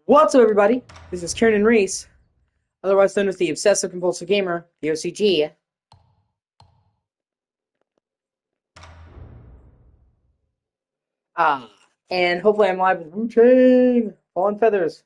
What's up, everybody? This is Kieran Reese, otherwise known as the Obsessive Compulsive Gamer, the O.C.G. Ah, and hopefully I'm live with Wuchang, Fallen Feathers.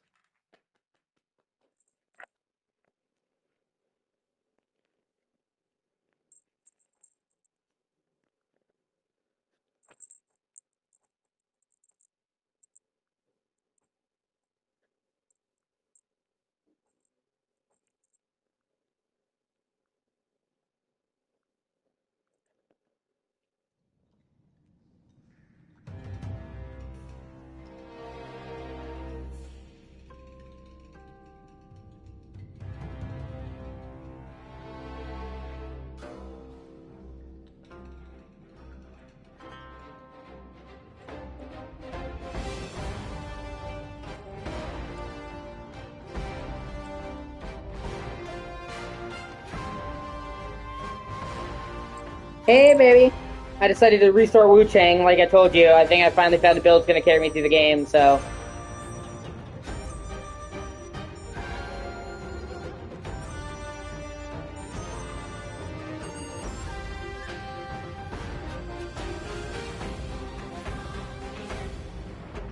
Hey, baby! I decided to restart Wuchang, like I told you. I think I finally found a build that's going to carry me through the game, so...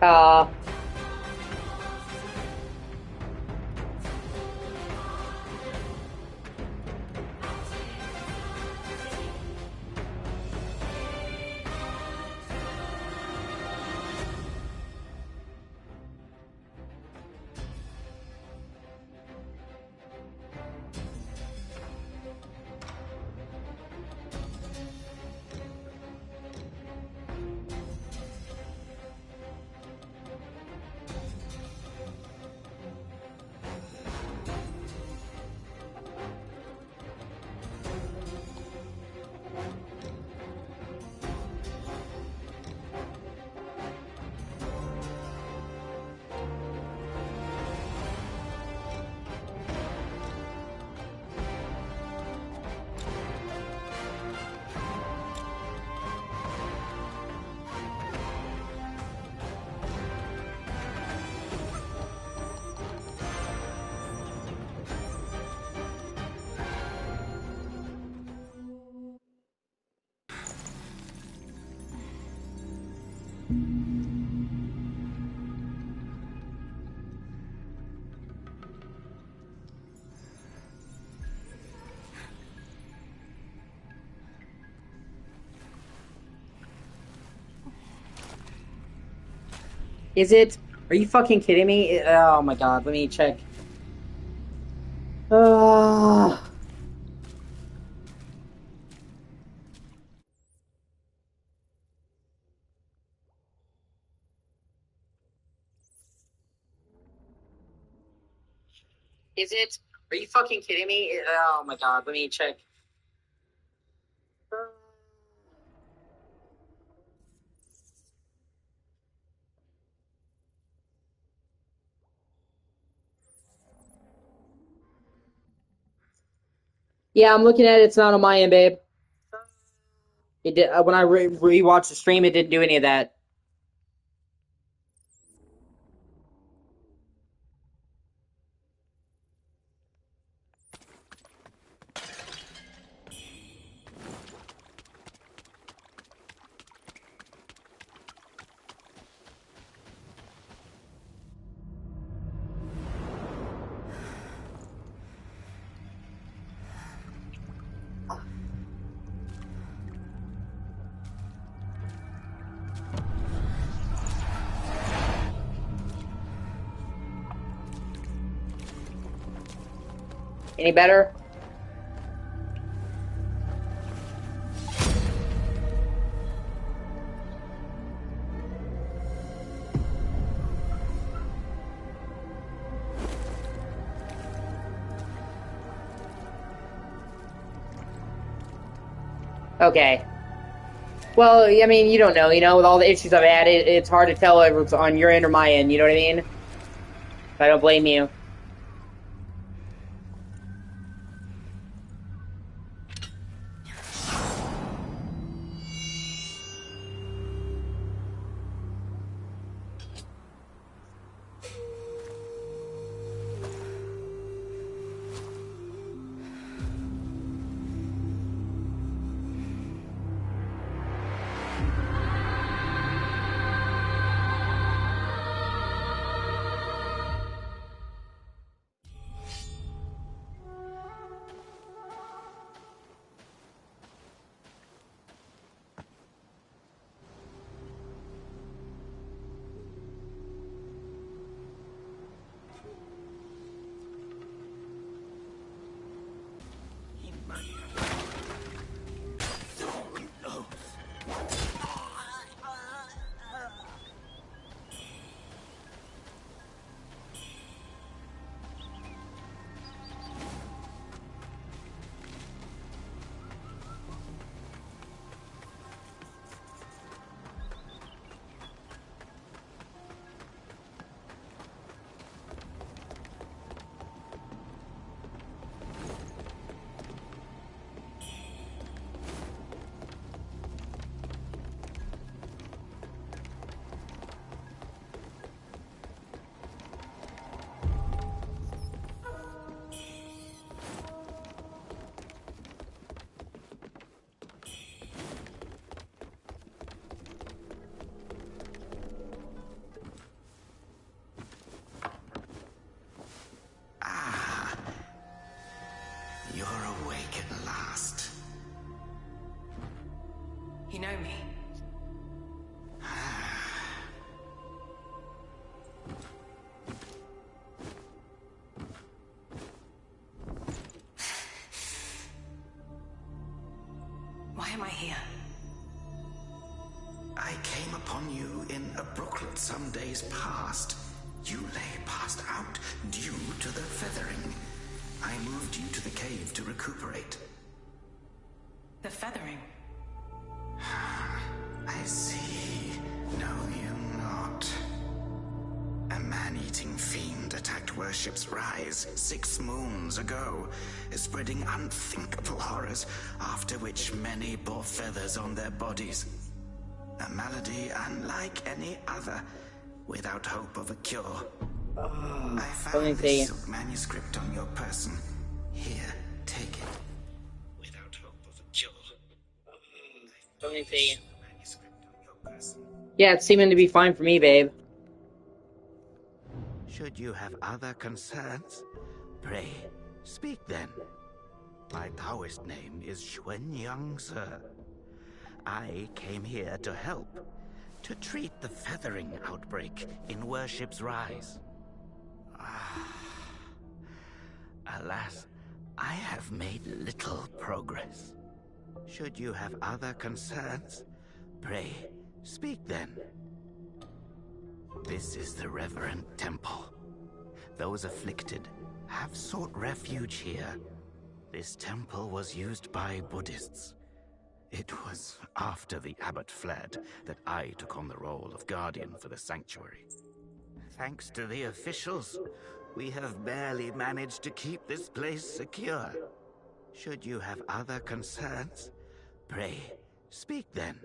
Uh, is it? Are you fucking kidding me? Oh my god, let me check. Uh... Is it? Are you fucking kidding me? Oh my god, let me check. Yeah, I'm looking at it. It's not on my end, babe. It did when I rewatched the stream. It didn't do any of that. Any better? Okay. Well, I mean, you don't know. With all the issues I've had, it's hard to tell if it's on your end or my end. You know what I mean? I don't blame you. me. Why am I here? I came upon you in a brooklet some days past. You lay passed out due to the feathering. I moved you to the cave to recuperate. The feathering? I see. Know you not. A man-eating fiend attacked Worship's Rise 6 moons ago, spreading unthinkable horrors, after which many bore feathers on their bodies. A malady unlike any other, without hope of a cure. I found this silk manuscript on your person. Here, take it. Without hope of a cure. Let me see. Yeah, it's seeming to be fine for me, babe. Should you have other concerns, pray, speak then. My Taoist name is Xuanyang, sir. I came here to help, to treat the feathering outbreak in Worship's Rise. Alas, I have made little progress. Should you have other concerns, pray, speak then. This is the Reverend Temple. Those afflicted have sought refuge here. This temple was used by Buddhists. It was after the abbot fled that I took on the role of guardian for the sanctuary. Thanks to the officials, we have barely managed to keep this place secure. Should you have other concerns, pray, speak then.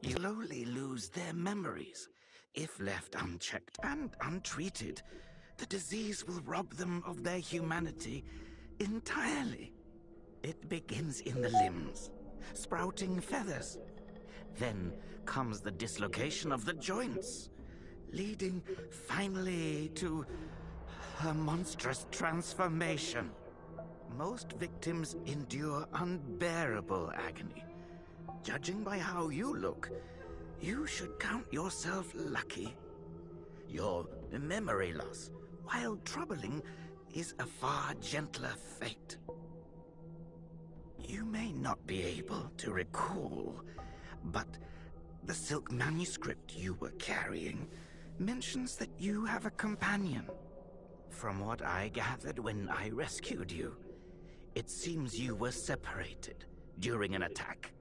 Slowly lose their memories. If left unchecked and untreated, the disease will rob them of their humanity entirely. It begins in the limbs, sprouting feathers. Then comes the dislocation of the joints, leading finally to a monstrous transformation. Most victims endure unbearable agony. Judging by how you look, you should count yourself lucky. Your memory loss, while troubling, is a far gentler fate. You may not be able to recall, but the silk manuscript you were carrying mentions that you have a companion. From what I gathered when I rescued you, it seems you were separated during an attack.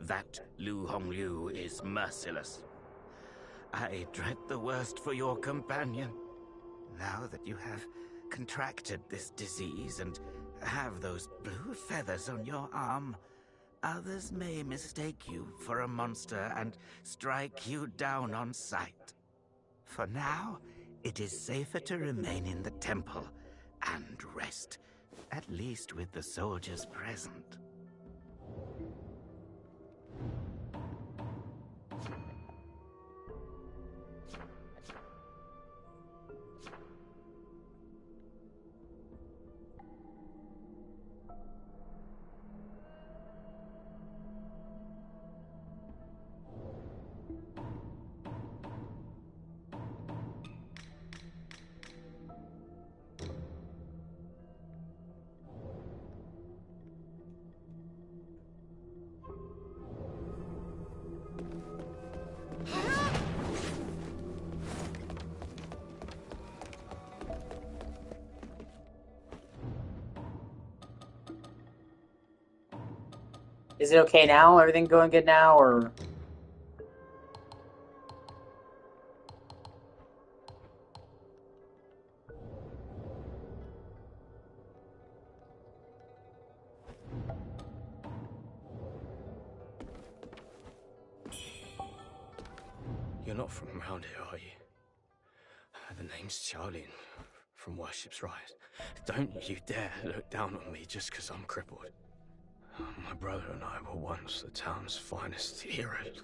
That Lu Hongliu is merciless. I dread the worst for your companion. Now that you have contracted this disease and have those blue feathers on your arm, others may mistake you for a monster and strike you down on sight. For now, it is safer to remain in the temple and rest, at least with the soldiers present. Is it okay now? Everything going good now, or? You're not from around here, are you? The name's Xiaolin, from Worship's Rise. Don't you dare look down on me just because I'm crippled. My brother and I were once the town's finest heroes.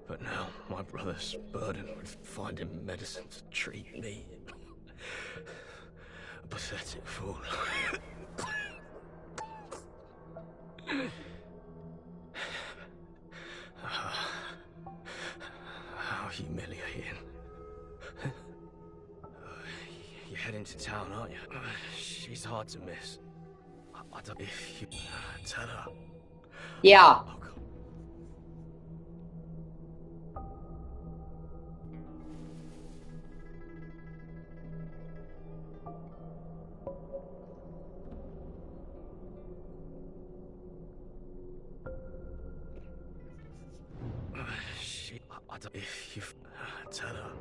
But now my brother's burdened with finding medicine to treat me. A pathetic fool. to town, aren't you? She's hard to miss. I don't... If you... tell her. Yeah. Oh, God. I don't... If you... tell her.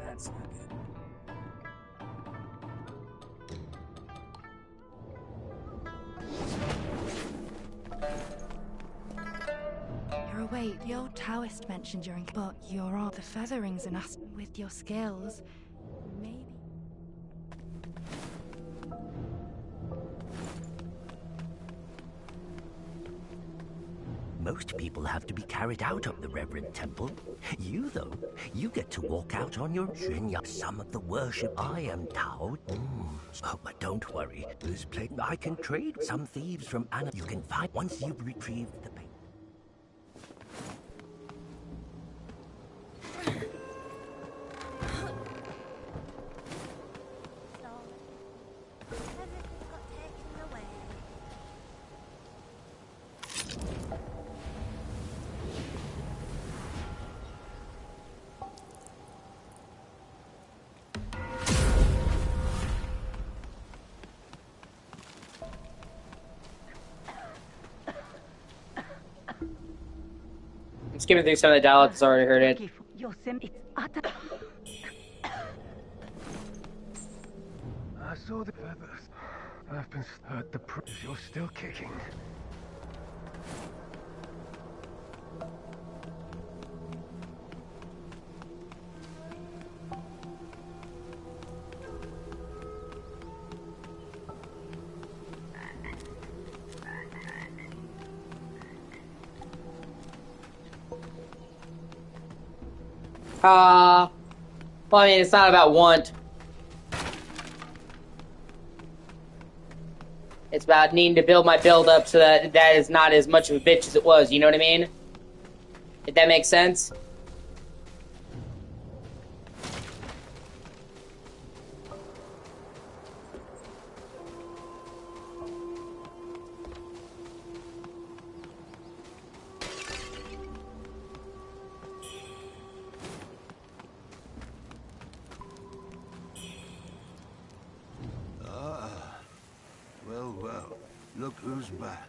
That's not good. You're awake. The old Taoist mentioned during, but you're all the featherings and us with your scales. Maybe. Most people have to be carried out of the Reverend Temple. You, though, you get to walk out on your own. Some of the worship I am Tao. Oh, but don't worry. This place I can trade some thieves from Anna. You can find once you've retrieved the paper. I'm skipping through some of the dialogue that's already heard it. I saw the feathers. I've been hurt the you're still kicking. Well, I mean, it's not about want. It's about needing to build my build up so that that is not as much of a bitch as it was, you know what I mean? If that makes sense? Well, look who's back.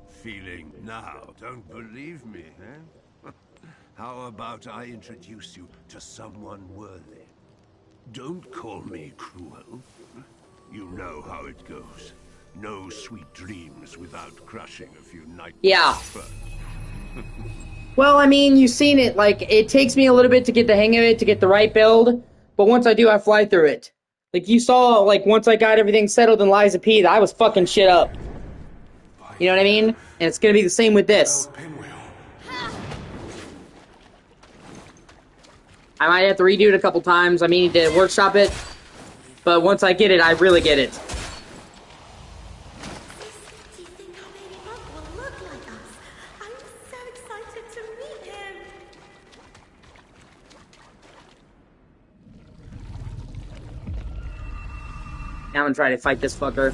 Feeling now, don't believe me, eh? How about I introduce you to someone worthy? Don't call me cruel. You know how it goes. No sweet dreams without crushing a few nights. Yeah. Well, I mean, you've seen it. Like, it takes me a little bit to get the hang of it, to get the right build. But once I do, I fly through it. Like, you saw, like, once I got everything settled in Liza P, I was fucking shit up. You know what I mean? And it's gonna be the same with this. I might have to redo it a couple times. I mean, to workshop it. But once I get it, I really get it. Do you think our baby bug will look like us? I'm so excited to meet him. Now I'm gonna try to fight this fucker.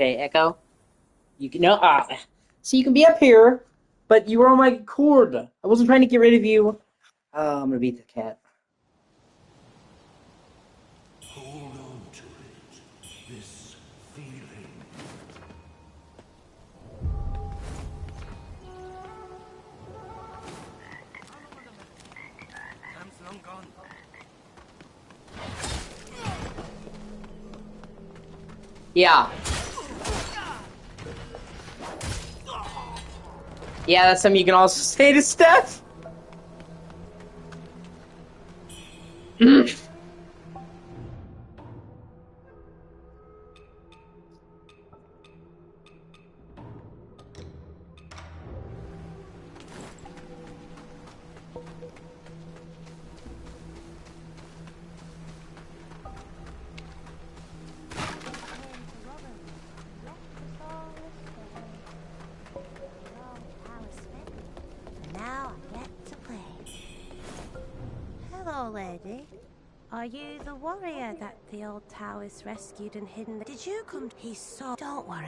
Okay, Echo. You can no. So you can be up here, but you were on my cord. I wasn't trying to get rid of you. I'm gonna beat the cat. Hold on to it. This feeling. Time's long gone. Yeah. Yeah, that's something you can also say to Steph. Now I get to play. Hello, lady. Are you the warrior that the old Taoist rescued and hidden? Did you come? He's so. Don't worry.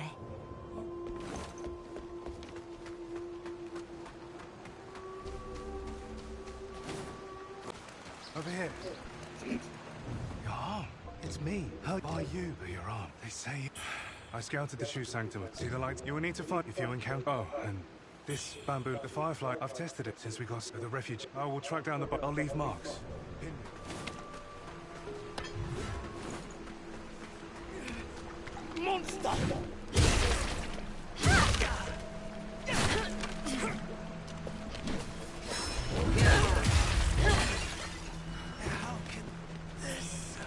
Over here. Yeah, it's me. How are you? You're on. They say I scouted the shoe sanctum. See the lights? You will need to find if you encounter. Oh, and this bamboo, the firefly. I've tested it since we got the refuge. I will track down the. I'll leave marks. Pin me. Monster! How can this...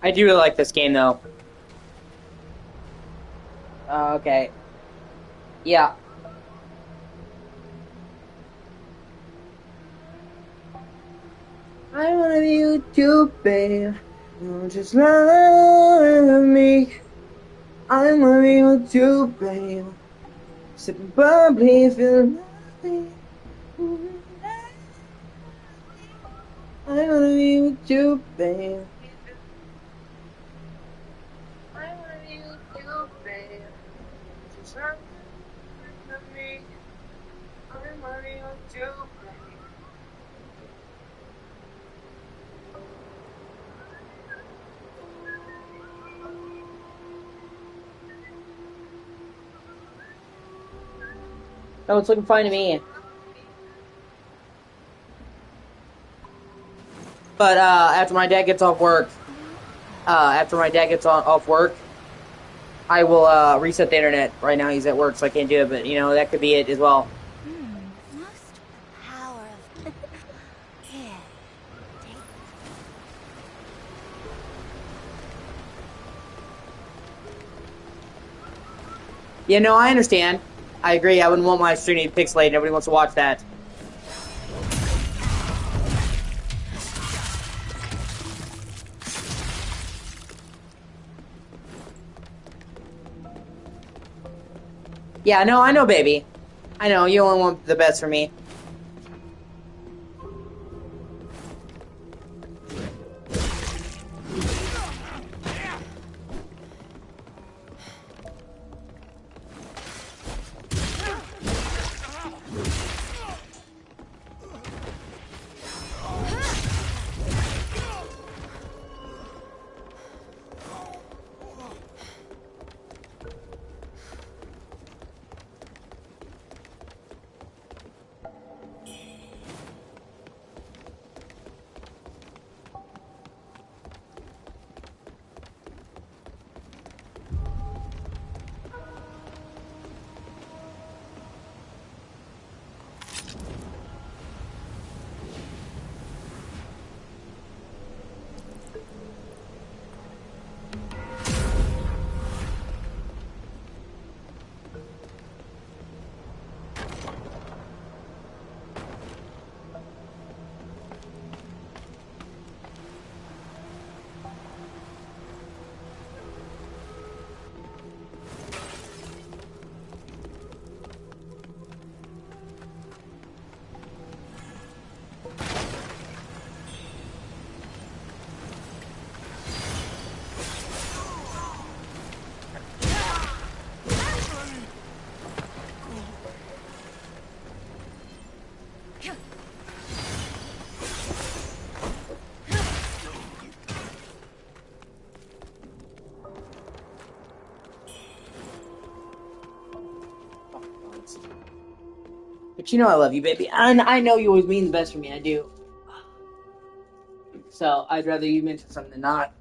I do really like this game, though. Okay. Yeah. I wanna be with you, babe. You just love me. I wanna be with you, babe. Sipping bubbly, feeling lovely. I wanna be with you, babe. I wanna be with you, babe. Just love me. I wanna be with you, babe. Oh, it's looking fine to me. But after my dad gets off work, I will reset the internet. Right now he's at work, so I can't do it. But you know that could be it as well. Most power of. Here. Take. Yeah, no, I understand. I agree. I wouldn't want my stream to be pixelated. Nobody wants to watch that. Yeah, no, I know, baby. I know, you only want the best for me. But you know I love you, baby. And I know you always mean the best for me. I do. So I'd rather you mention something than not.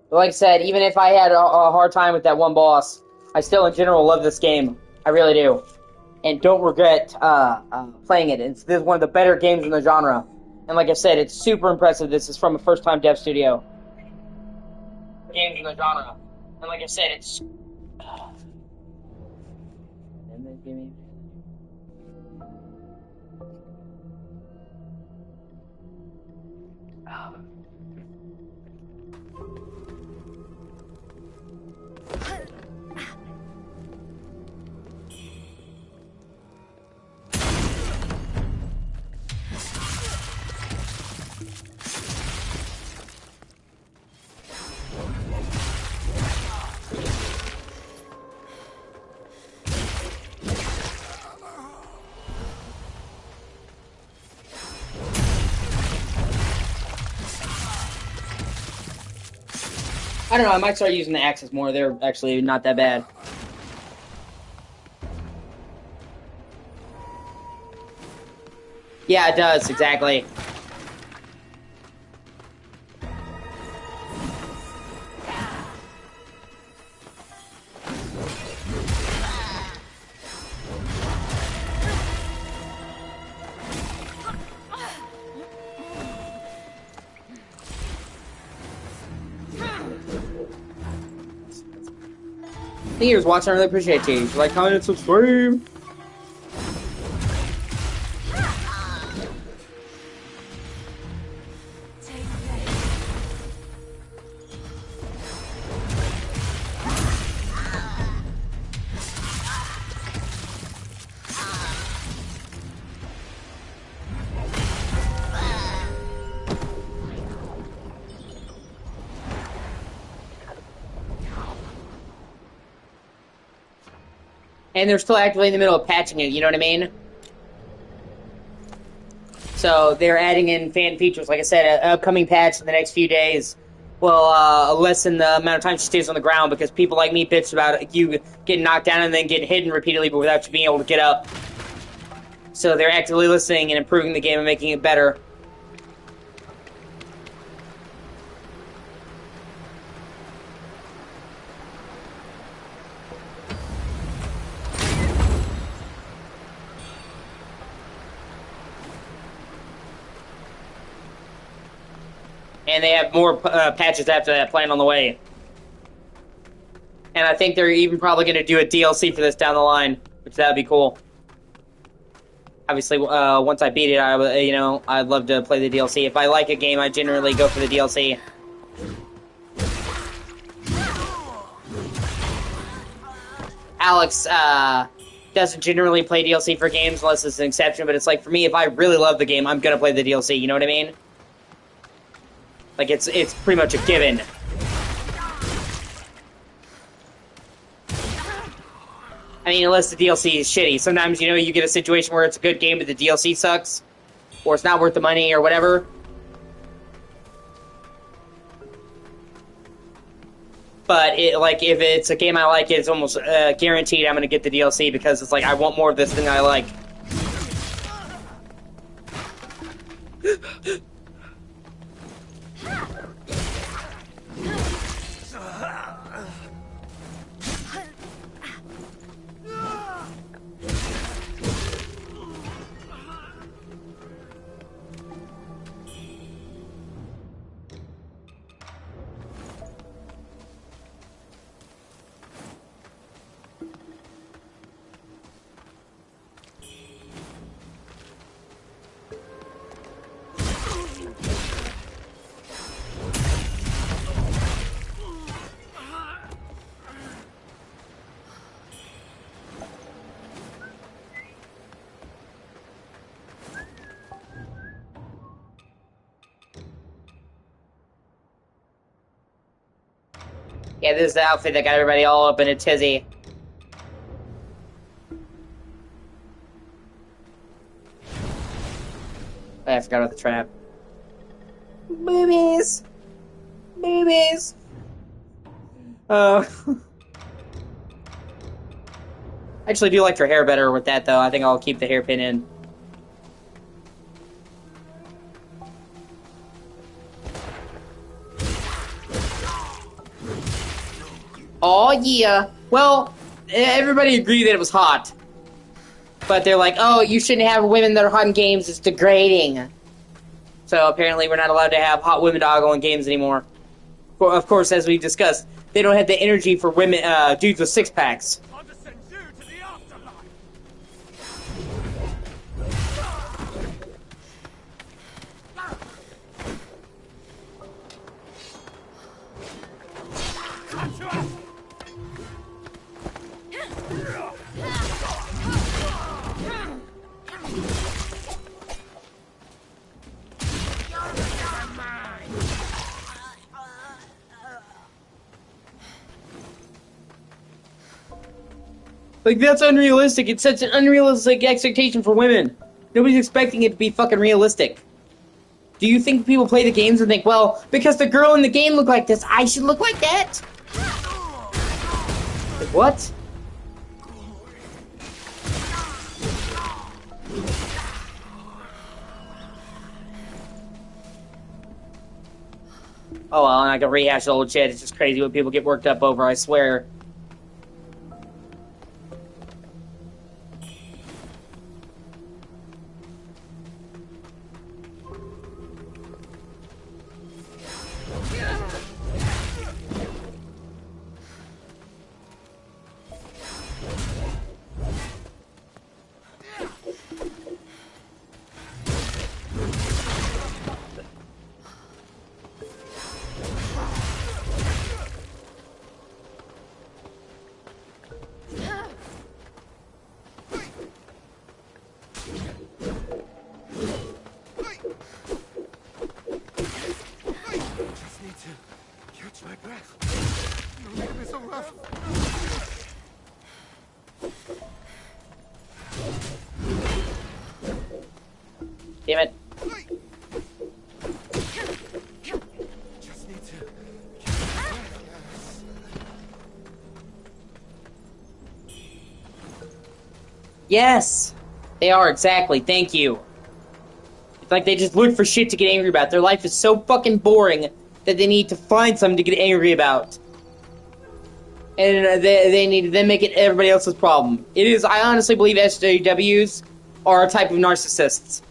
But like I said, even if I had a hard time with that one boss, I still in general love this game. I really do. And don't regret playing it. This is one of the better games in the genre. And like I said, it's super impressive. This is from a first-time dev studio. Games in the genre. And like I said, it's... I don't know, I might start using the axes more. They're actually not that bad. Yeah, it does, exactly. Thank you for watching. I really appreciate you. Like, comment, and subscribe. And they're still actively in the middle of patching it, you know what I mean? So they're adding in fan features. Like I said, an upcoming patch in the next few days will lessen the amount of time she stays on the ground because people like me bitch about you getting knocked down and then getting hidden repeatedly but without you being able to get up. So they're actively listening and improving the game and making it better. And they have more patches after that planned on the way. And I think they're even probably going to do a DLC for this down the line, which that would be cool. Obviously, once I beat it, I'd love to play the DLC. If I like a game, I generally go for the DLC. Alex doesn't generally play DLC for games unless it's an exception, but it's like, for me, if I really love the game, I'm going to play the DLC, you know what I mean? Like, it's pretty much a given. I mean, unless the DLC is shitty. Sometimes, you get a situation where it's a good game, but the DLC sucks. Or it's not worth the money, or whatever. But, if it's a game I like, it's almost guaranteed I'm gonna get the DLC, because it's like, I want more of this thing I like. Yeah, this is the outfit that got everybody all up in a tizzy. I forgot about the trap. Boobies! Boobies! I actually do like her hair better with that, though. I think I'll keep the hairpin in. Oh yeah. Well, everybody agreed that it was hot. But they're like, oh, you shouldn't have women that are hot in games. It's degrading. So apparently we're not allowed to have hot women doggle in games anymore. Of course, as we discussed, they don't have the energy for women, dudes with six-packs. Like, that's unrealistic. It's such an unrealistic expectation for women. Nobody's expecting it to be fucking realistic. Do you think people play the games and think, well, because the girl in the game looked like this, I should look like that? Like, what? Oh, well, I'm not gonna rehash the old shit. It's just crazy what people get worked up over, I swear. Damn it. Yes! They are, exactly. Thank you. It's like they just look for shit to get angry about. Their life is so fucking boring that they need to find something to get angry about. And they need to then make it everybody else's problem. It is, I honestly believe SJWs are a type of narcissists.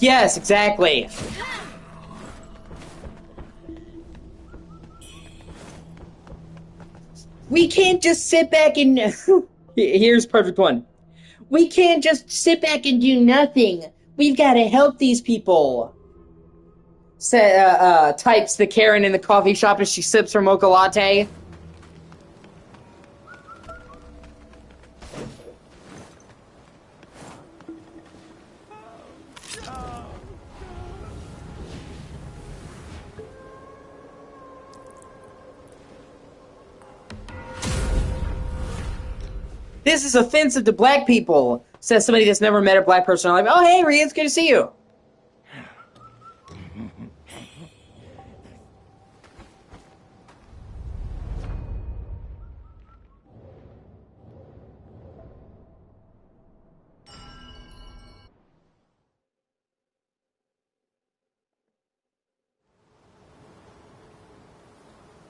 Yes, exactly. We can't just sit back and... Here's a perfect one. We can't just sit back and do nothing. We've got to help these people. Types the Karen in the coffee shop as she sips her mocha latte. This is offensive to black people, says somebody that's never met a black person. I'm like, oh, hey, Rhea, it's good to see you.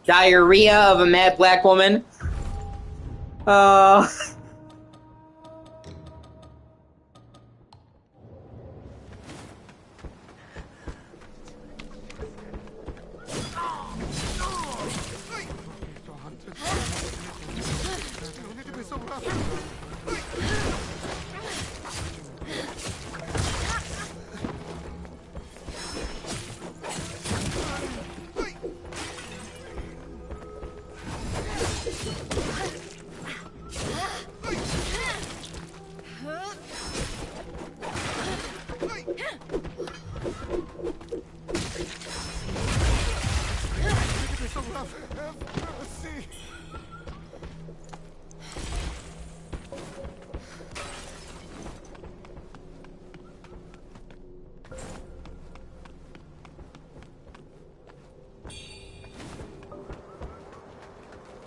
Diarrhea of a mad black woman.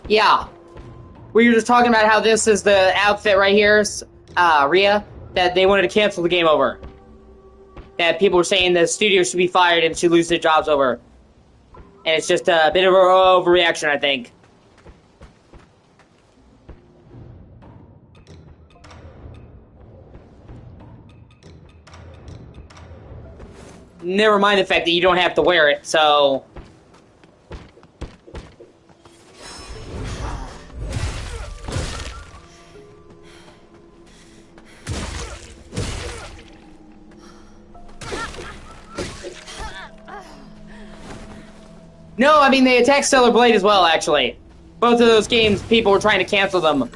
Yeah. We were just talking about how this is the outfit right here, Rhea, that they wanted to cancel the game over. That people were saying the studio should be fired and should lose their jobs over. And it's just a bit of an overreaction, I think. Never mind the fact that you don't have to wear it, so... No, I mean, they attacked Stellar Blade as well, actually. Both of those games, people were trying to cancel them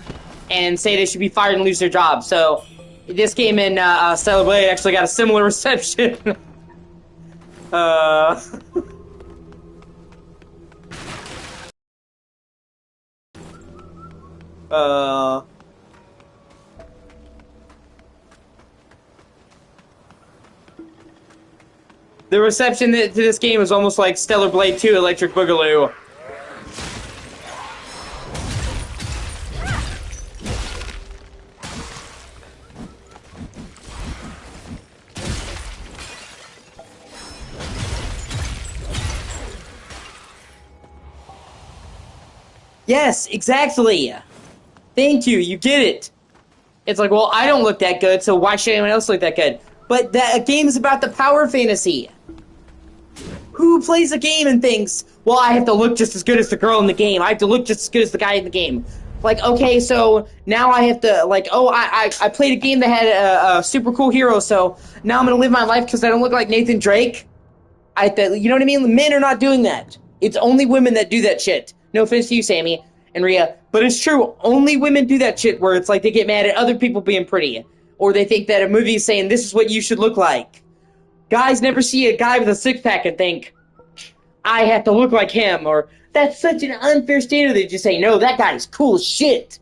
and say they should be fired and lose their jobs. So, this game in Stellar Blade actually got a similar reception. The reception to this game is almost like Stellar Blade 2 Electric Boogaloo. Yes, exactly. Thank you, you get it. It's like, well, I don't look that good, so why should anyone else look that good? But that game is about the power fantasy. Who plays a game and thinks, well, I have to look just as good as the girl in the game. I have to look just as good as the guy in the game. Like, okay, so now I have to, like, oh, I played a game that had a super cool hero, so now I'm going to live my life because I don't look like Nathan Drake? You know what I mean? Men are not doing that. It's only women that do that shit. No offense to you, Sammy and Rhea, but it's true. Only women do that shit where it's like they get mad at other people being pretty. Or they think that a movie is saying, this is what you should look like. Guys never see a guy with a six-pack and think, I have to look like him, or that's such an unfair standard. They just say, no, that guy's cool as shit.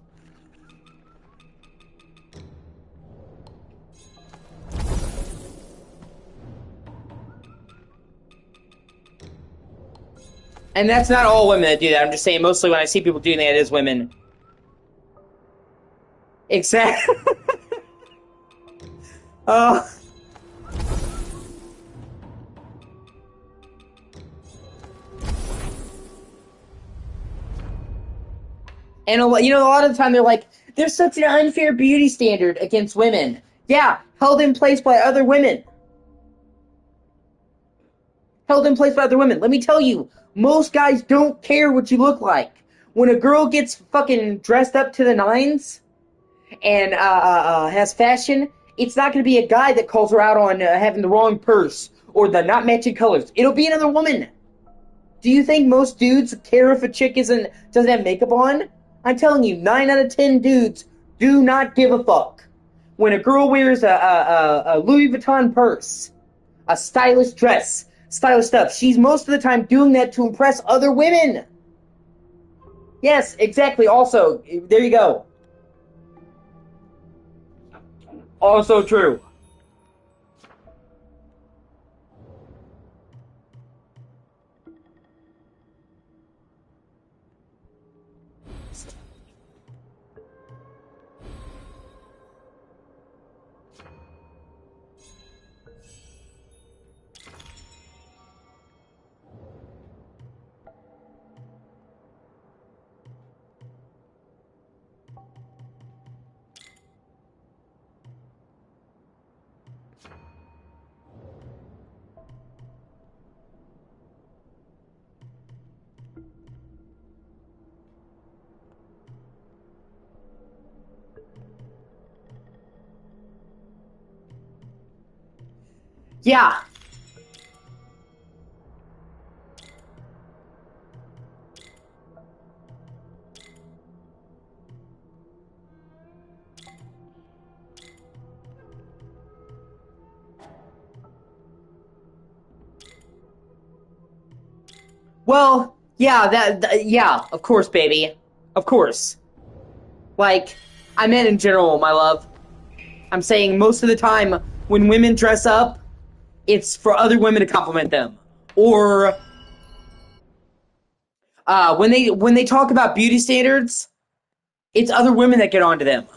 And that's not all women that do that. I'm just saying, mostly when I see people doing that, it is women. Exactly. And you know, a lot of the time they're like, there's such an unfair beauty standard against women. Yeah, held in place by other women. Held in place by other women. Let me tell you, most guys don't care what you look like. When a girl gets fucking dressed up to the nines and has fashion, it's not going to be a guy that calls her out on having the wrong purse or the not matching colors. It'll be another woman. Do you think most dudes care if a chick doesn't have makeup on? I'm telling you, 9 out of 10 dudes do not give a fuck. When a girl wears a Louis Vuitton purse, a stylish dress, stylish stuff, she's most of the time doing that to impress other women. Yes, exactly. Also, there you go. Also true. Yeah. Well, yeah, yeah, of course, baby. Of course. Like, I meant in general, my love. I'm saying most of the time when women dress up, it's for other women to compliment them. Or when they talk about beauty standards, it's other women that get onto them.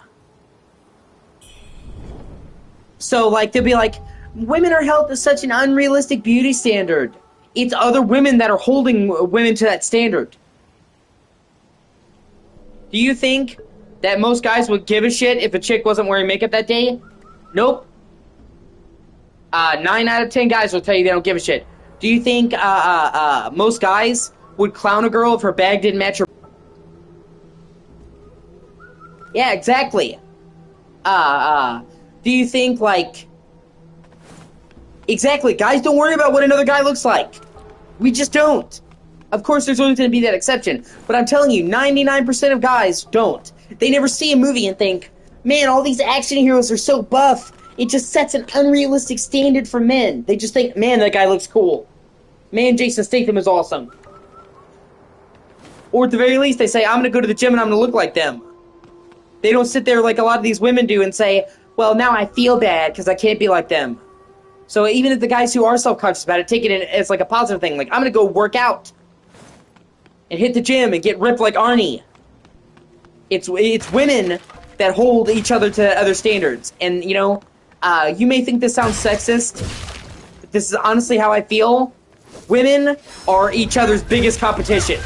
So like they'll be like, women are held to such an unrealistic beauty standard. It's other women that are holding women to that standard. Do you think that most guys would give a shit if a chick wasn't wearing makeup that day? Nope. 9 out of 10 guys will tell you they don't give a shit. Do you think most guys would clown a girl if her bag didn't match her? Yeah, exactly. Do you think, like... Exactly, guys don't worry about what another guy looks like. We just don't. Of course, there's always going to be that exception. But I'm telling you, 99% of guys don't. They never see a movie and think, man, all these action heroes are so buff. It just sets an unrealistic standard for men. They just think, man, that guy looks cool. Man, Jason Statham is awesome. Or at the very least, they say, I'm going to go to the gym and I'm going to look like them. They don't sit there like a lot of these women do and say, well, now I feel bad because I can't be like them. So even if the guys who are self-conscious about it take it as like a positive thing, like, I'm going to go work out and hit the gym and get ripped like Arnie. It's women that hold each other to other standards. And, you know, you may think this sounds sexist, but this is honestly how I feel. Women are each other's biggest competition.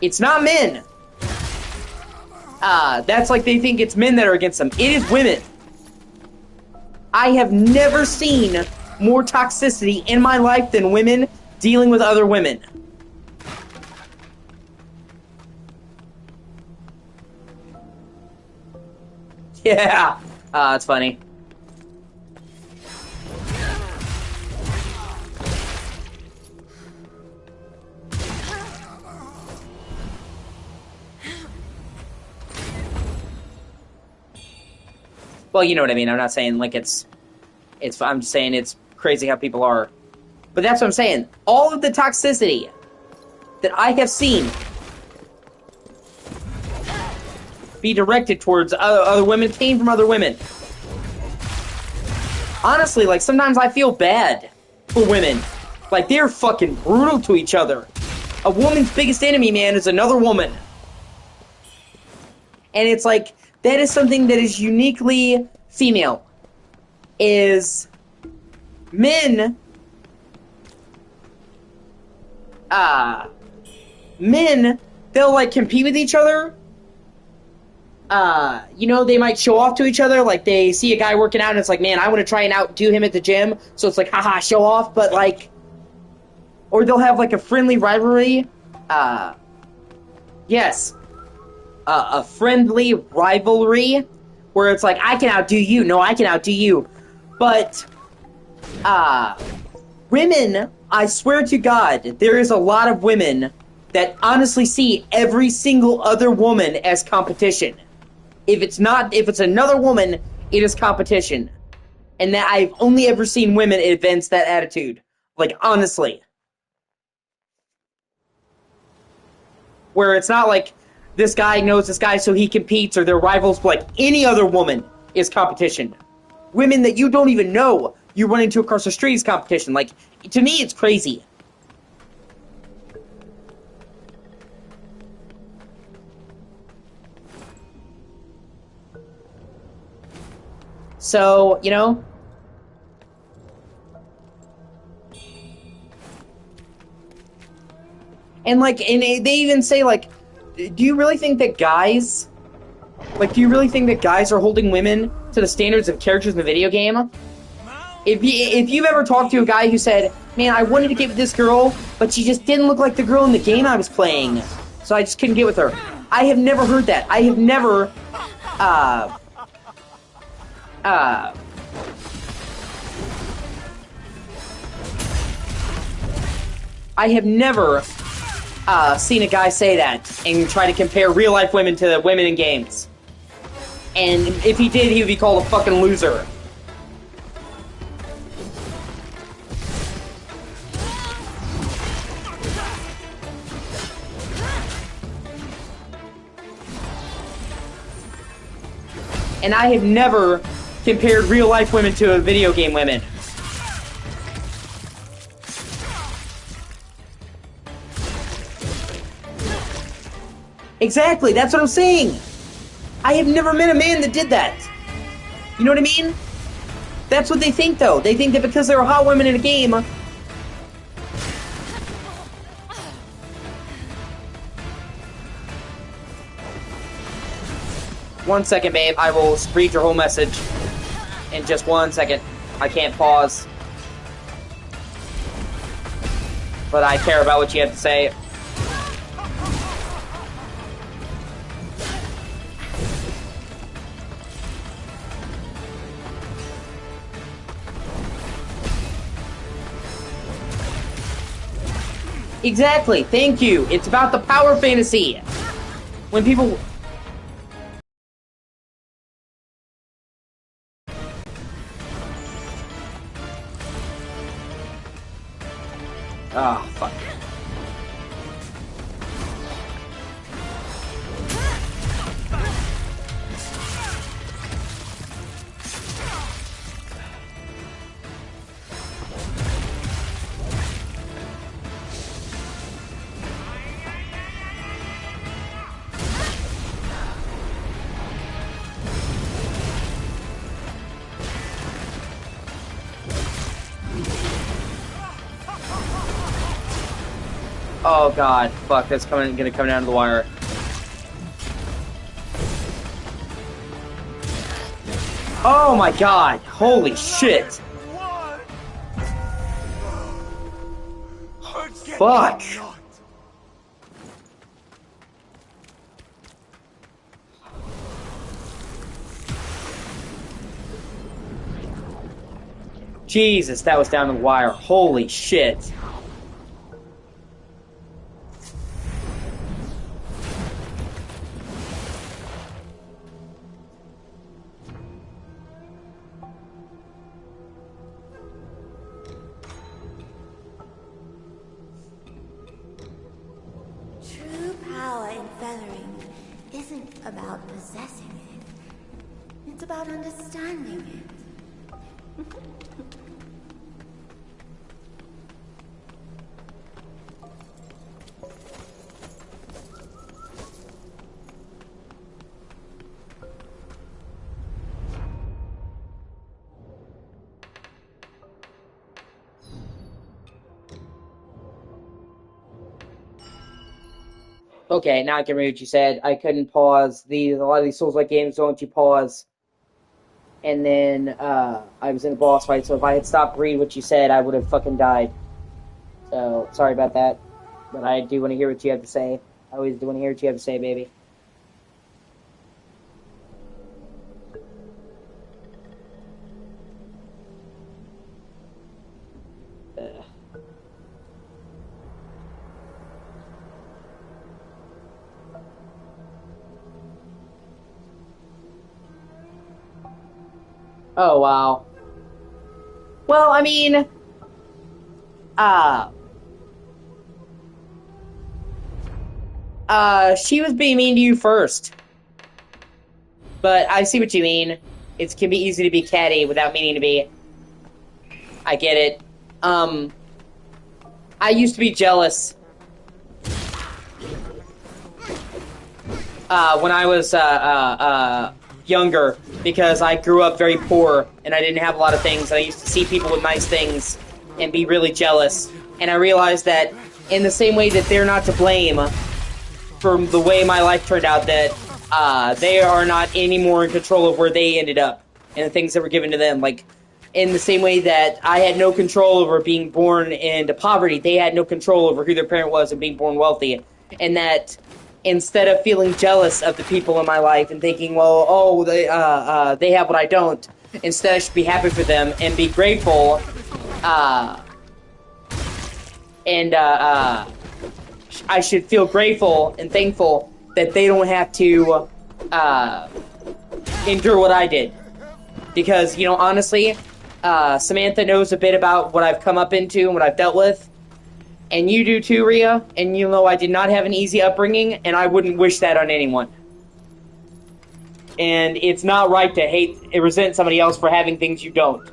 It's not men. That's like they think it's men that are against them. It is women. I have never seen more toxicity in my life than women dealing with other women. Yeah, it's funny. Well, you know what I mean. I'm not saying like it's. I'm just saying it's crazy how people are. But that's what I'm saying. All of the toxicity that I have seen be directed towards other women came from other women. Honestly, like, sometimes I feel bad for women. Like, they're fucking brutal to each other. A woman's biggest enemy, man, is another woman. And it's like, that is something that is uniquely female. Is men... men, they'll, like, compete with each other. You know, they might show off to each other, like, they see a guy working out and it's like, man, I want to try and outdo him at the gym, so it's like, haha, show off, but, like, or they'll have, like, a friendly rivalry, yes, a friendly rivalry, where it's like, I can outdo you, no, I can outdo you, but, women, I swear to God, there is a lot of women that honestly see every single other woman as competition. If it's another woman, it is competition. And that I've only ever seen women advance that attitude. Like, honestly. Where it's not like, this guy knows this guy so he competes, or they're rivals, but like, any other woman is competition. Women that you don't even know, you run into across the street is competition. Like, to me, it's crazy. So, you know, and like, and they even say, like, do you really think that guys, are holding women to the standards of characters in the video game? If you've ever talked to a guy who said, man, I wanted to get with this girl, but she just didn't look like the girl in the game I was playing, so I just couldn't get with her. I have never heard that. I have never, I have never seen a guy say that and try to compare real-life women to women in games. And if he did, he would be called a fucking loser. And I have never compared real-life women to video game women. Exactly, that's what I'm saying. I have never met a man that did that. You know what I mean? That's what they think, though. They think that because there are hot women in a game... One second, babe. I will read your whole message in just 1 second. I can't pause. But I care about what you have to say. Exactly, thank you. It's about the power fantasy. When people... Ah, fuck. Oh god, fuck, that's gonna come down to the wire. Oh my god, holy shit. Fuck. Jesus, that was down to the wire. Holy shit. True power in feathering isn't about possessing it. It's about understanding it. Okay, now I can read what you said. I couldn't pause. A lot of these Souls-like games don't let you pause. And then, I was in a boss fight, so if I had stopped reading what you said, I would have fucking died. So, sorry about that. But I do want to hear what you have to say. I always do want to hear what you have to say, baby. Oh, wow. Well, I mean... she was being mean to you first. But I see what you mean. It can be easy to be catty without meaning to be. I get it. I used to be jealous. When I was, younger, because I grew up very poor, and I didn't have a lot of things, and I used to see people with nice things, and be really jealous. And I realized that, in the same way that they're not to blame for the way my life turned out, that, they are not any more in control of where they ended up, and the things that were given to them. Like, in the same way that I had no control over being born into poverty, they had no control over who their parent was and being born wealthy. And that, instead of feeling jealous of the people in my life and thinking, well, oh, they have what I don't, instead I should be happy for them and be grateful, And I should feel grateful and thankful that they don't have to endure what I did. Because, you know, honestly, Samantha knows a bit about what I've come up into and what I've dealt with. And you do too, Rhea. And you know I did not have an easy upbringing, and I wouldn't wish that on anyone. And it's not right to hate and resent somebody else for having things you don't.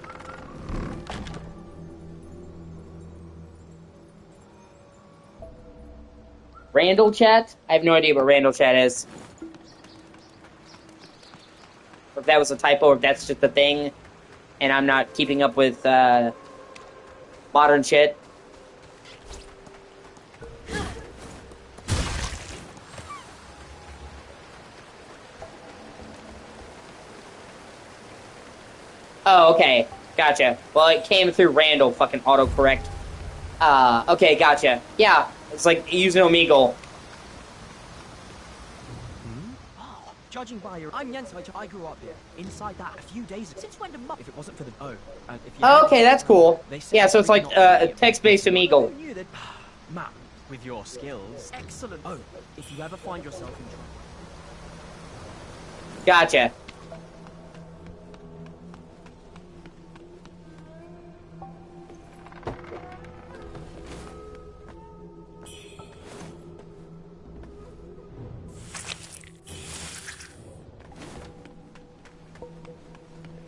Randall chat? I have no idea what Randall chat is. Or if that was a typo, or if that's just a thing, and I'm not keeping up with modern shit. Oh, okay. Gotcha. Well, it came through Randall, fucking autocorrect. Okay, gotcha. Yeah, it's like using Omegle. Judging by your... I'm Jens, I grew up here. Inside that a few days ago. Since when did If it wasn't for the... Oh, okay, that's cool. Yeah, so it's like a text-based Omegle. Knew that... Matt, with your skills... Excellent. Oh, if you ever find yourself in trouble... Gotcha.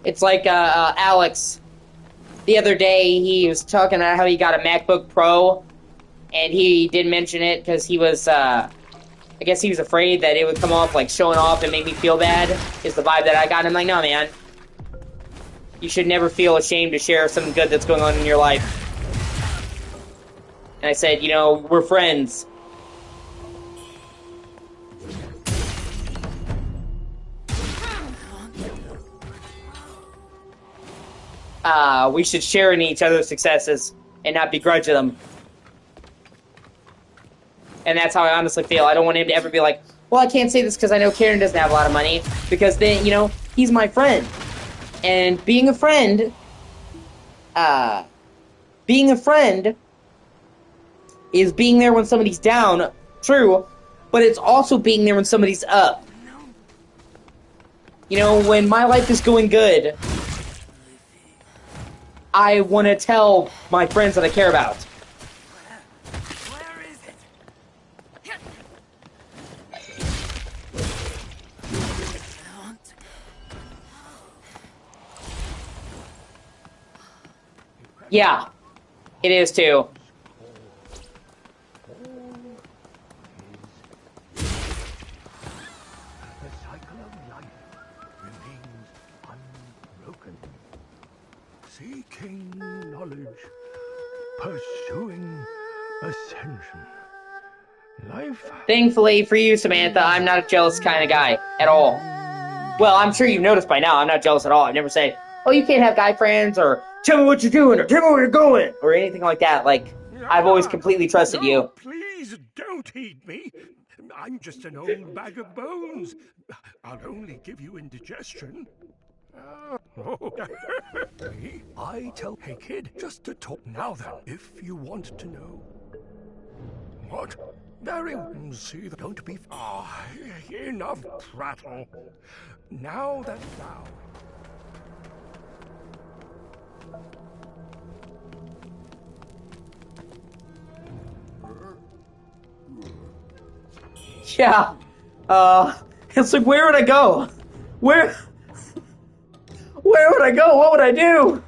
It's like Alex. The other day, he was talking about how he got a MacBook Pro, and he didn't mention it because he was, I guess he was afraid that it would come off like showing off and make me feel bad, is the vibe that I got. I'm like, no, man. You should never feel ashamed to share something good that's going on in your life. And I said, you know, we're friends. We should share in each other's successes and not begrudge them. And that's how I honestly feel. I don't want him to ever be like, well, I can't say this because I know Karen doesn't have a lot of money. Because then, you know, he's my friend. And being a friend is being there when somebody's down, true, but it's also being there when somebody's up. You know, when my life is going good, I want to tell my friends that I care about. Where is it? Yeah, it is too. The cycle of life remains unbroken. Seeking knowledge, pursuing ascension. Life. Thankfully for you, Samantha, I'm not a jealous kind of guy at all. Well, I'm sure you've noticed by now, I'm not jealous at all. I never say, oh, you can't have guy friends, or tell me what you're doing, or tell me where you're going, or anything like that. Like, I've always completely trusted you. Please don't eat me. I'm just an old bag of bones. I'll only give you indigestion. I tell... Hey, kid, just to talk now then, if you want to know. What? Very well. See, don't be... enough prattle. Now that thou... Yeah. It's like, where would I go? Where would I go? What would I do?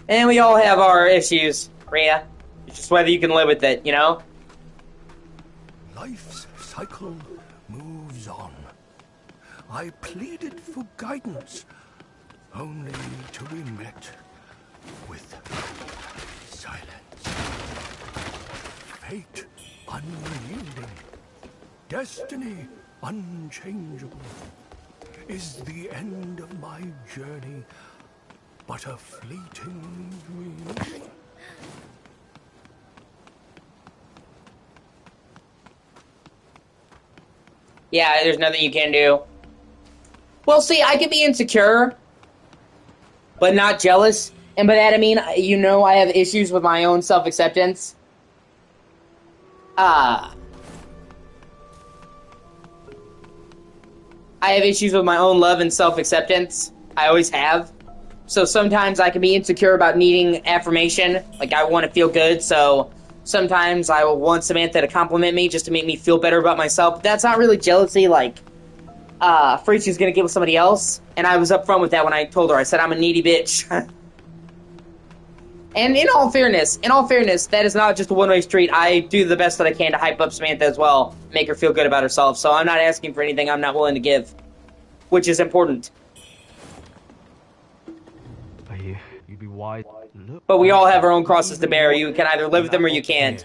And we all have our issues, Rhea. It's just whether you can live with it, you know? Life's cycle moves on. I pleaded for guidance, only to be met with silence. Fate unyielding, destiny unchangeable. Is the end of my journey but a fleeting dream? Yeah, there's nothing you can do. Well, see, I can be insecure, but not jealous, And by that I mean, you know, I have issues with my own self-acceptance. I have issues with my own love and self-acceptance. I always have. So sometimes I can be insecure about needing affirmation. Like, I want to feel good, so sometimes I will want Samantha to compliment me just to make me feel better about myself. But that's not really jealousy, like, afraid she's gonna get with somebody else. And I was upfront with that when I told her. I said, I'm a needy bitch. And in all fairness, that is not just a one-way street. I do the best that I can to hype up Samantha as well, make her feel good about herself. So I'm not asking for anything I'm not willing to give, which is important. You'd be wise. Look, But we all have our own crosses to bear. You can either live with them or you can't.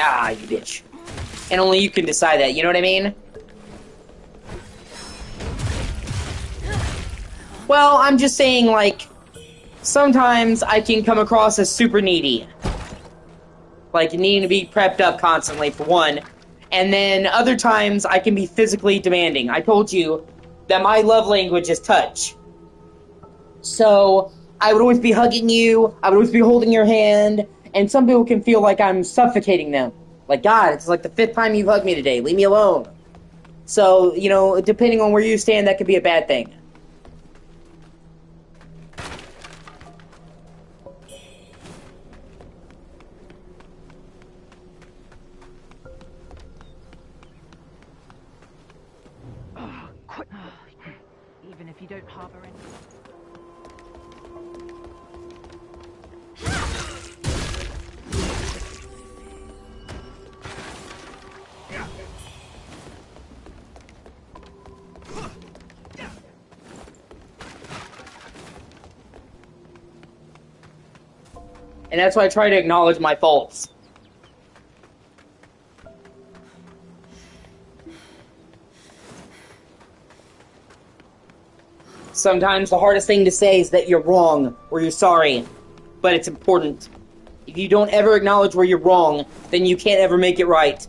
Ah, you bitch. And only you can decide that, you know what I mean? Well, I'm just saying, like, sometimes I can come across as super needy. Like, needing to be prepped up constantly, for one. And then other times, I can be physically demanding. I told you that my love language is touch. So, I would always be hugging you, I would always be holding your hand, and some people can feel like I'm suffocating them. Like, God, it's like the 5th time you've hugged me today, leave me alone. So, you know, depending on where you stand, that could be a bad thing. Even if you don't harbor any. And that's why I try to acknowledge my faults. Sometimes the hardest thing to say is that you're wrong, or you're sorry. But it's important. If you don't ever acknowledge where you're wrong, then you can't ever make it right.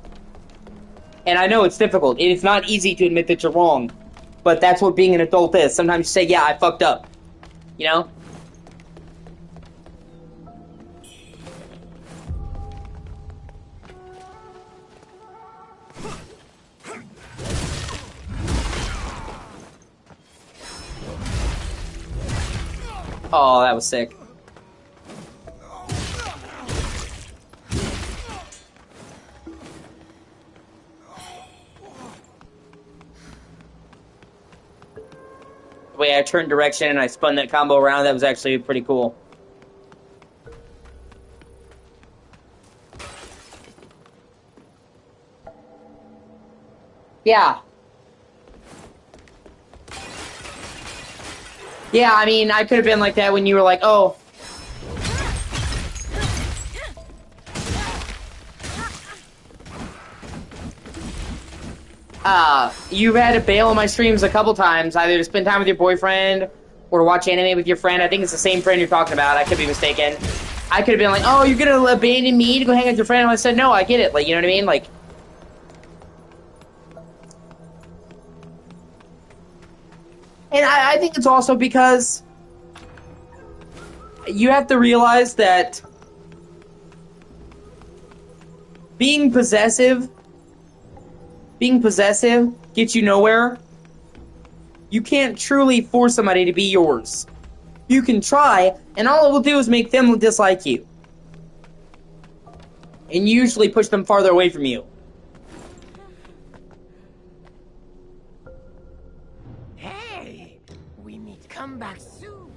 And I know it's difficult. It's not easy to admit that you're wrong. But that's what being an adult is. Sometimes you say, yeah, I fucked up. You know? Oh, that was sick. The way I turned direction and I spun that combo around, that was actually pretty cool. Yeah. Yeah, I mean, I could have been like that when you were like, oh. You've had to bail on my streams a couple times, either to spend time with your boyfriend or to watch anime with your friend. I think it's the same friend you're talking about. I could be mistaken. I could have been like, oh, you're gonna abandon me to go hang with your friend? And I said, no, I get it. Like, you know what I mean? Like, and I think it's also because you have to realize that being possessive gets you nowhere. You can't truly force somebody to be yours. You can try, and all it will do is make them dislike you. And usually push them farther away from you. Hey, we need to come back soon.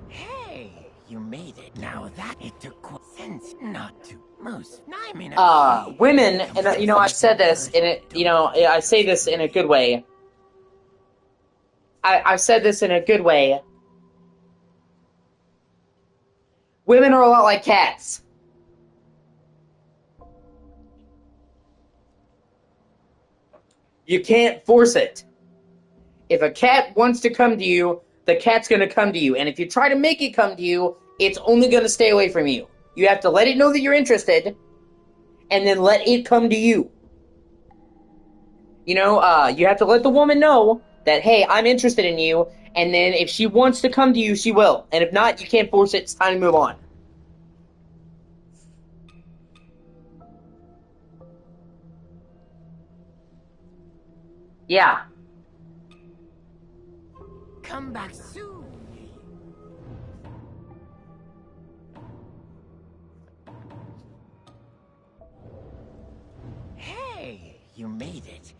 Hey, you made it. Now that it took sense not to. Most. I mean, Women, and you know, I've said this, and I say this in a good way. I've said this in a good way. Women are a lot like cats. You can't force it. If a cat wants to come to you, the cat's going to come to you. And if you try to make it come to you, it's only going to stay away from you. You have to let it know that you're interested, and then let it come to you. You know, you have to let the woman know that, hey, I'm interested in you, and then if she wants to come to you, she will. And if not, you can't force it. It's time to move on. Yeah. Come back soon. Hey, you made it.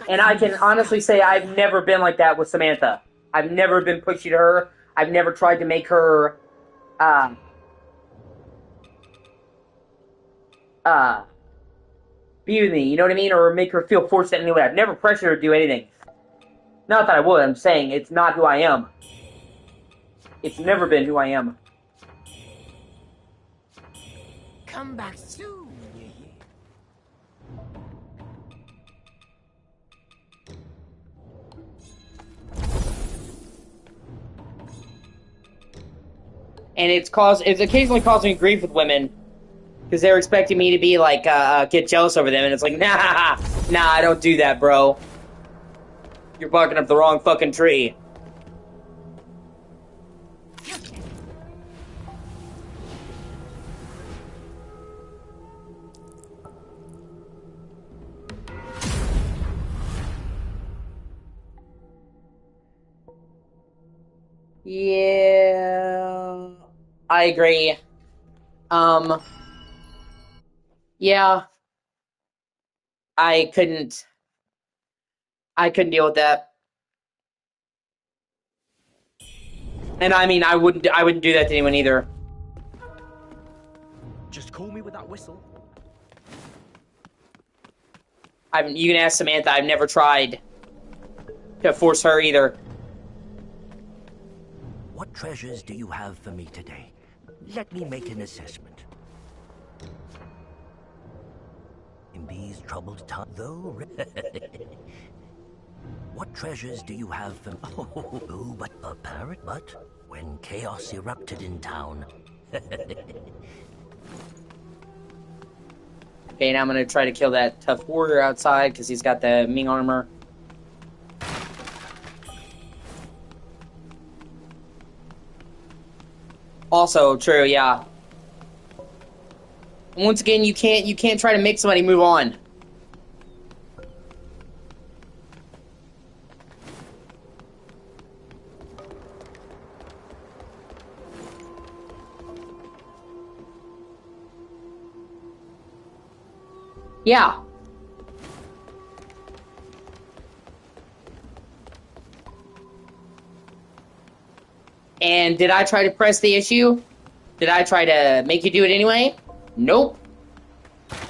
And I can honestly say I've never been like that with Samantha. I've never been pushy to her. I've never tried to make her, be with me, you know what I mean? Or make her feel forced in any way. I've never pressured her to do anything. Not that I would, I'm saying it's not who I am. It's never been who I am. Come back soon. And it's occasionally causing me grief with women. Because they're expecting me to be like, get jealous over them. And it's like, nah, I don't do that, bro. You're barking up the wrong fucking tree. Yeah, I agree. Yeah, I couldn't deal with that. And I mean, I wouldn't do that to anyone either. Just call me with that whistle. You can ask Samantha. I've never tried to force her either. What treasures do you have for me today? Let me make an assessment. In these troubled times, though... What treasures do you have for me? Oh, but a parrot, but when chaos erupted in town... Okay, now I'm gonna try to kill that tough warrior outside, because he's got the Ming armor. Also, true, yeah. Once again, you can't try to make somebody move on. Yeah. And did I try to press the issue? Did I try to make you do it anyway? Nope.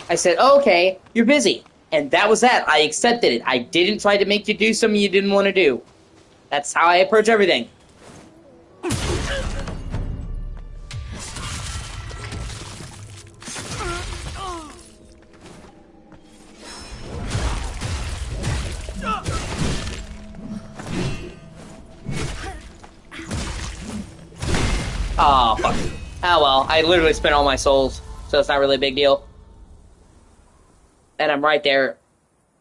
I said, oh, okay, you're busy. And that was that. I accepted it. I didn't try to make you do something you didn't want to do. That's how I approach everything. Oh, fuck. Oh, well. I literally spent all my souls, so it's not really a big deal. And I'm right there.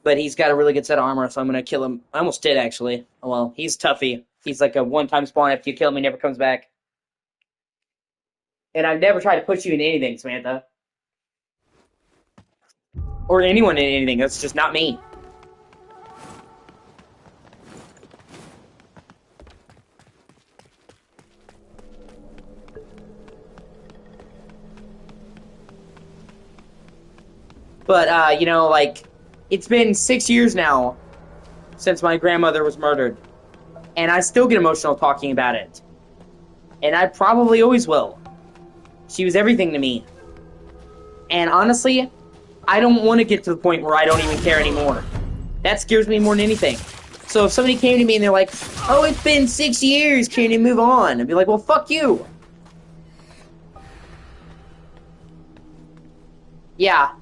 But he's got a really good set of armor, so I'm gonna kill him. I almost did, actually. Oh, well. He's toughy. He's like a one-time spawn. After you kill him, he never comes back. And I've never tried to push you into anything, Samantha. Or anyone in anything. That's just not me. But, you know, like, it's been 6 years now since my grandmother was murdered. And I still get emotional talking about it. And I probably always will. She was everything to me. And honestly, I don't want to get to the point where I don't even care anymore. That scares me more than anything. So if somebody came to me and they're like, oh, it's been 6 years, can you move on? I'd be like, well, fuck you. Yeah.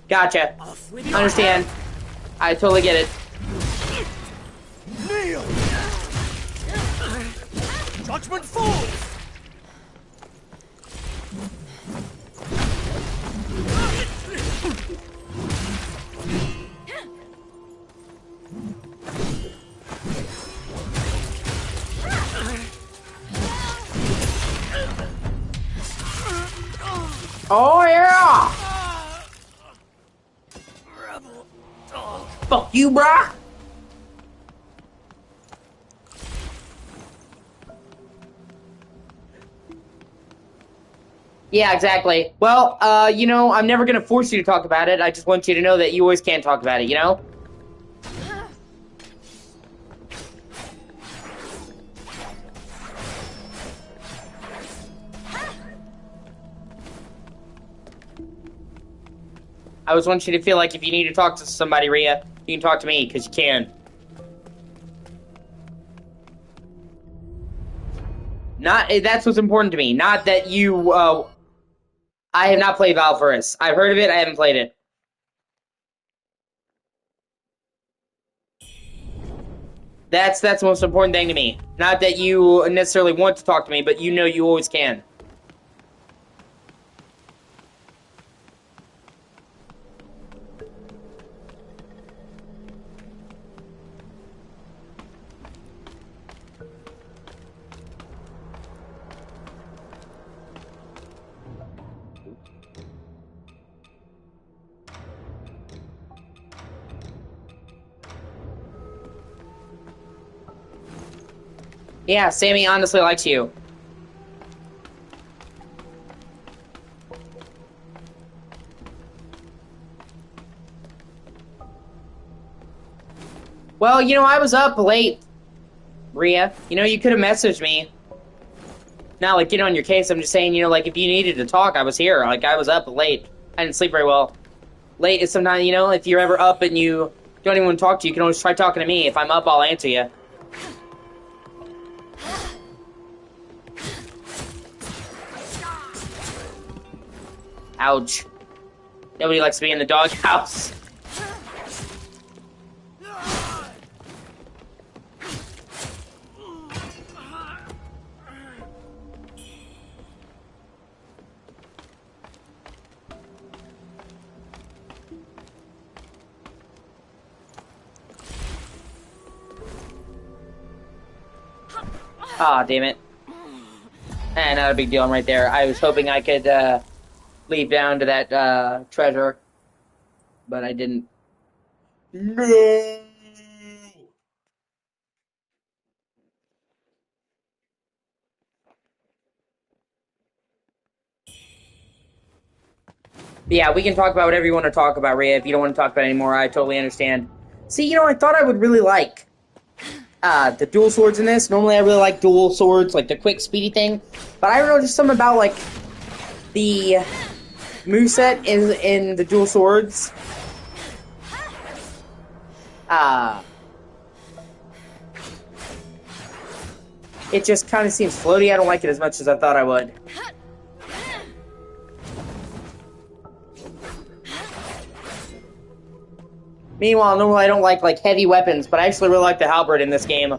Gotcha. Understand. I totally get it. Judgment falls! Oh yeah! Rebel dog. Fuck you, brah! Yeah, exactly. Well, you know, I'm never gonna force you to talk about it. I just want you to know that you always can talk about it, you know? I always want you to feel like if you need to talk to somebody, Rhea, you can talk to me, because you can. That's what's important to me. Not that you, I have not played Valkyris. I've heard of it, I haven't played it. That's the most important thing to me. Not that you necessarily want to talk to me, but you know you always can. Yeah, Sammy honestly likes you. Well, you know, I was up late, Rhea. You know, you could have messaged me. Not like get on your case, I'm just saying, you know, like if you needed to talk, I was here. Like I was up late. I didn't sleep very well. Late is sometimes, you know, if you're ever up and you don't even want to talk to you, you can always try talking to me. If I'm up, I'll answer you. Ouch. Nobody likes to be in the doghouse. Ah, damn it. Not a big deal, I'm right there. I was hoping I could, leap down to that, treasure. But I didn't. No! Yeah, we can talk about whatever you want to talk about, Rhea. If you don't want to talk about it anymore, I totally understand. See, you know, I thought I would really like the dual swords in this. Normally I really like dual swords, like the quick, speedy thing. But I don't know, just something about, like, the moveset in the dual swords. It just kind of seems floaty. I don't like it as much as I thought I would. Meanwhile, normally I don't like heavy weapons, but I actually really like the halberd in this game.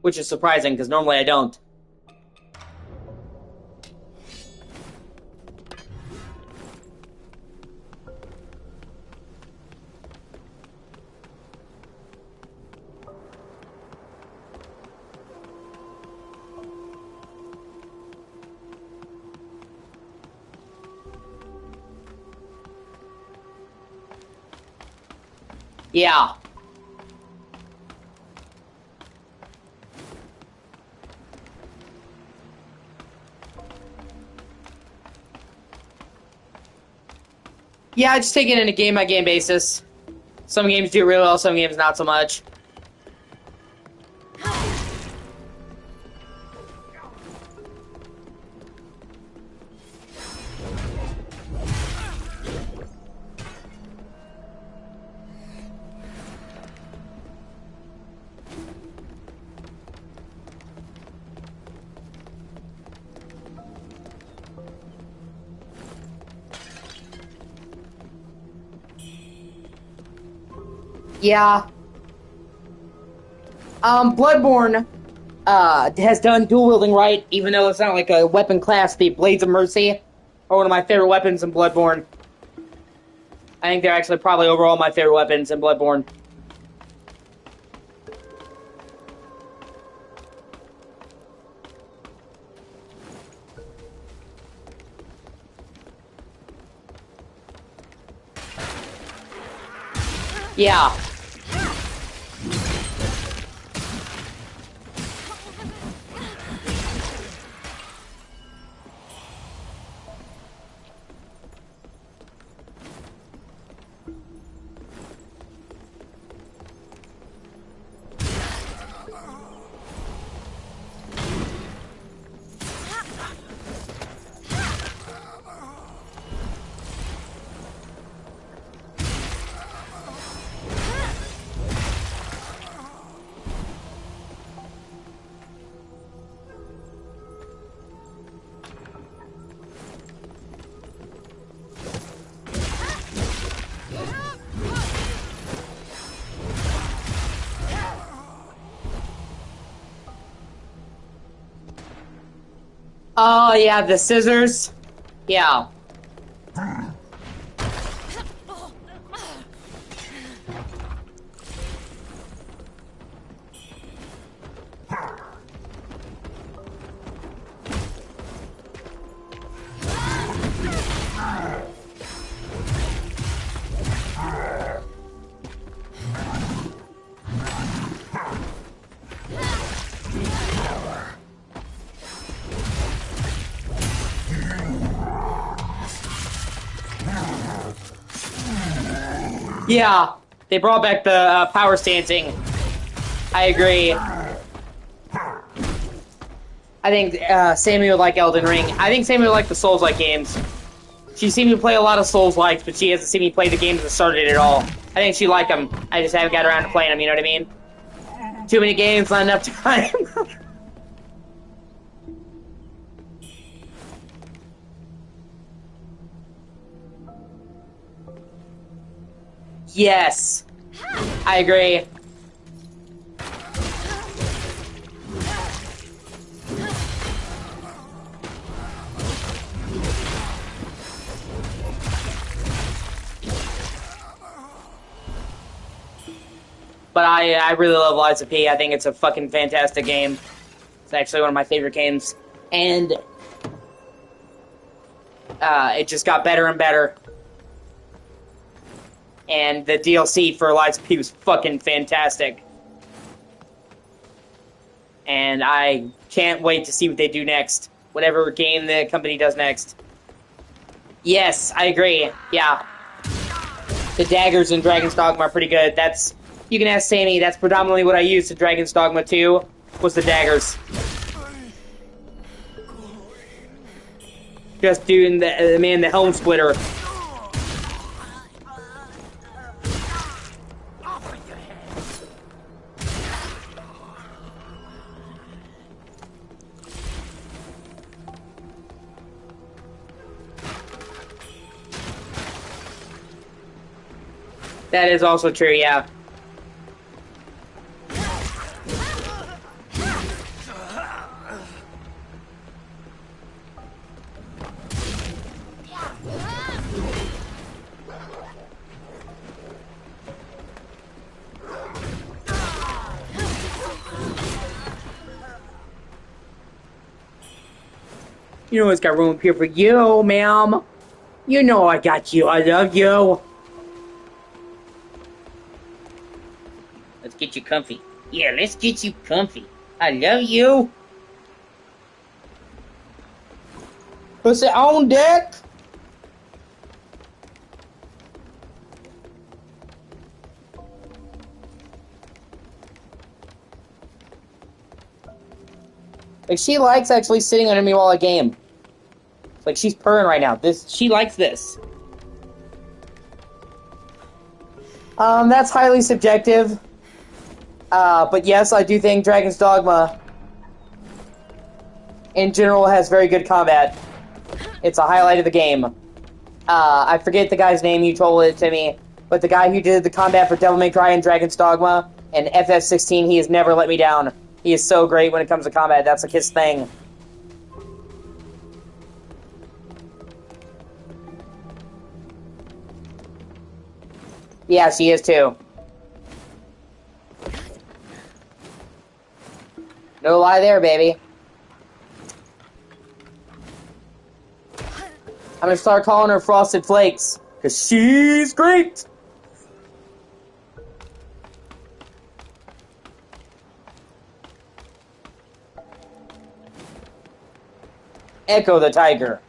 Which is surprising, because normally I don't. Yeah. Yeah, I just take it in a game-by-game basis. Some games do really well, some games not so much. Yeah. Bloodborne has done dual wielding right, even though it's not like a weapon class. The Blades of Mercy are one of my favorite weapons in Bloodborne. I think they're actually probably overall my favorite weapons in Bloodborne. Yeah. Oh, yeah, the scissors. Yeah. Yeah, they brought back the power stancing. I agree. I think Sammy would like Elden Ring. I think Sammy would like the Souls-like games. She's seen me play a lot of Souls-likes, but she hasn't seen me play the games that started it all. I think she'd like them. I just haven't got around to playing them, you know what I mean? Too many games, not enough time. Yes. I agree. But I really love Lies of P. I think it's a fucking fantastic game. It's actually one of my favorite games. And it just got better and better. And the DLC for Lies of P was fucking fantastic. And I can't wait to see what they do next. Whatever game the company does next. Yes, I agree. Yeah. The daggers in Dragon's Dogma are pretty good. You can ask Sammy, that's predominantly what I used in Dragon's Dogma 2, was the daggers. Just doing the helm splitter. That is also true, yeah. You know it's got room here for you, ma'am. You know I got you. I love you. Let's get you comfy. Yeah, let's get you comfy. I love you. Pussy on deck. Like, she likes actually sitting under me while I game. Like, she's purring right now. She likes this. That's highly subjective. But yes, I do think Dragon's Dogma, in general, has very good combat. It's a highlight of the game. I forget the guy's name, you told it to me, but but the guy who did the combat for Devil May Cry and Dragon's Dogma and FF16, he has never let me down. He is so great when it comes to combat. That's like his thing. Yeah, she is too. No lie there, baby. I'm gonna start calling her Frosted Flakes, because she's great! Echo the Tiger.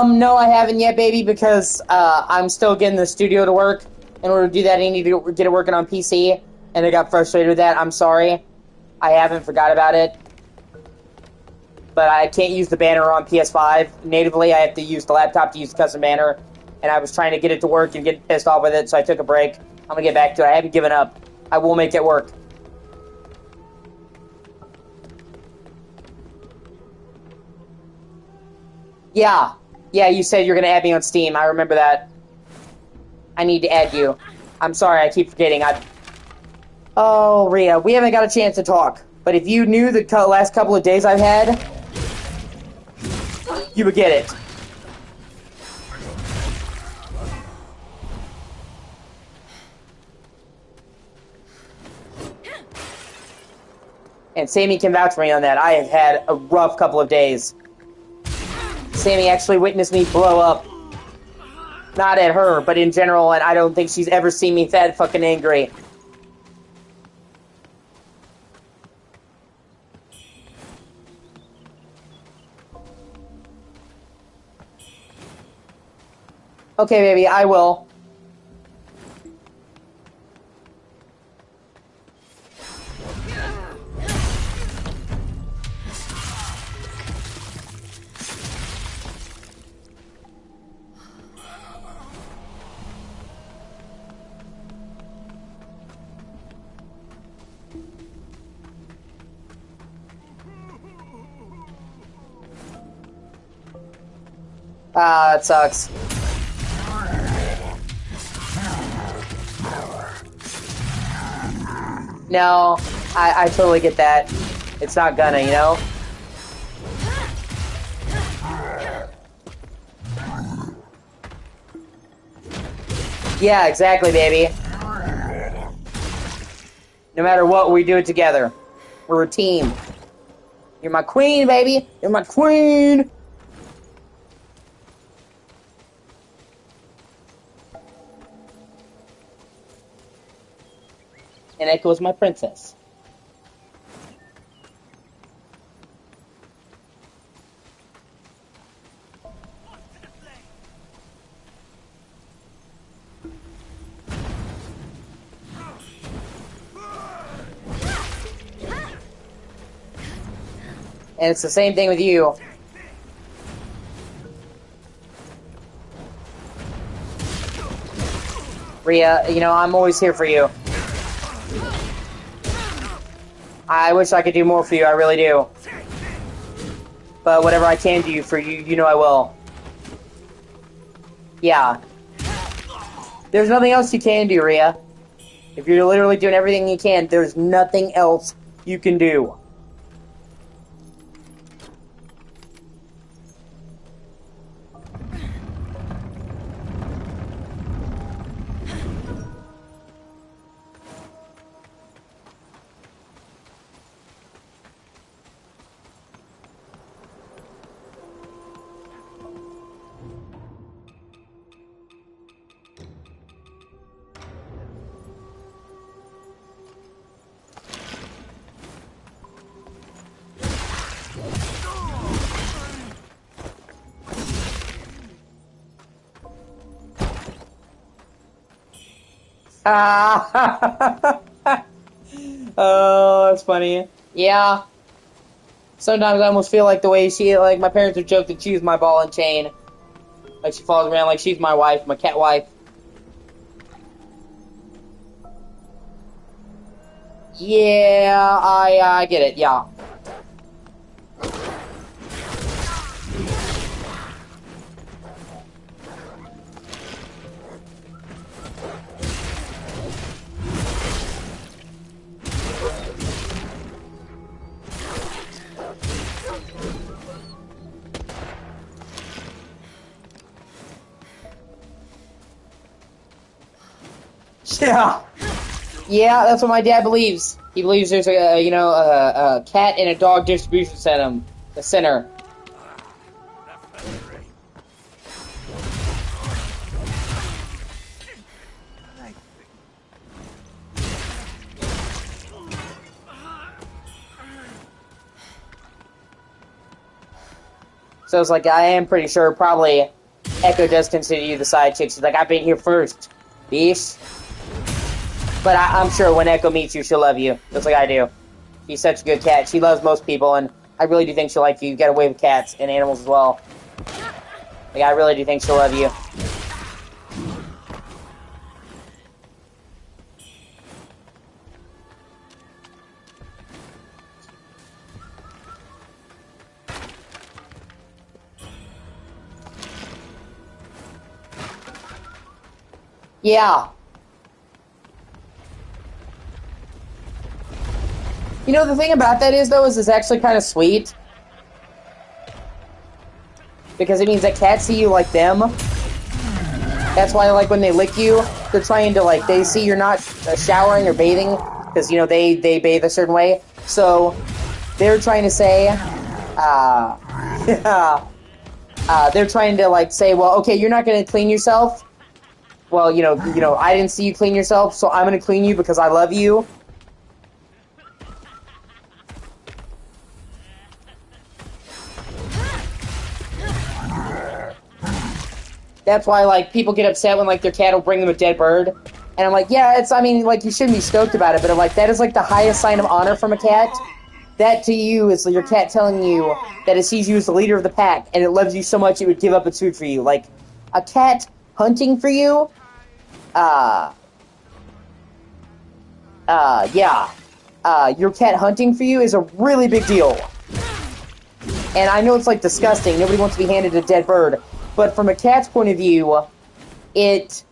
No, I haven't yet, baby, because, I'm still getting the studio to work. In order to do that, I need to get it working on PC, and I got frustrated with that. I'm sorry. I haven't forgot about it. But I can't use the banner on PS5 natively. I have to use the laptop to use the custom banner, and I was trying to get it to work and get pissed off with it, so I took a break. I'm gonna get back to it. I haven't given up. I will make it work. Yeah. Yeah, you said you're gonna add me on Steam. I remember that. I need to add you. I'm sorry, I keep forgetting. Oh, Rhea, we haven't got a chance to talk. But if you knew the last couple of days I've had, you would get it. And Sammy can vouch for me on that. I have had a rough couple of days. Sammy actually witnessed me blow up. Not at her, but in general, and I don't think she's ever seen me that fucking angry. Okay, baby, I will. Ah, that sucks. No, I totally get that. It's not gonna, you know? Yeah, exactly, baby. No matter what, we do it together. We're a team. You're my queen, baby. You're my queen. And Echo is my princess. And it's the same thing with you. Rhea, you know, I'm always here for you. I wish I could do more for you, I really do. But whatever I can do for you, you know I will. Yeah. There's nothing else you can do, Rhea. If you're literally doing everything you can, there's nothing else you can do. Oh, that's funny. Yeah. Sometimes I almost feel like the way like my parents would joke that she's my ball and chain. Like she follows around like she's my wife, my cat wife. Yeah, I get it, yeah. Yeah. Yeah, that's what my dad believes. He believes there's a cat and a dog distribution center. So it's like, I am pretty sure probably Echo does consider you the side chick. She's like, I've been here first, bitch. But I'm sure when Echo meets you, she'll love you, just like I do. She's such a good cat. She loves most people, and I really do think she'll like you. You get away with cats and animals as well. Like, I really do think she'll love you. Yeah. You know, the thing about that is, though, is it's actually kind of sweet. Because it means that cats see you like them. That's why, like, when they lick you, they're trying to, like, they see you're not showering or bathing. Because, you know, they bathe a certain way. So, they're trying to say, they're trying to, like, say, well, okay, you're not going to clean yourself. Well, you know, I didn't see you clean yourself, so I'm going to clean you because I love you. That's why, like, people get upset when, like, their cat will bring them a dead bird. And I'm like, yeah, I mean, like, you shouldn't be stoked about it, but I'm like, that is, like, the highest sign of honor from a cat. That, to you, is your cat telling you that it sees you as the leader of the pack, and it loves you so much it would give up its food for you. Like, a cat hunting for you, your cat hunting for you is a really big deal. And I know it's, like, disgusting. Nobody wants to be handed a dead bird. But from a cat's point of view, it's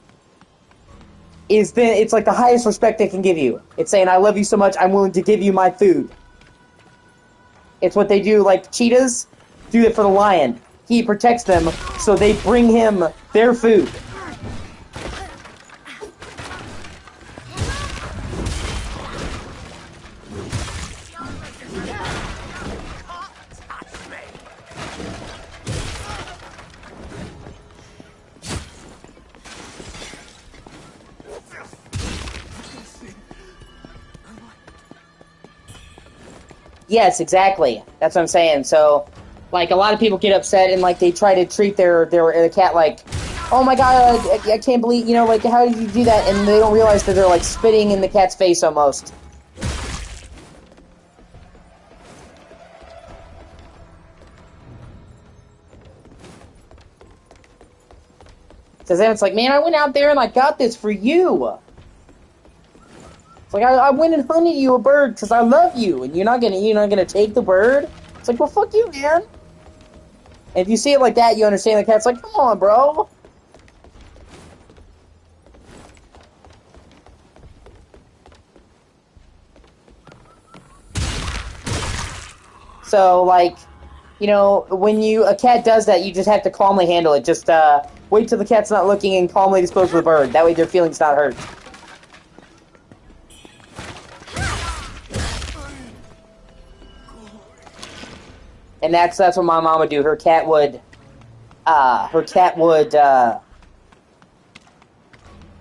like the highest respect they can give you. It's saying, I love you so much, I'm willing to give you my food. It's what they do, like cheetahs do it for the lion. He protects them, so they bring him their food. Yes, exactly. That's what I'm saying. So, like, a lot of people get upset and, like, they try to treat their cat like, oh my god, I can't believe, you know, like, how did you do that? And they don't realize that they're, like, spitting in the cat's face almost. Because then it's like, man, I went out there and I got this for you. It's like, I went and hunted you a bird because I love you, and you're not gonna take the bird? It's like, well, fuck you, man. And if you see it like that, you understand the cat's like, come on, bro. So, like, you know, when a cat does that, you just have to calmly handle it. Just, wait till the cat's not looking and calmly dispose of the bird. That way their feelings not hurt. And that's what my mom would do. Her cat would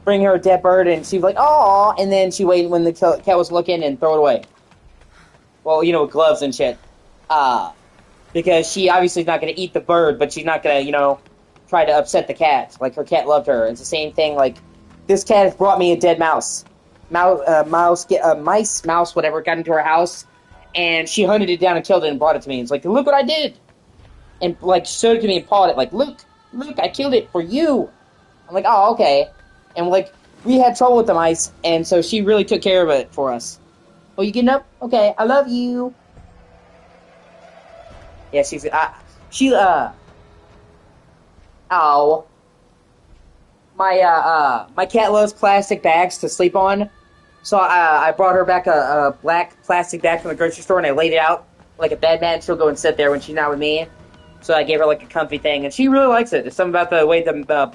bring her a dead bird, and she'd be like, "Aw," and then she'd wait when the cat was looking and throw it away. Well, you know, with gloves and shit. Because she obviously is not going to eat the bird, but she's not going to, you know, try to upset the cat. Like, her cat loved her. It's the same thing, like, this cat has brought me a dead mouse. Mouse, whatever, got into her house, and she hunted it down and killed it and brought it to me. It's like, look what I did! And, like, showed it to me and pawed it, like, look, I killed it for you! I'm like, oh, okay. And, like, we had trouble with the mice, and so she really took care of it for us. Oh, you getting up? Okay, I love you. Yeah, ow. My cat loves plastic bags to sleep on. So I brought her back a black plastic bag from the grocery store and I laid it out like a bed mat and she'll go and sit there when she's not with me. So I gave her like a comfy thing and she really likes it. There's something about the way the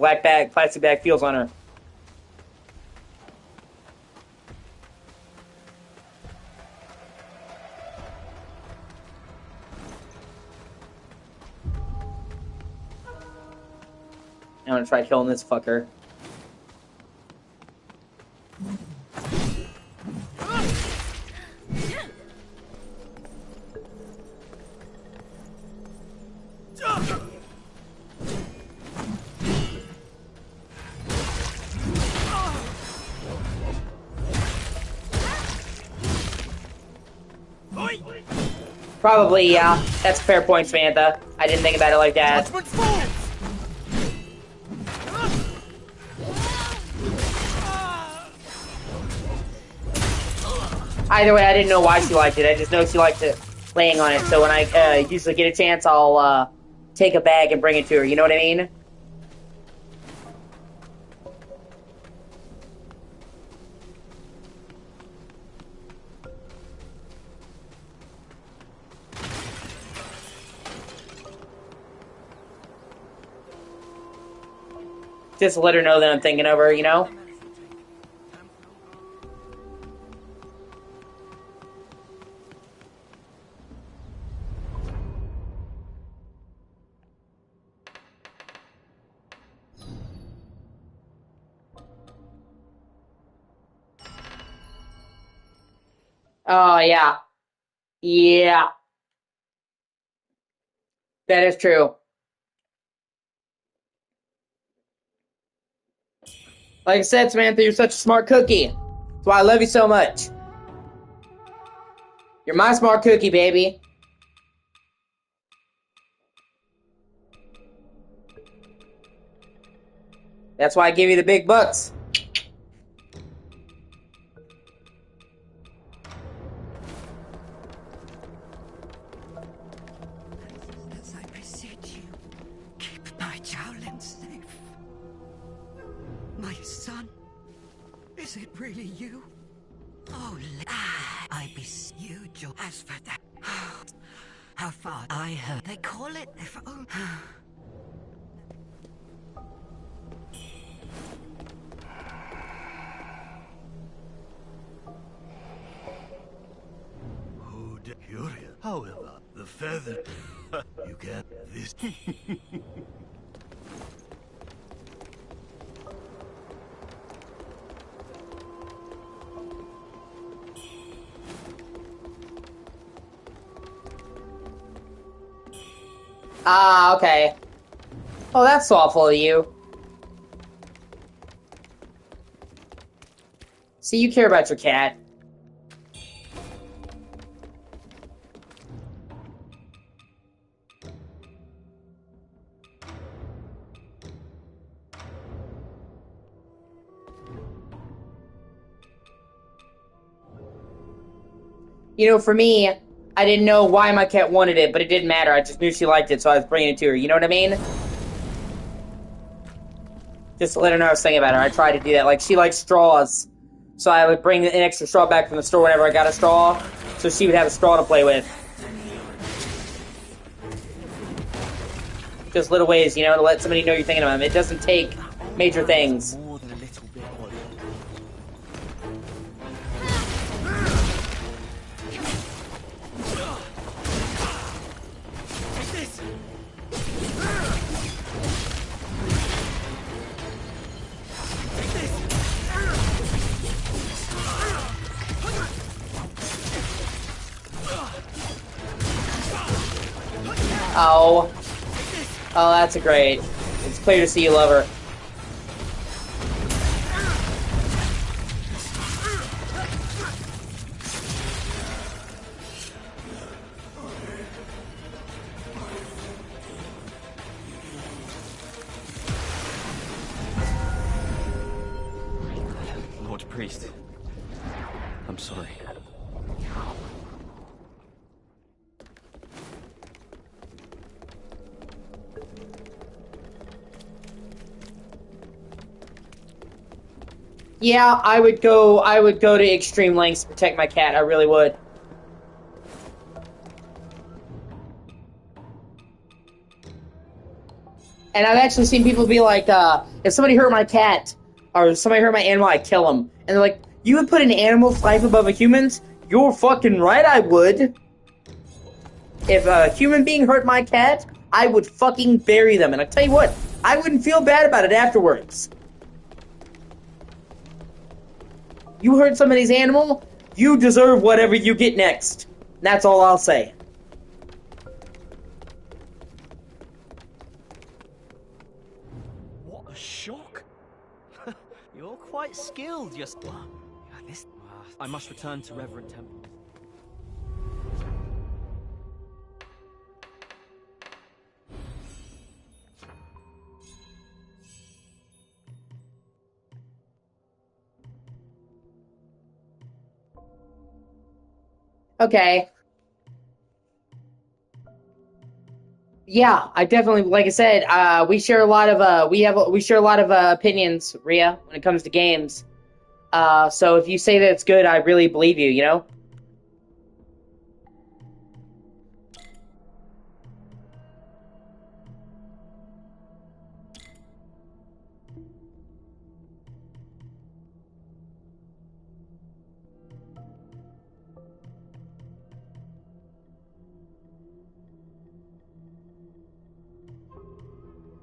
plastic bag feels on her. I'm gonna try killing this fucker. Probably, yeah. That's a fair point, Samantha. I didn't think about it like that. Either way, I didn't know why she liked it. I just know she liked it laying on it. So when I usually get a chance, I'll take a bag and bring it to her. You know what I mean? Just let her know that I'm thinking of her, you know? Oh, yeah. Yeah. That is true. Like I said, Samantha, you're such a smart cookie. That's why I love you so much. You're my smart cookie, baby. That's why I give you the big bucks. As I beseech you, keep my Shaolin safe. My son, is it really you? Oh, I beseech you, Joe. As for that, how far I heard they call it if oh. Oh, curious. However, the feather you get this. Ah, okay. Oh, that's thoughtful of you. See, you care about your cat. You know, for me, I didn't know why my cat wanted it, but it didn't matter. I just knew she liked it, so I was bringing it to her. You know what I mean? Just to let her know I was thinking about her. I tried to do that. Like, she likes straws. So I would bring an extra straw back from the store whenever I got a straw, so she would have a straw to play with. Just little ways, you know, to let somebody know you're thinking of them. It doesn't take major things. More than a little bit odd. Oh. Oh, that's great. It's clear to see you love her. Lord Priest, I'm sorry. Yeah, I would go to extreme lengths to protect my cat. I really would. And I've actually seen people be like, if somebody hurt my cat, or somebody hurt my animal, I kill them. And they're like, you would put an animal's life above a human's? You're fucking right, I would. If a human being hurt my cat, I would fucking bury them. And I tell you what, I wouldn't feel bad about it afterwards. You hurt somebody's animal, you deserve whatever you get next. That's all I'll say. What a shock! You're quite skilled, just. Yeah, this. I must return to Reverend Temple. Okay. Yeah, I definitely, like I said, we share a lot of we share a lot of opinions, Rhea, when it comes to games. So if you say that it's good, I really believe you, you know?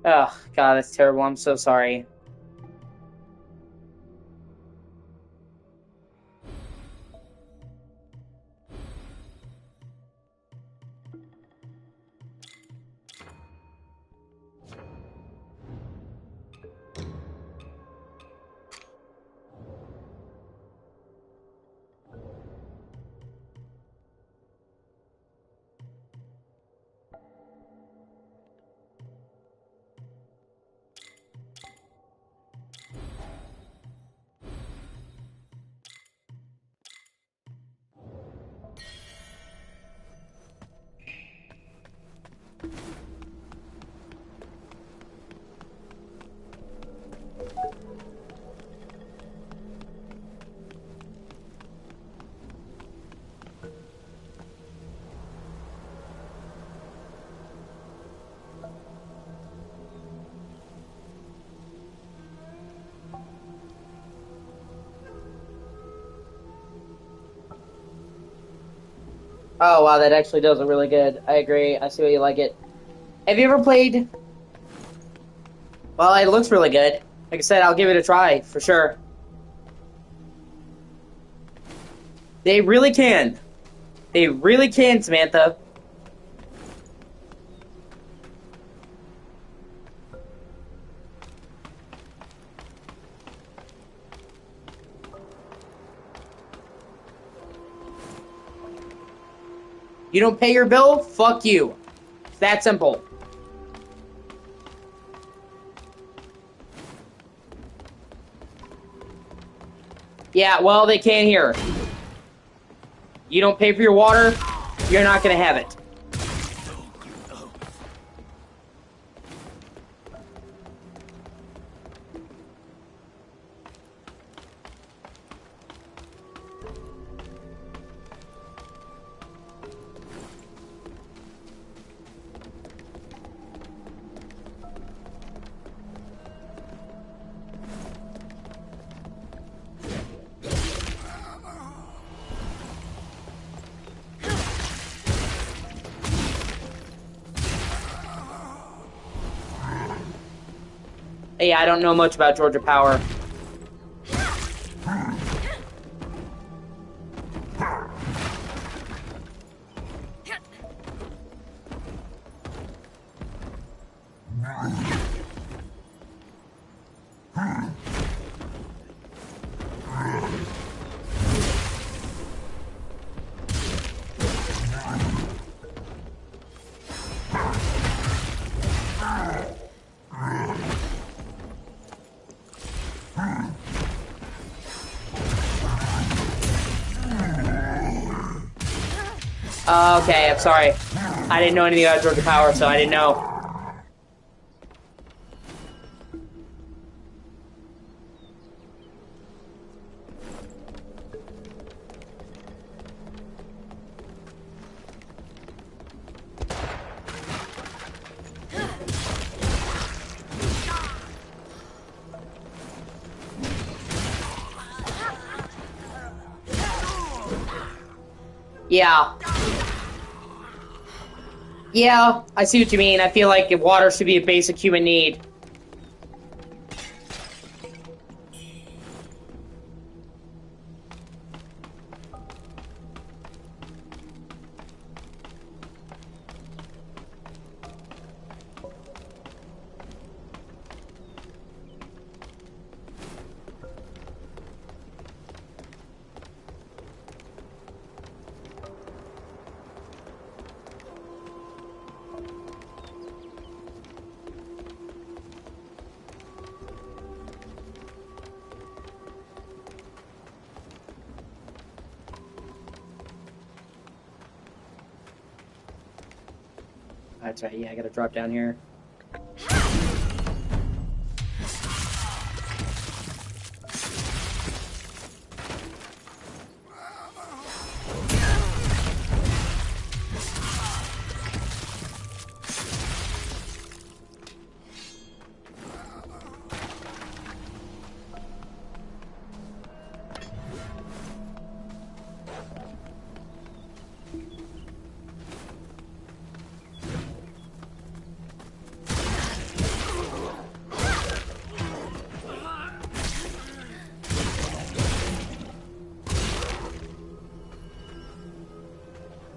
Oh, God, that's terrible. I'm so sorry. Oh, wow, that actually does look really good. I agree. I see why you like it. Have you ever played... Well, it looks really good. Like I said, I'll give it a try, for sure. They really can. They really can, Samantha. You don't pay your bill? Fuck you. It's that simple. Yeah, well, they can't hear. You don't pay for your water, you're not gonna have it. Yeah, I don't know much about Georgia Power. Okay, I'm sorry. I didn't know anything about Georgia Power, so I didn't know. Yeah. Yeah, I see what you mean. I feel like water should be a basic human need. That's right, yeah, I gotta drop down here.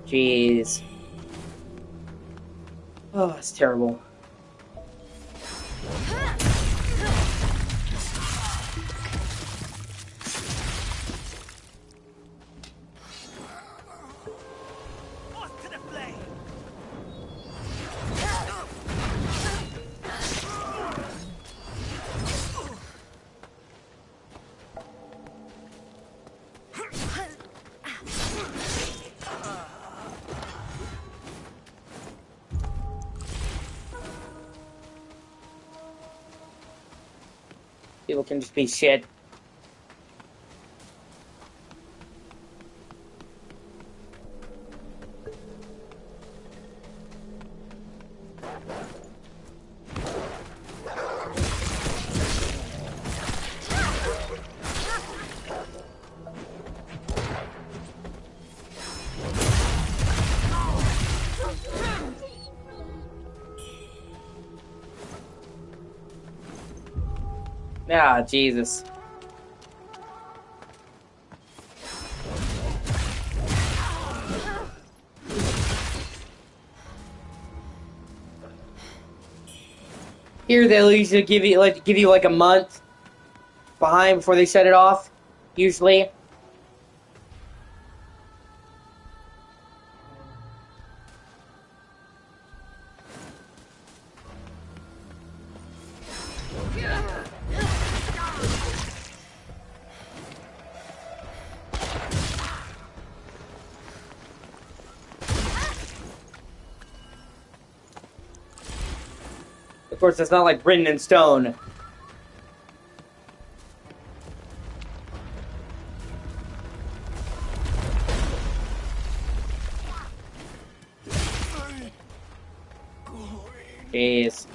Jeez. Oh, it's terrible. People can just be shit. Ah, Jesus. Here they'll usually give you like a month behind before they shut it off. Usually. Of course, it's not like written in stone. Jeez.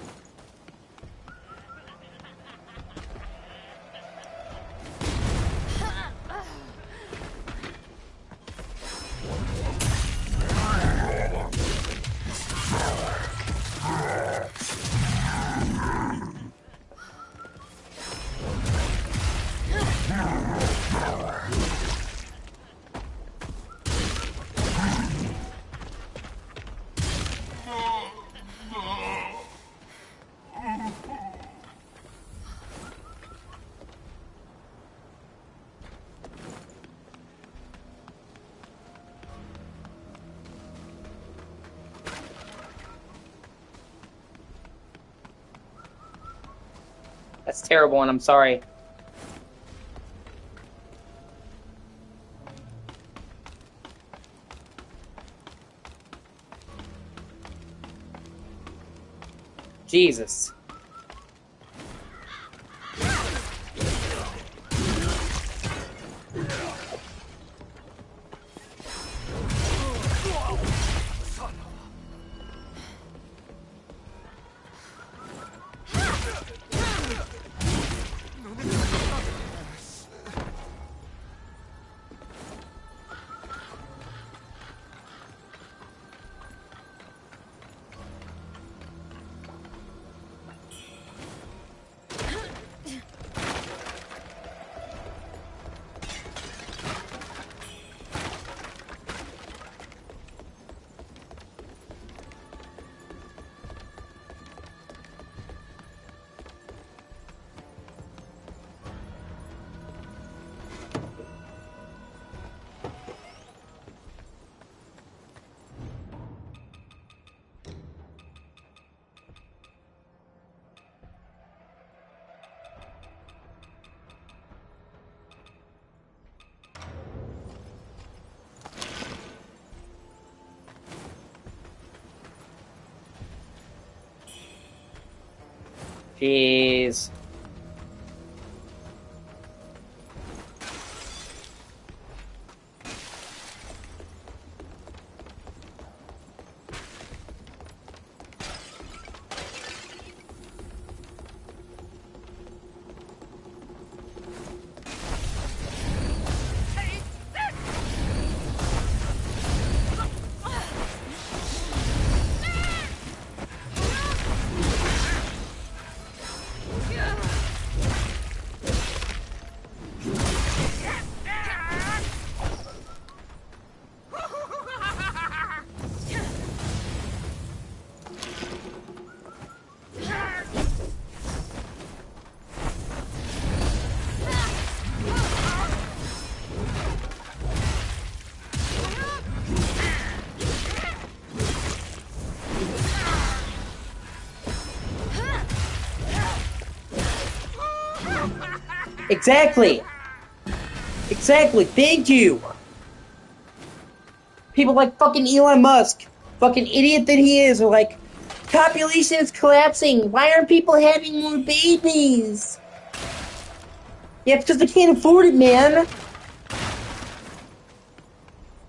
That's terrible, and I'm sorry. Jesus. Jeez. Exactly. Exactly. Thank you. People like fucking Elon Musk, fucking idiot that he is, are like, population is collapsing. Why aren't people having more babies? Yeah, it's because they can't afford it, man.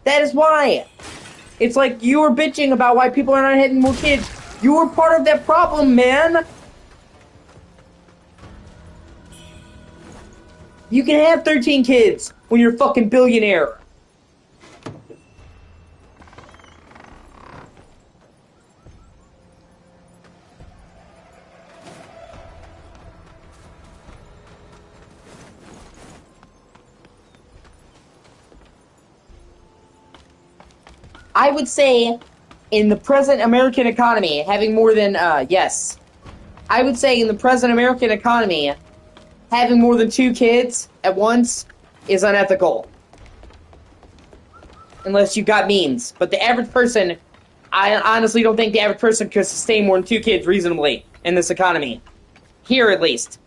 That is why. It's like you were bitching about why people are not having more kids. You were part of that problem, man. You can have 13 kids when you're a fucking billionaire. I would say, in the present American economy, having more than, yes. I would say in the present American economy, having more than 2 kids at once is unethical. Unless you got means. But the average person, I honestly don't think the average person could sustain more than 2 kids reasonably in this economy. Here, at least.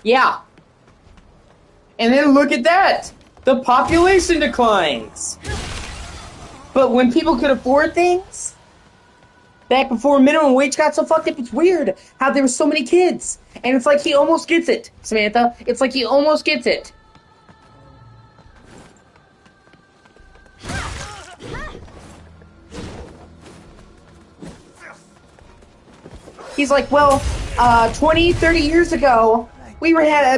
Yeah. And then look at that! The population declines! But when people could afford things, back before minimum wage got so fucked up, it's weird how there were so many kids. And it's like he almost gets it, Samantha. It's like he almost gets it. He's like, well, 20, 30 years ago,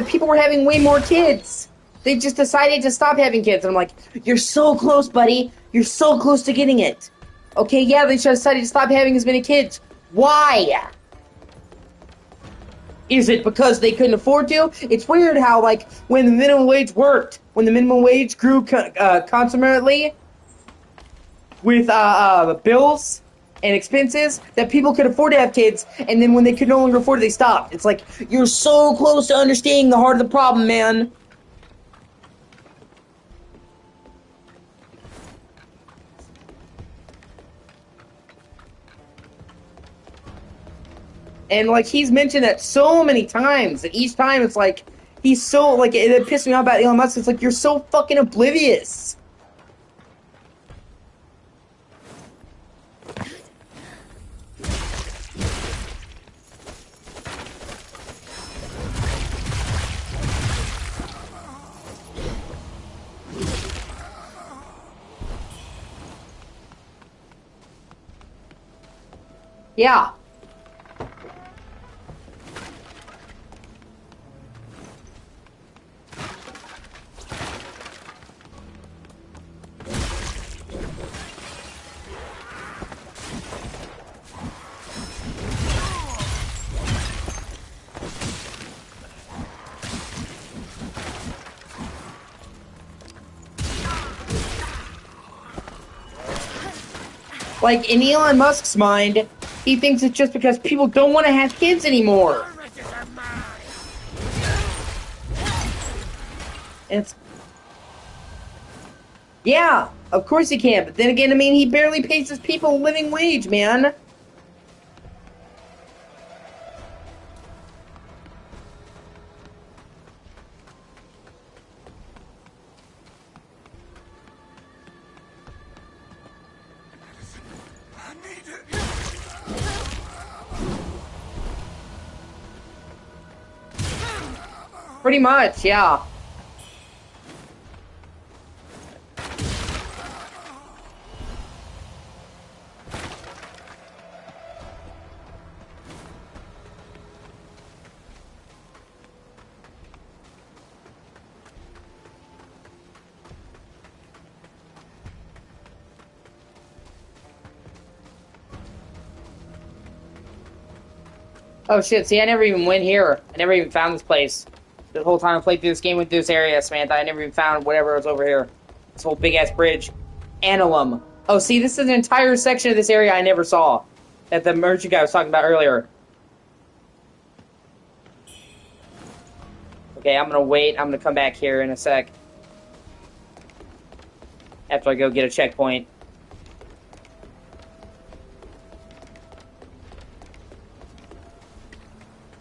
people were having way more kids. They just decided to stop having kids. And I'm like, you're so close, buddy. You're so close to getting it. Okay, yeah, they just decided to stop having as many kids. Why? Is it because they couldn't afford to? It's weird how, like, when the minimum wage worked, when the minimum wage grew consummately with bills and expenses, that people could afford to have kids, and then when they could no longer afford it, they stopped. It's like, you're so close to understanding the heart of the problem, man. And, like, he's mentioned that so many times, and each time it's like, he's so, like, it pissed me off about Elon Musk. It's like, you're so fucking oblivious. Yeah. Like, in Elon Musk's mind, he thinks it's just because people don't want to have kids anymore. And it's... Yeah, of course he can, but then again, I mean, he barely pays his people a living wage, man. Pretty much, yeah. Oh shit, see, I never even went here. I never even found this place. The whole time I played through this game, went through this area, Samantha, I never even found whatever was over here. This whole big-ass bridge. Annulum. Oh, see, this is an entire section of this area I never saw. That the merchant guy was talking about earlier. Okay, I'm gonna wait. I'm gonna come back here in a sec. After I go get a checkpoint.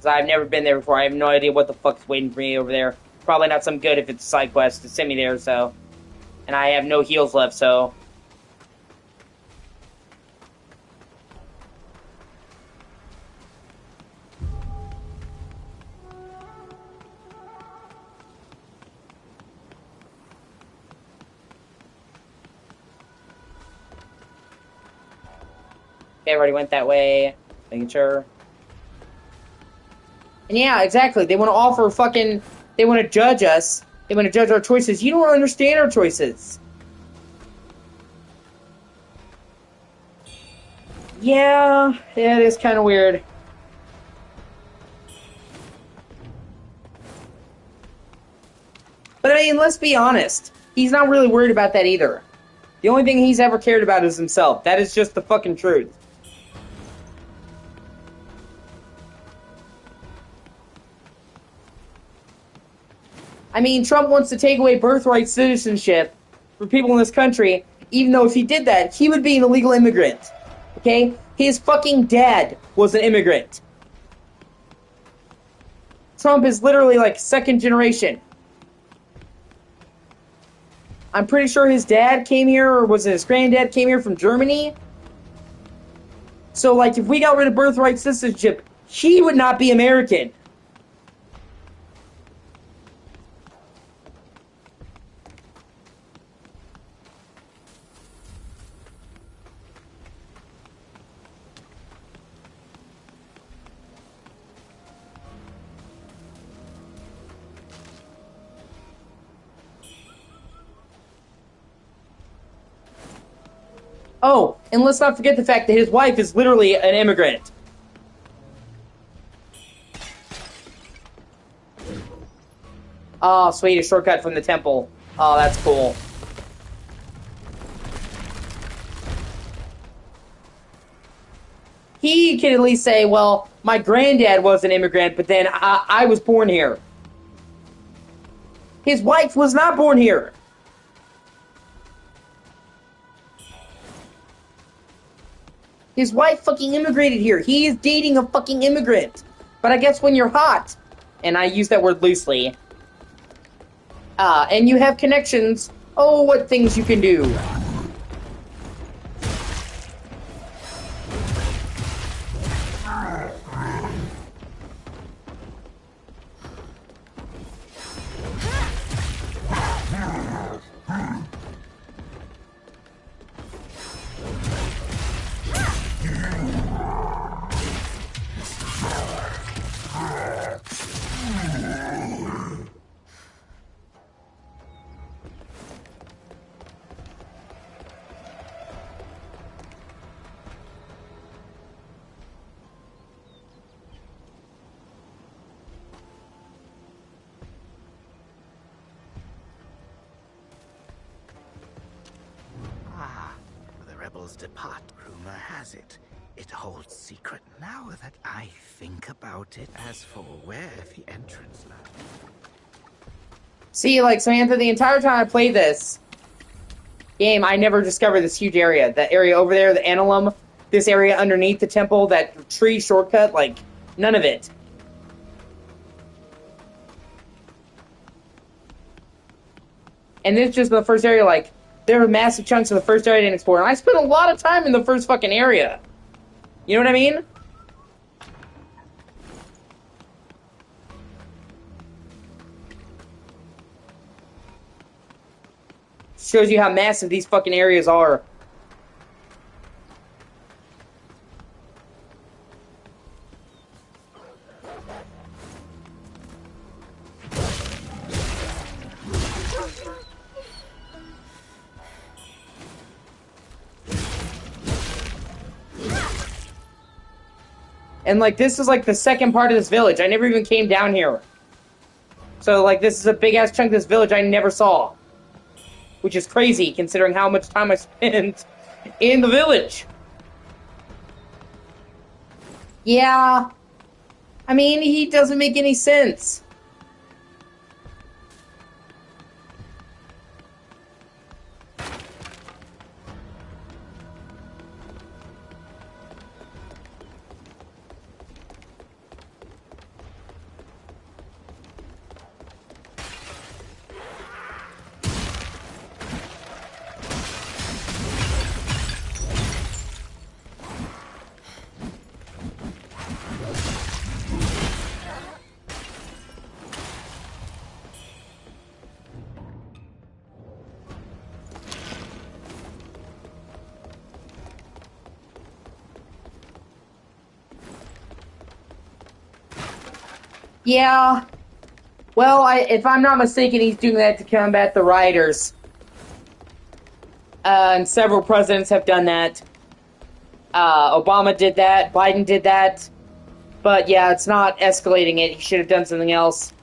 I've never been there before. I have no idea what the fuck's waiting for me over there. Probably not some good if it's a side quest to send me there, so... And I have no heals left, so... Okay, I already went that way. Making sure. And yeah, exactly. They want to offer fucking... They want to judge us. They want to judge our choices. You don't understand our choices. Yeah, it is kind of weird. But I mean, let's be honest. He's not really worried about that either. The only thing he's ever cared about is himself. That is just the fucking truth. I mean, Trump wants to take away birthright citizenship for people in this country, even though if he did that, he would be an illegal immigrant. Okay? His fucking dad was an immigrant. Trump is literally like second generation. I'm pretty sure his dad came here, or was it his granddad came here from Germany? So, like, if we got rid of birthright citizenship, he would not be American. Oh, and let's not forget the fact that his wife is literally an immigrant. Oh, sweet, a shortcut from the temple. Oh, that's cool. He can at least say, well, my granddad was an immigrant, but then I was born here. His wife was not born here. His wife fucking immigrated here. He is dating a fucking immigrant. But I guess when you're hot, and I use that word loosely, and you have connections, oh, what things you can do. Depart. Rumor has it, it holds secret. Now that I think about it, as for where the entrance lies. See, like, Samantha, the entire time I played this game, I never discovered this huge area. That area over there, the Annulum, this area underneath the temple, that tree shortcut, like, none of it. And this is just the first area, like, there were massive chunks of the first area I didn't explore. And I spent a lot of time in the first fucking area. You know what I mean? Shows you how massive these fucking areas are. And, like, this is, like, the second part of this village. I never even came down here. So, like, this is a big-ass chunk of this village I never saw. Which is crazy, considering how much time I spent in the village. Yeah. I mean, he doesn't make any sense. Yeah. Well, if I'm not mistaken, he's doing that to combat the rioters. And several presidents have done that. Obama did that. Biden did that. But yeah, it's not escalating it. He should have done something else.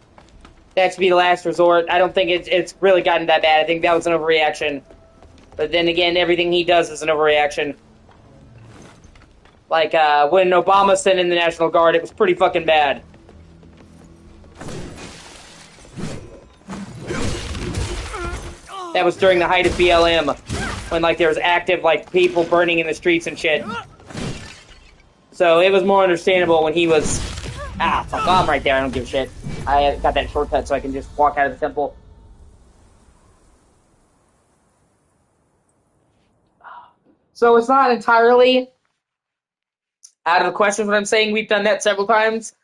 That should be the last resort. I don't think it's really gotten that bad. I think that was an overreaction. But then again, everything he does is an overreaction. Like, when Obama sent in the National Guard, it was pretty fucking bad. That was during the height of BLM, when, like, there was active, like, people burning in the streets and shit. So it was more understandable when he was... Ah, fuck, I'm right there, I don't give a shit. I got that shortcut so I can just walk out of the temple. So it's not entirely out of the question what I'm saying. We've done that several times.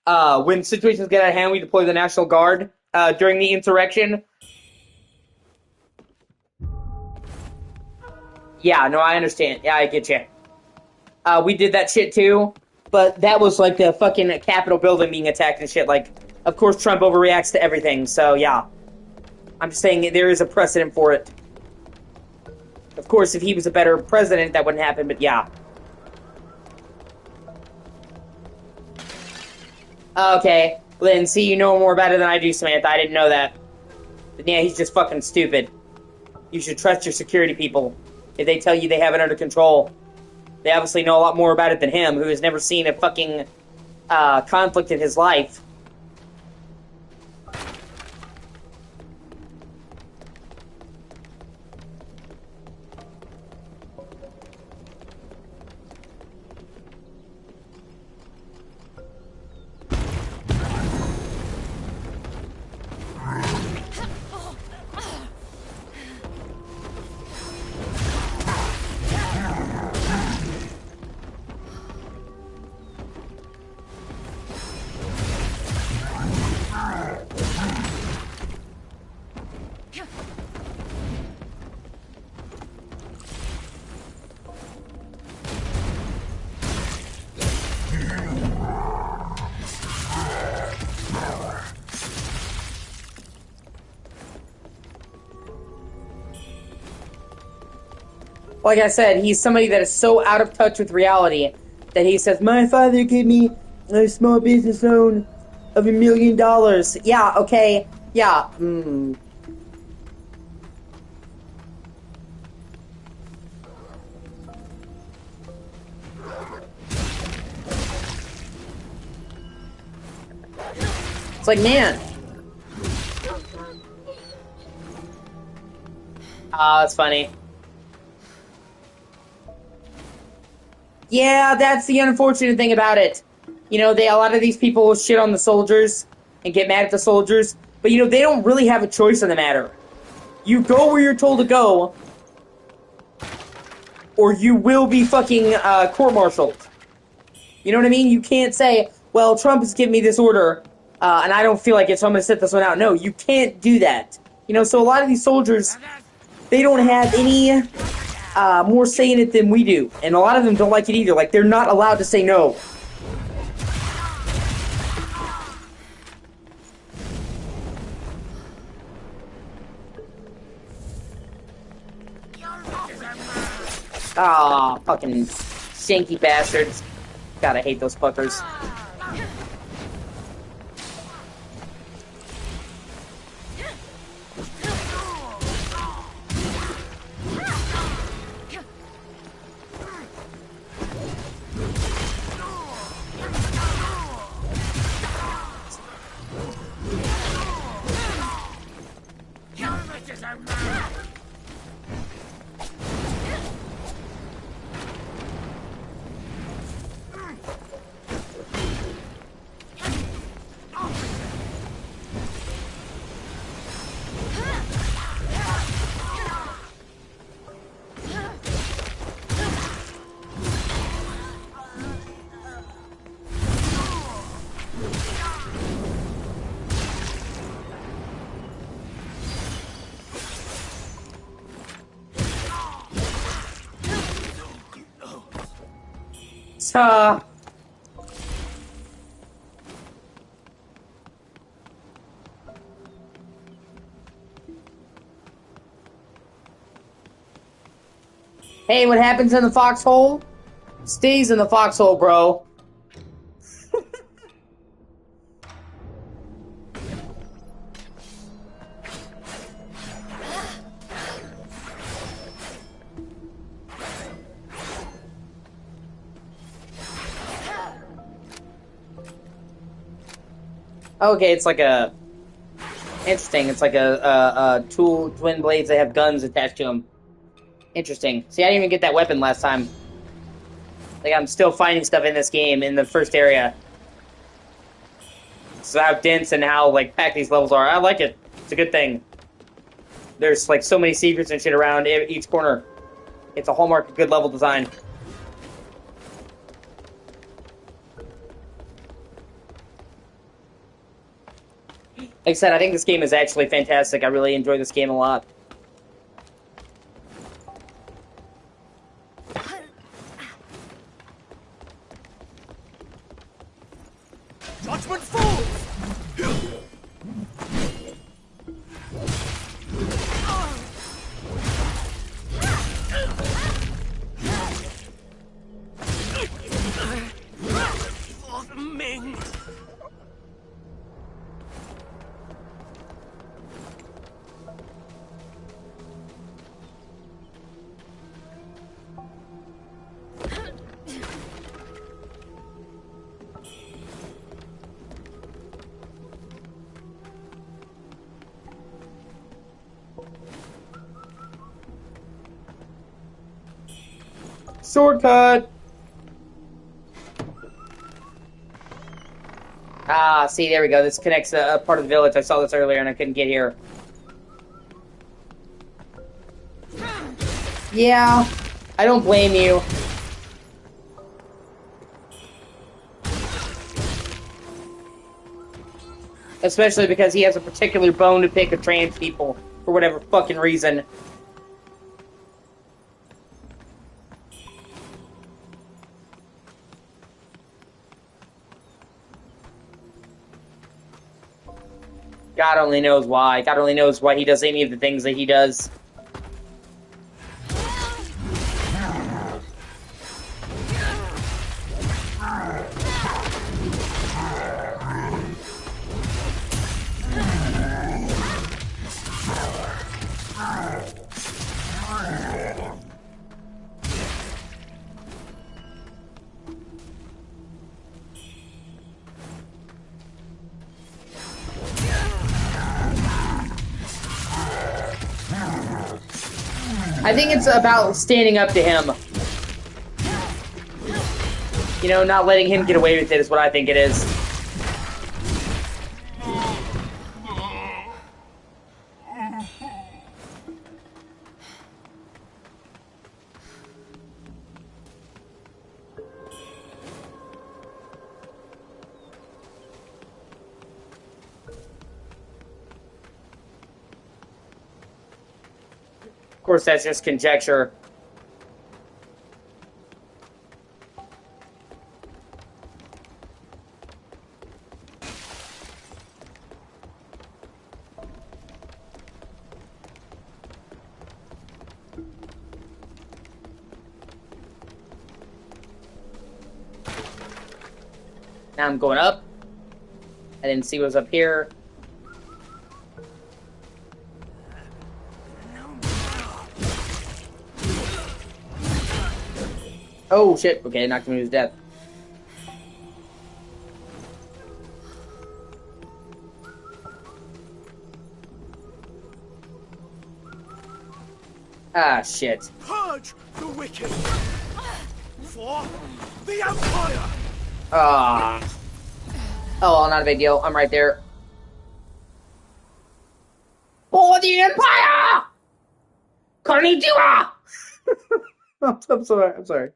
When situations get out of hand, we deploy the National Guard during the insurrection. Yeah, no, I understand. Yeah, I get you. We did that shit too, but that was like the fucking Capitol building being attacked and shit. Like, of course Trump overreacts to everything, so yeah. I'm just saying there is a precedent for it. Of course, if he was a better president, that wouldn't happen, but yeah. Okay, well then, see, you know more about it than I do, Samantha. I didn't know that. But yeah, he's just fucking stupid. You should trust your security people. If they tell you they have it under control, they obviously know a lot more about it than him, who has never seen a fucking conflict in his life. Like I said, he's somebody that is so out of touch with reality that he says, my father gave me a small business loan of $1 million. Yeah, okay, yeah, It's like, man, Ah, that's funny. Yeah, that's the unfortunate thing about it. You know, a lot of these people shit on the soldiers and get mad at the soldiers, but you know, they don't really have a choice in the matter. You go where you're told to go, or you will be fucking court-martialed. You know what I mean? You can't say, well, Trump has given me this order, and I don't feel like it, so I'm going to sit this one out. No, you can't do that. You know, so a lot of these soldiers, they don't have any more say in it than we do. And a lot of them don't like it either. Like, they're not allowed to say no. Ah, fucking shanky bastards. God, I hate those fuckers. Hey, what happens in the foxhole stays in the foxhole, bro. Okay, it's like a... Interesting, it's like a twin blades that have guns attached to them. Interesting. See, I didn't even get that weapon last time. Like, I'm still finding stuff in this game, in the first area. So how dense and how, like, packed these levels are. I like it. It's a good thing. There's, like, so many secrets and shit around each corner. It's a hallmark of good level design. Like I said, I think this game is actually fantastic. I really enjoy this game a lot. Judgment falls! Ming! Shortcut! Ah, see, there we go. This connects a part of the village. I saw this earlier and I couldn't get here. Yeah, I don't blame you. Especially because he has a particular bone to pick with trans people, for whatever fucking reason. God only knows why. God only knows why he does any of the things that he does. I think it's about standing up to him. You know, not letting him get away with it is what I think it is. Of course, that's just conjecture. Now I'm going up. I didn't see what was up here. Oh shit, okay, knocked him to his death. Ah, shit. Purge the wicked for the Empire! Ah. Oh, well, not a big deal. I'm right there. For the Empire! Konnichiwa! I'm sorry, I'm sorry.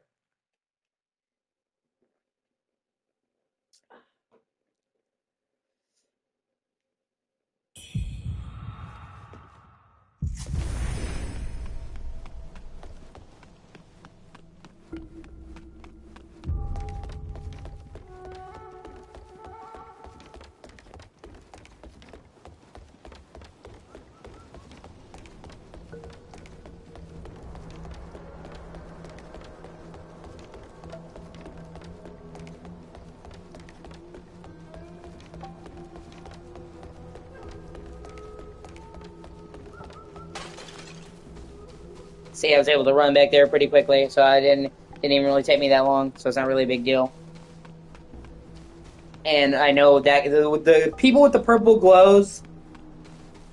See, I was able to run back there pretty quickly, so I didn't even really take me that long, so it's not really a big deal. And I know that the people with the purple glows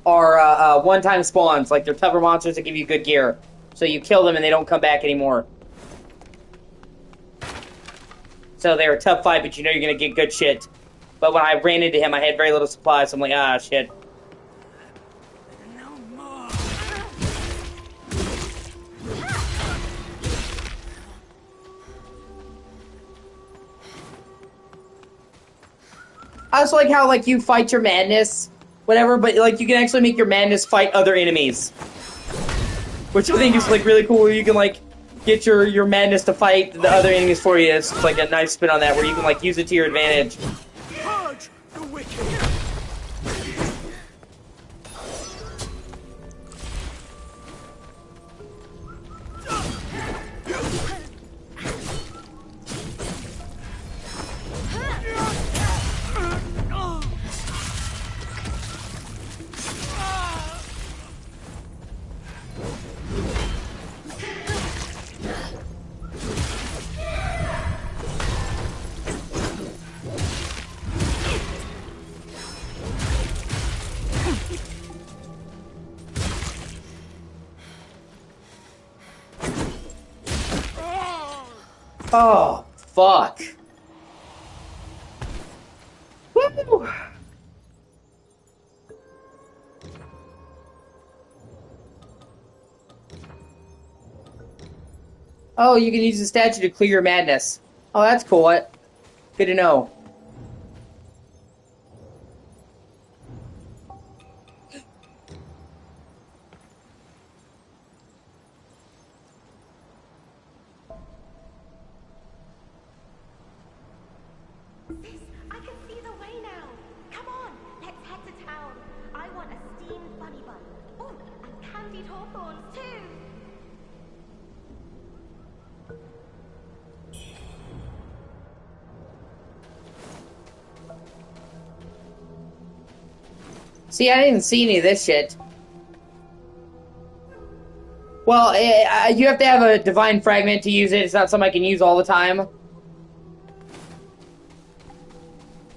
are one-time spawns, like they're tougher monsters that give you good gear. So you kill them and they don't come back anymore. So they're a tough fight, but you know you're gonna get good shit. But when I ran into him, I had very little supply, so I'm like, ah, shit. I also like how, like, you fight your madness, whatever, but, like, you can actually make your madness fight other enemies. Which I think is, like, really cool, where you can, like, get your madness to fight the other enemies for you. It's like a nice spin on that, where you can, like, use it to your advantage. Purge the wicked! Oh, fuck. Woo! Oh, you can use the statue to clear your madness. Oh, that's cool. What? Good to know. Sis, I can see the way now. Come on, let's head to town. I want a steamed bunny bun. Oh, and candied hawthorns too. See, I didn't see any of this shit. Well, you have to have a divine fragment to use it. It's not something I can use all the time.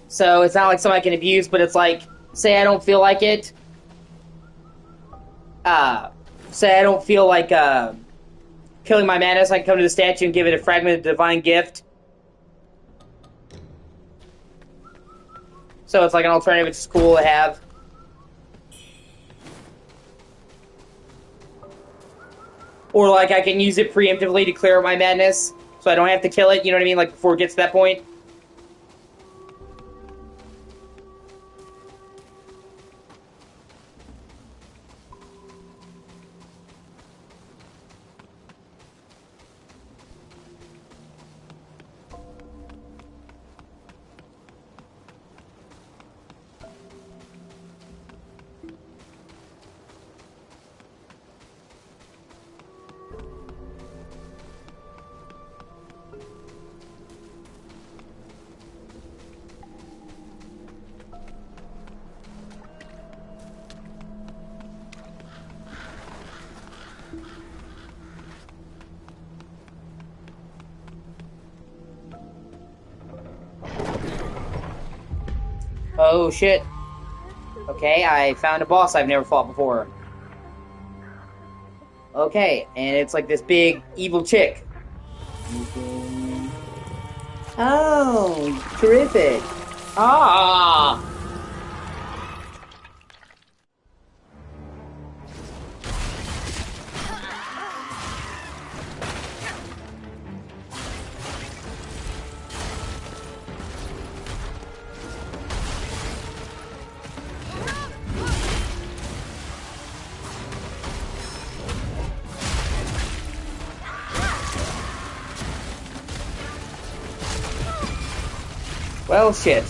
So it's not like something I can abuse, but it's like, say I don't feel like it. say I don't feel like killing my madness, I can come to the statue and give it a fragment of divine gift. So it's like an alternative, it's just cool to have. Or like I can use it preemptively to clear up my madness, so I don't have to kill it, you know what I mean? Like before it gets to that point. Oh shit. Okay, I found a boss I've never fought before. Okay, and it's like this big evil chick. Oh, terrific. Ah! Well, shit.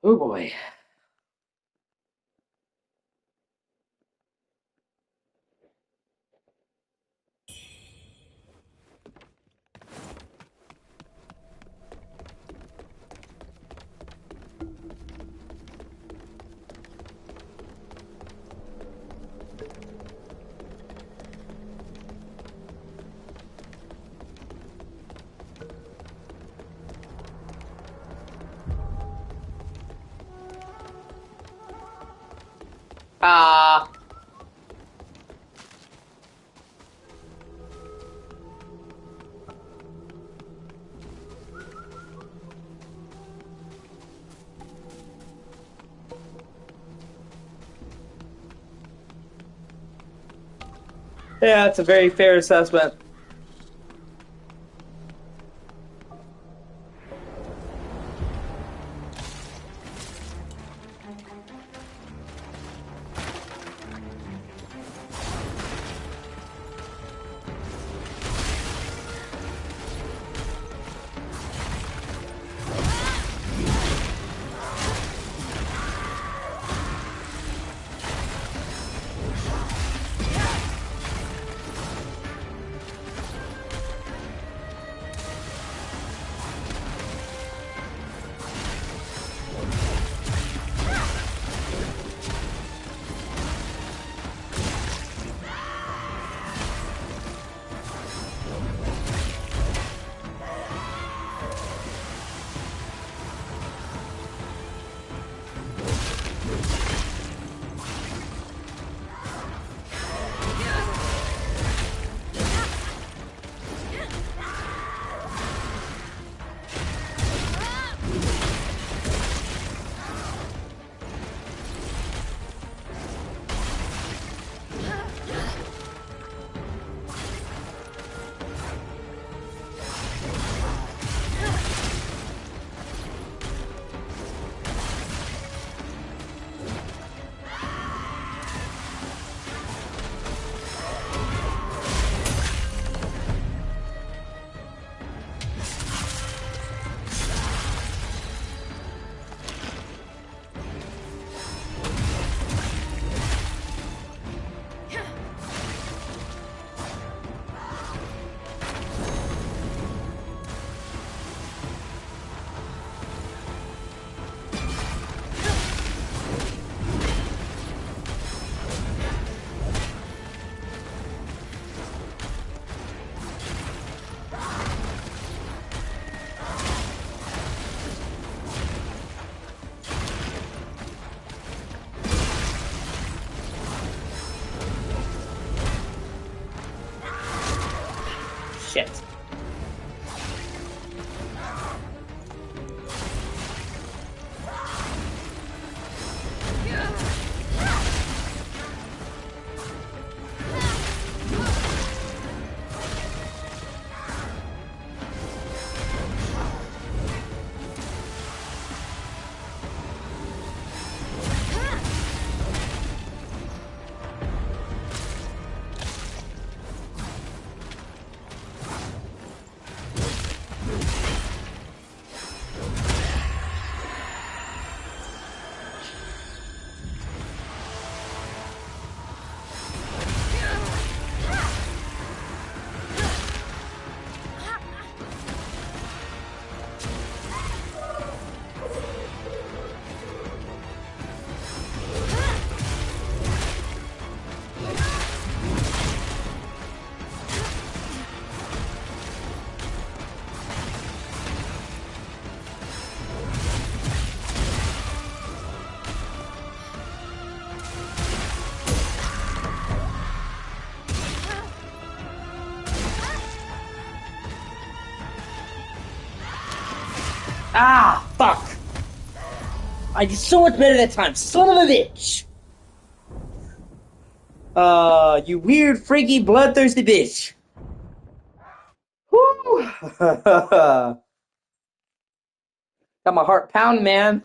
Oh boy. Ah. Yeah, it's a very fair assessment. Shit. Ah, fuck! I did so much better that time, son of a bitch! You weird, freaky, bloodthirsty bitch. Whoo! Got my heart pounding, man.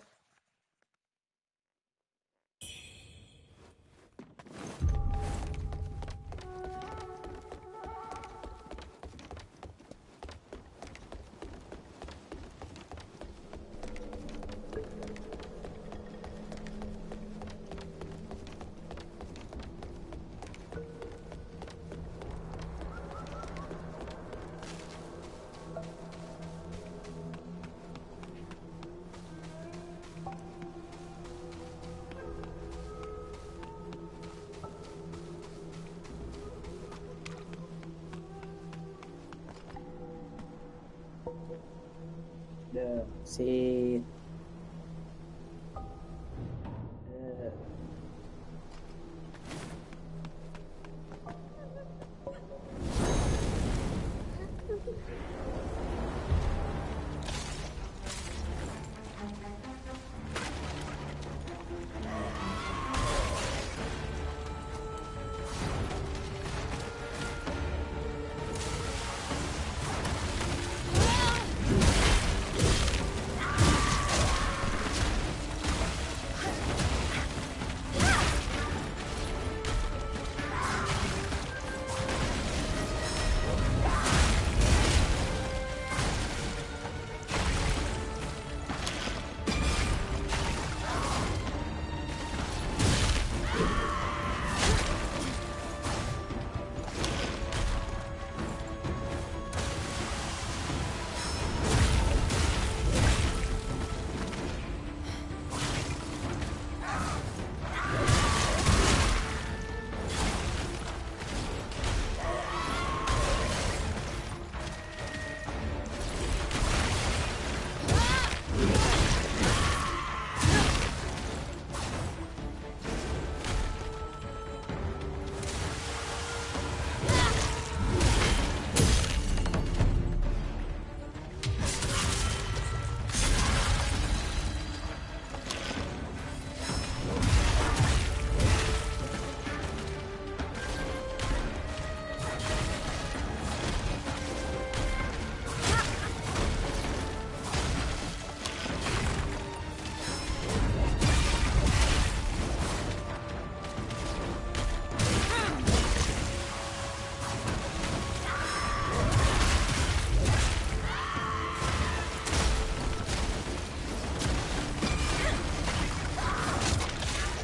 See.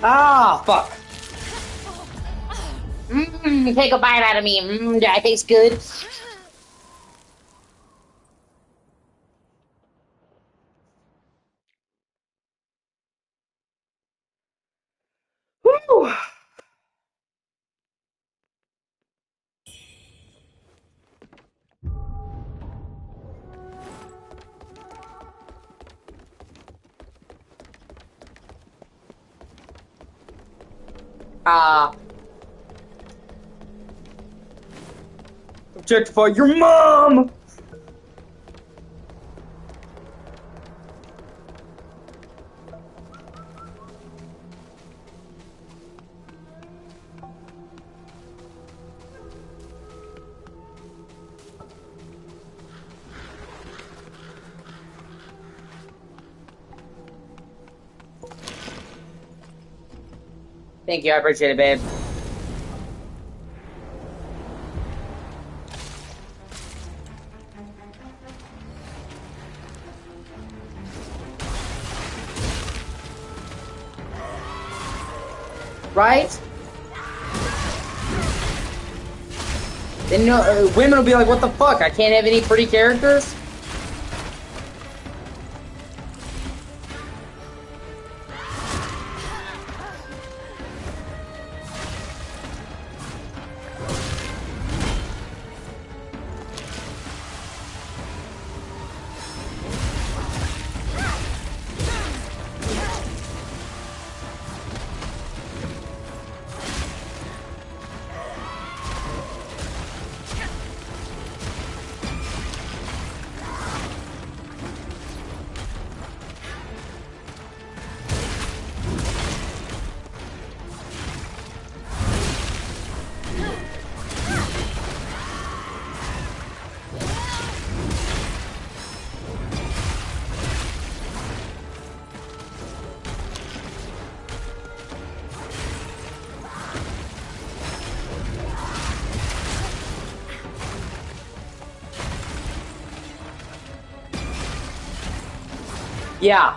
Ah, fuck. Take a bite out of me. That tastes good. Woo. Objectify your mom! Thank you, I appreciate it, babe. Right? Then women will be like, what the fuck? I can't have any pretty characters? Yeah.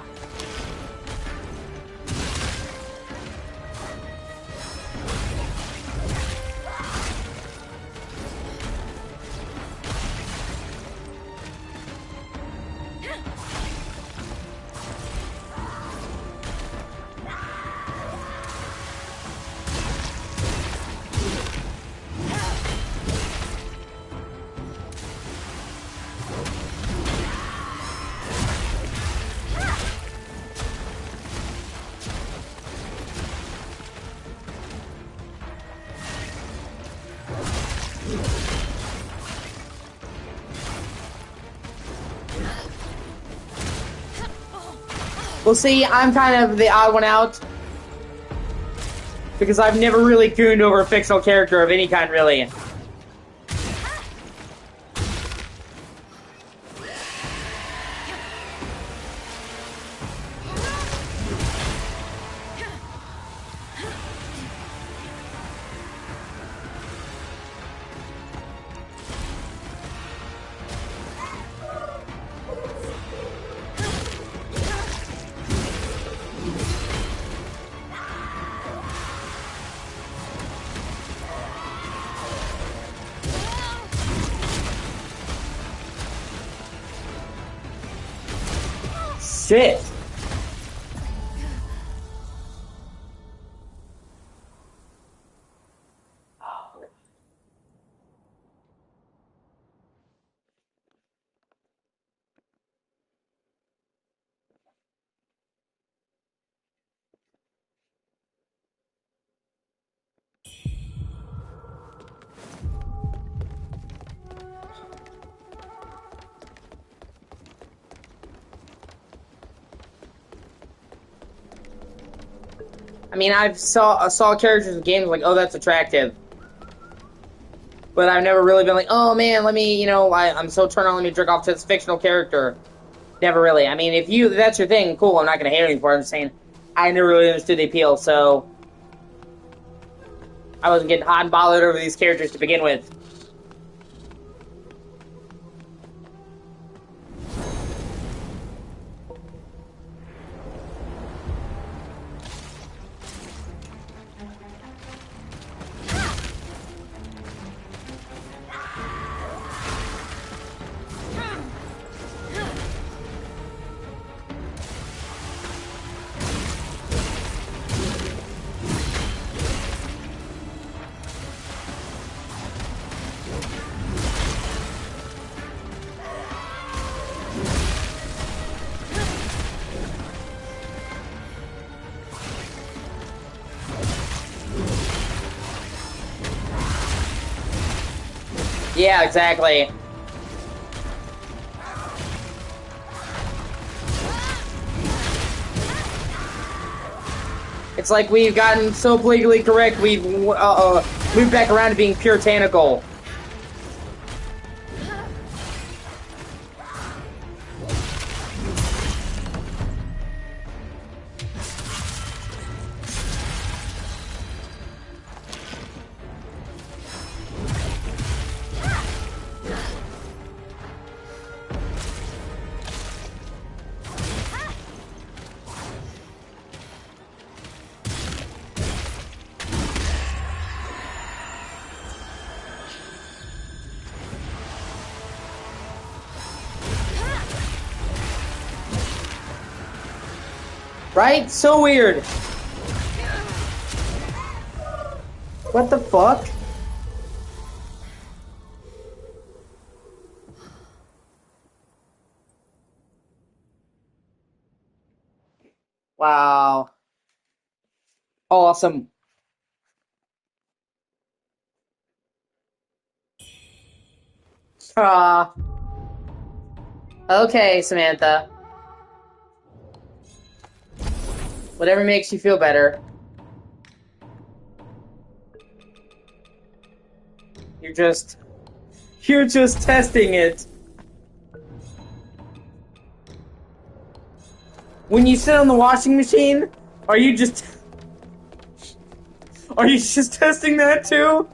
Well, see, I'm kind of the odd one out. Because I've never really gooned over a fictional character of any kind, really. Shit. I mean, I saw characters in games like, oh, that's attractive. But I've never really been like, oh man, let me, I'm so turned on, let me jerk off to this fictional character. Never really. I mean, if that's your thing, cool, I'm not gonna hate anything for it. I'm just saying, I never really understood the appeal, so I wasn't getting hot and bothered over these characters to begin with. Yeah, exactly. It's like we've gotten so politically correct, we've moved back around to being puritanical. Right? So weird. What the fuck? Wow. Awesome. Ah. Okay, Samantha. Whatever makes you feel better. You're just testing it. When you sit on the washing machine, are you just testing that too?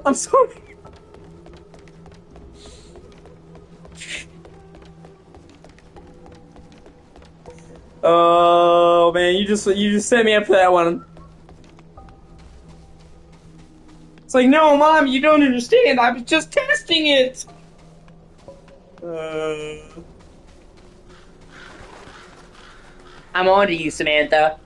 I'm sorry. Oh man, you just set me up for that one. It's like, no, Mom, you don't understand. I was just testing it. I'm on to you, Samantha.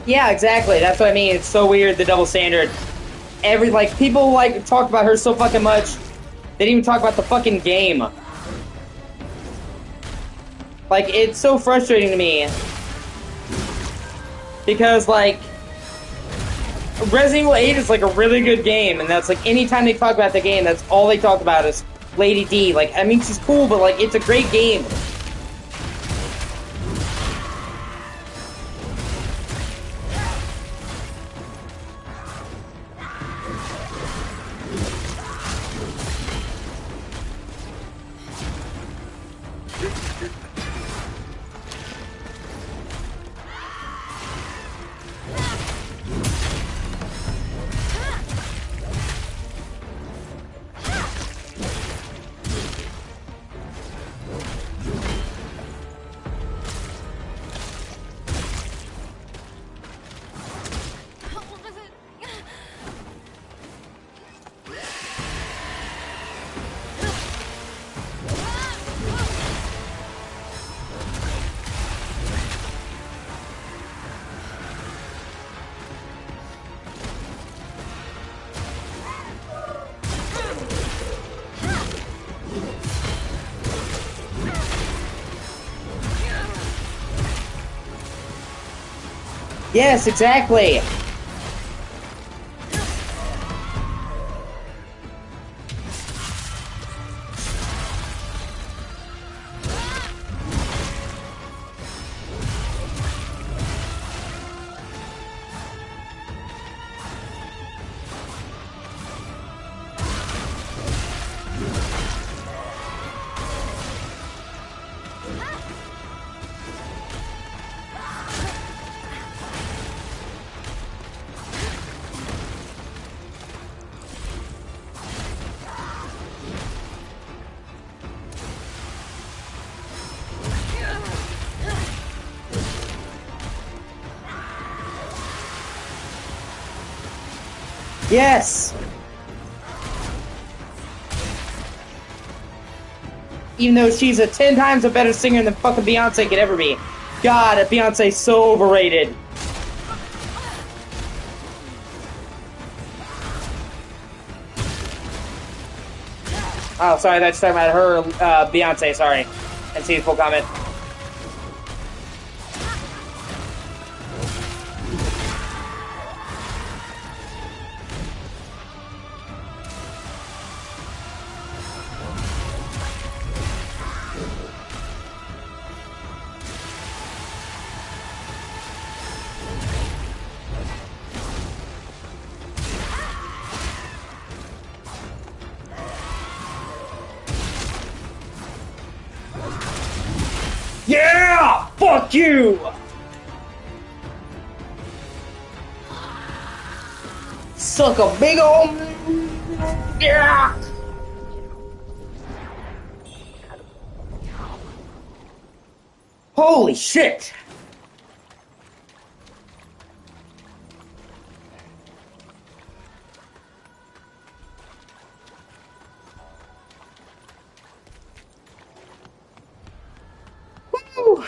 Yeah, exactly. That's what I mean. It's so weird, the double standard. People, talk about her so fucking much. They didn't even talk about the fucking game. Like, it's so frustrating to me. Because, Resident Evil 8 is, a really good game, and that's, anytime they talk about the game, that's all they talk about is Lady D. I mean, she's cool, but, it's a great game. Yes, exactly. Yes! Even though she's 10 times a better singer than fucking Beyonce could ever be. God, Beyonce's so overrated. Oh, sorry, that's talking about her, Beyonce, sorry. And see the full comment. Yeah! Fuck you! Suck a big ol'... Yeah! Holy shit! Woo!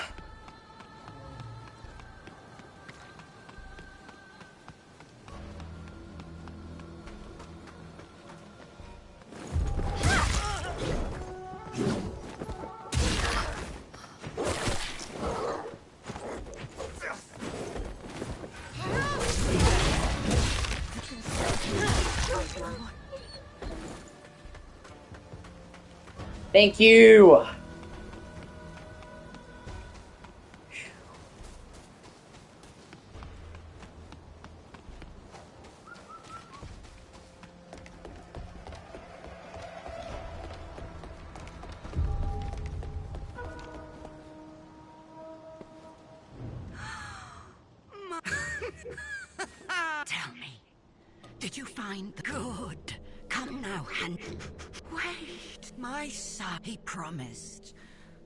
Thank you. Tell me, did you find the good? Come now, and wait, my son. He promised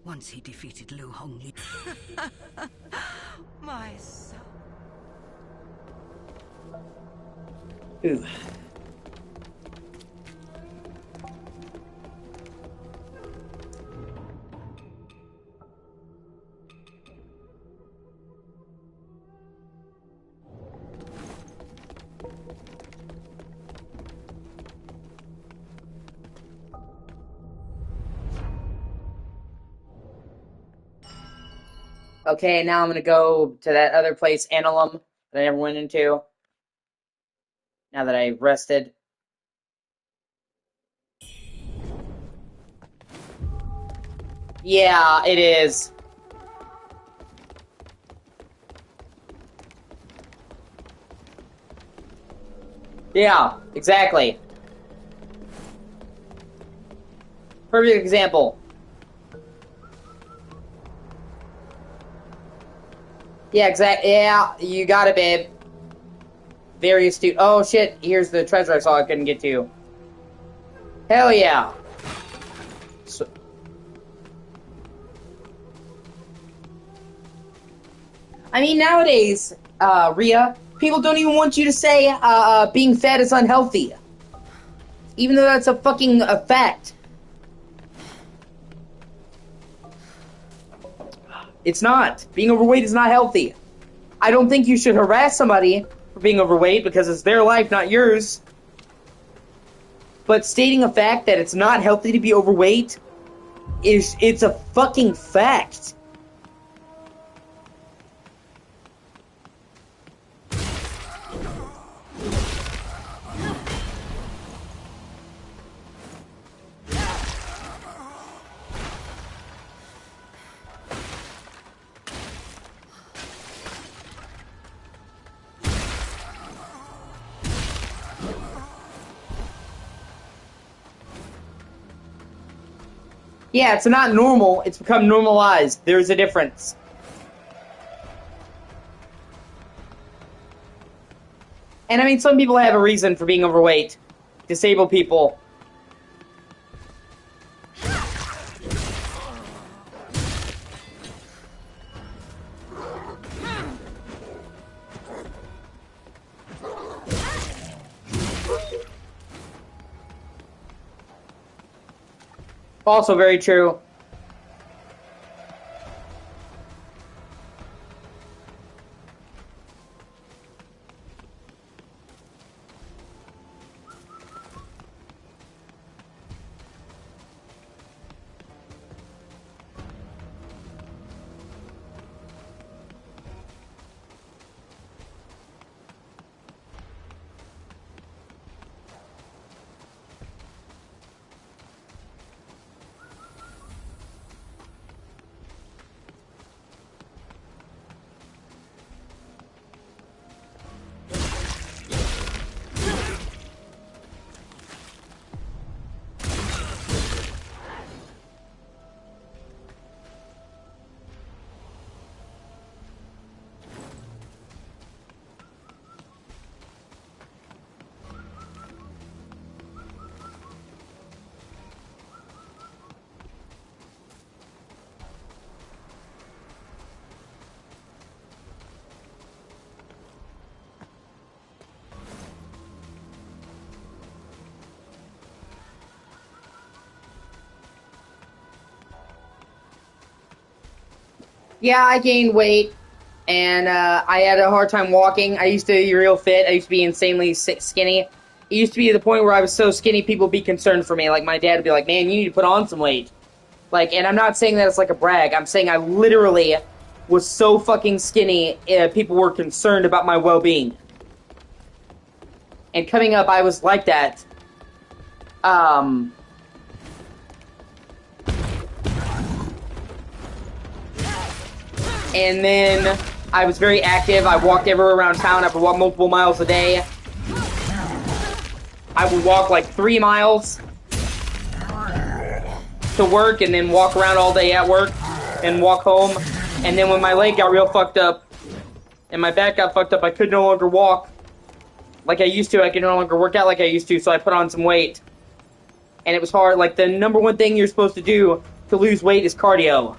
once he defeated Lu Hongli. My son. Ooh. Okay, now I'm gonna go to that other place, Annulum, that I never went into. Now that I've rested. Yeah, it is. Yeah, exactly. Perfect example. Yeah, Yeah, you got it, babe. Very astute. Oh, shit. Here's the treasure I saw I couldn't get to. Hell yeah. So I mean, nowadays, Rhea, people don't even want you to say being fat is unhealthy. Even though that's a fucking fact. It's not. Being overweight is not healthy. I don't think you should harass somebody for being overweight because it's their life, not yours. But stating a fact that it's not healthy to be overweight it's a fucking fact. Yeah, it's not normal. It's become normalized. There's a difference. And I mean, some people have a reason for being overweight. Disabled people. Also very true. Yeah, I gained weight, and I had a hard time walking. I used to be real fit. I used to be insanely skinny. It used to be to the point where I was so skinny, people would be concerned for me. Like, my dad would be like, man, you need to put on some weight. Like, and I'm not saying that it's like a brag. I'm saying I literally was so fucking skinny, people were concerned about my well-being. And coming up, I was like that. And then I was very active. I walked everywhere around town. I would walk multiple miles a day. I would walk like 3 miles to work and then walk around all day at work and walk home. And then when my leg got real fucked up and my back got fucked up, I could no longer walk like I used to. I could no longer work out like I used to, so I put on some weight. And it was hard. Like, the number one thing you're supposed to do to lose weight is cardio.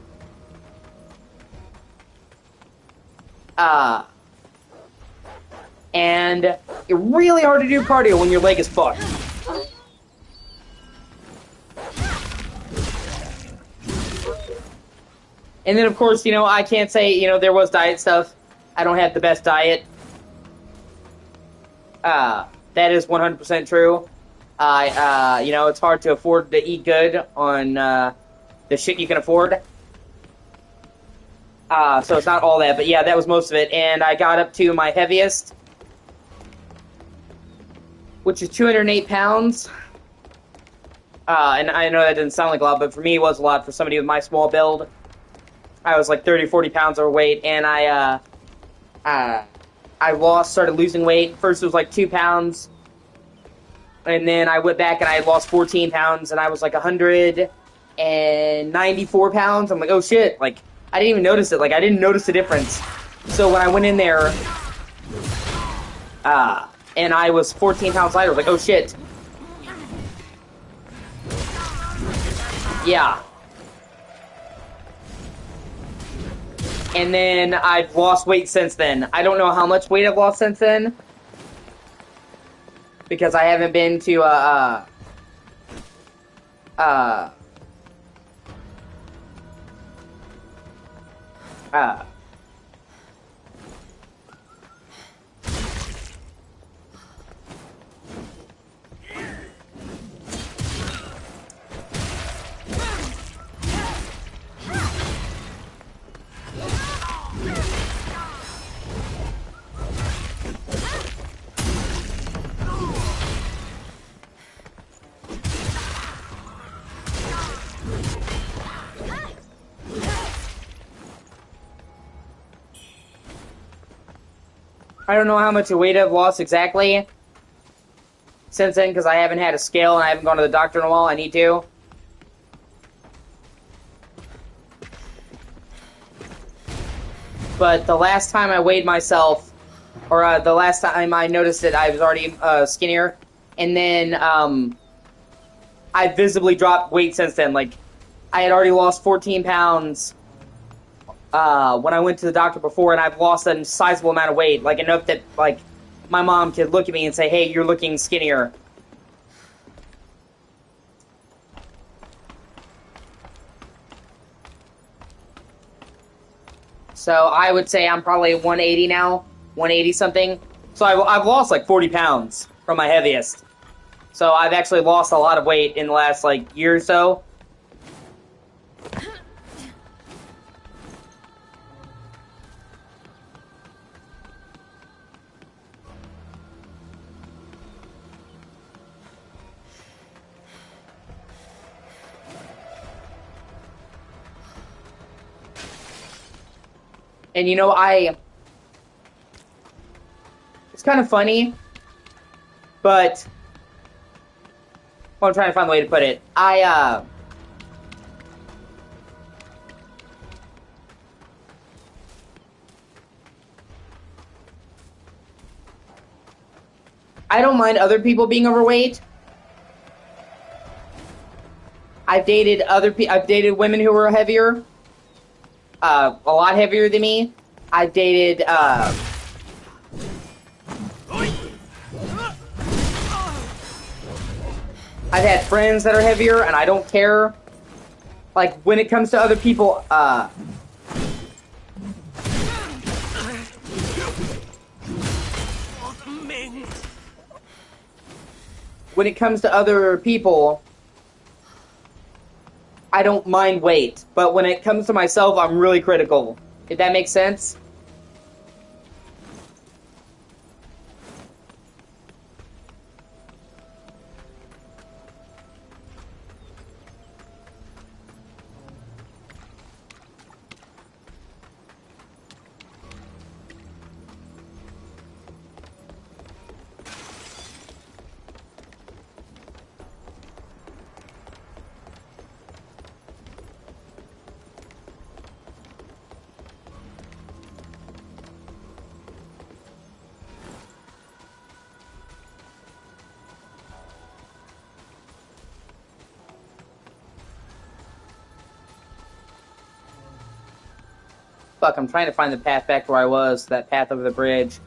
And it's really hard to do cardio when your leg is fucked. And then, of course, you know, I can't say, you know, there was diet stuff. I don't have the best diet. That is 100% true. You know, it's hard to afford to eat good on, the shit you can afford. So it's not all that, but yeah, that was most of it. And I got up to my heaviest, which is 208 pounds. And I know that doesn't sound like a lot, but for me it was a lot for somebody with my small build. I was like 30, 40 pounds overweight, and I started losing weight. First it was like 2 pounds, and then I went back and I lost 14 pounds, and I was like 194 pounds. I'm like, oh shit, like, I didn't even notice it. Like, I didn't notice the difference. So when I went in there, and I was 14 pounds lighter, I was like, oh shit. Yeah. And then I've lost weight since then. I don't know how much weight I've lost since then, because I haven't been to, I don't know how much weight I've lost exactly since then, because I haven't had a scale and I haven't gone to the doctor in a while. I need to. But the last time I weighed myself, or the last time I noticed that I was already skinnier, and then I visibly dropped weight since then. Like, I had already lost 14 pounds when I went to the doctor before, and I've lost a sizable amount of weight, like enough that, like, my mom could look at me and say, hey, you're looking skinnier. So I would say I'm probably 180 now, 180 something. So I've lost like 40 pounds from my heaviest. So I've actually lost a lot of weight in the last, like, year or so. And, you know, it's kind of funny, but, well, I'm trying to find the way to put it. I don't mind other people being overweight. I've dated women who were heavier. A lot heavier than me. I've dated, I've had friends that are heavier, and I don't care. Like, when it comes to other people, when it comes to other people, I don't mind wait. But when it comes to myself, I'm really critical. If that makes sense? Fuck, I'm trying to find the path back to where I was, that path over the bridge.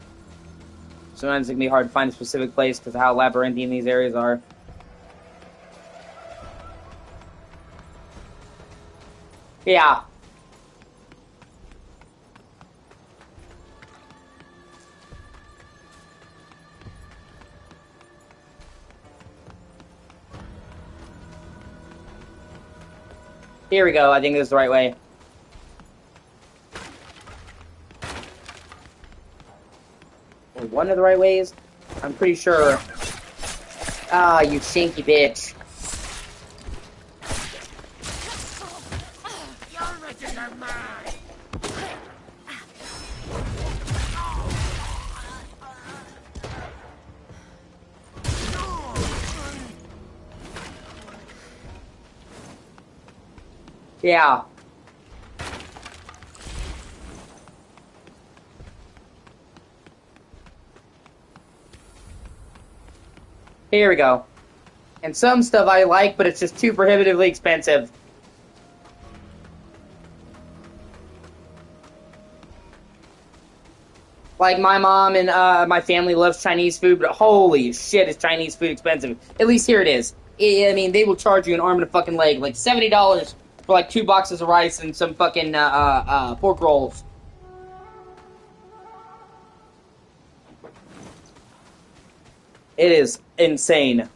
Sometimes it can be hard to find a specific place because of how labyrinthine these areas are. Yeah. Here we go, I think this is the right way. Or one of the right ways? I'm pretty sure. Ah, you stinky bitch. Yeah. Here we go. And some stuff I like, but it's just too prohibitively expensive. Like, my mom and my family loves Chinese food, but holy shit, is Chinese food expensive. At least here it is. I mean, they will charge you an arm and a fucking leg. Like, $70 for, like, 2 boxes of rice and some fucking pork rolls. It is insane.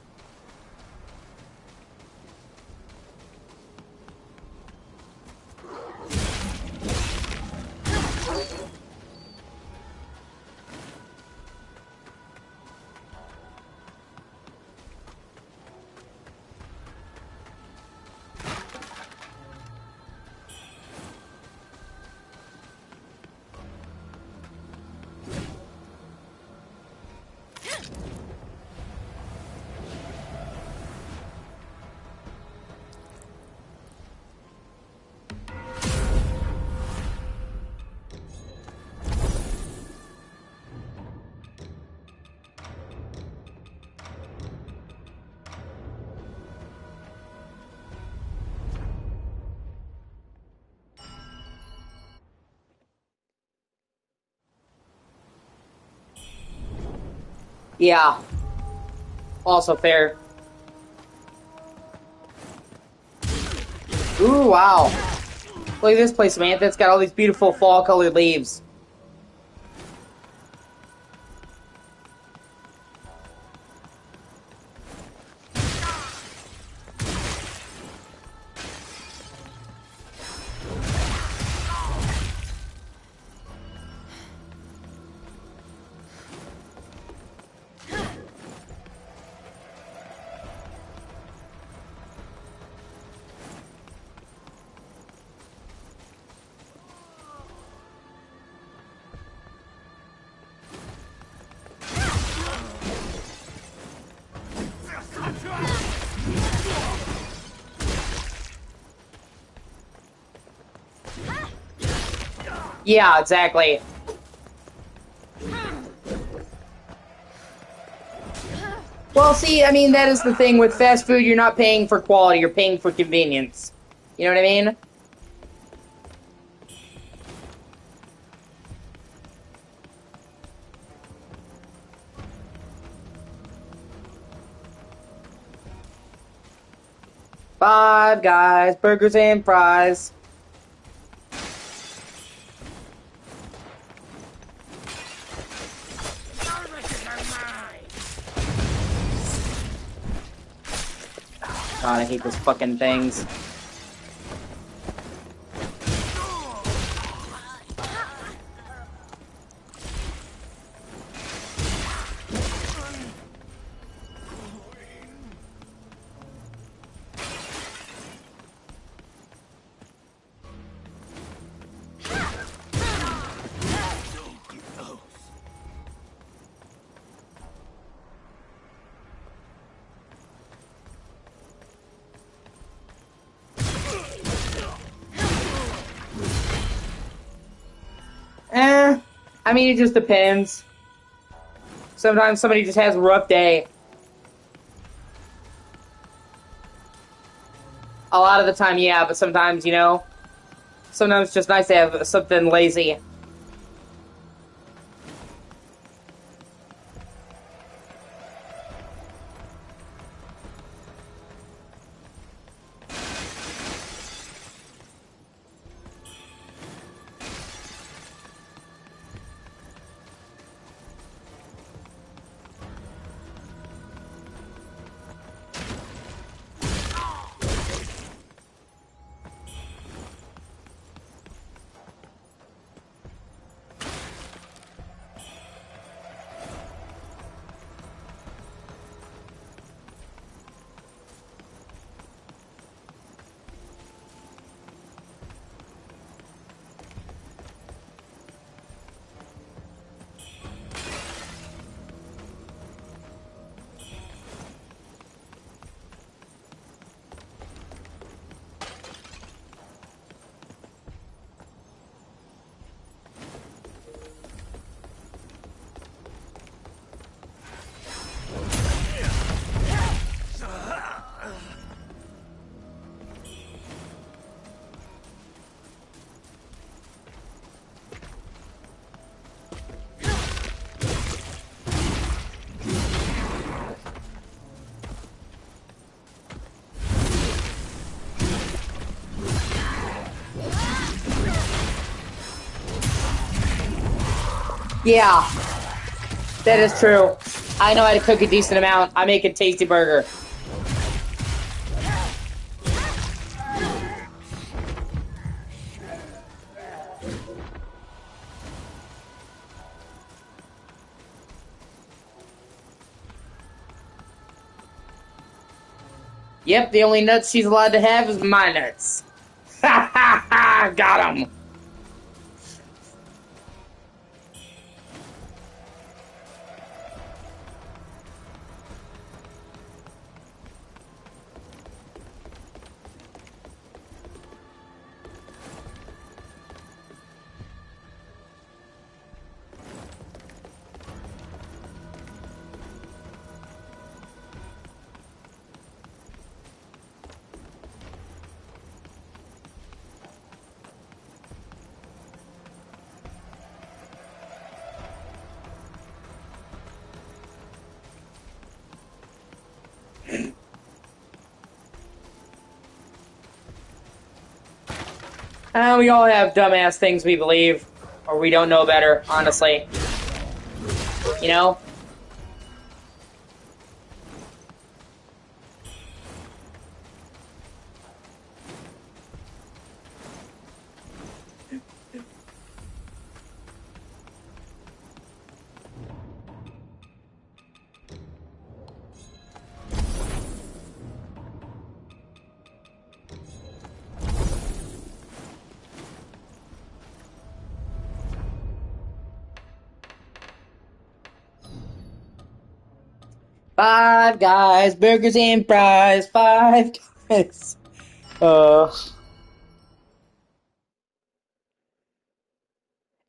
Yeah. Also fair. Ooh, wow. Look at this place, Samantha. It's got all these beautiful fall-colored leaves. Yeah, exactly. Well, see, I mean, that is the thing with fast food. You're not paying for quality, you're paying for convenience. You know what I mean? Five Guys, burgers and fries. God, I hate those fucking things. I mean, it just depends. Sometimes somebody just has a rough day. A lot of the time, yeah, but sometimes, you know, sometimes it's just nice to have something lazy. Yeah, that is true. I know how to cook a decent amount. I make a tasty burger. Yep, the only nuts she's allowed to have is my nuts. Ha ha ha! Got him! We all have dumbass things we believe, or we don't know better, honestly. You know? Five Guys, burgers and fries, Five Guys.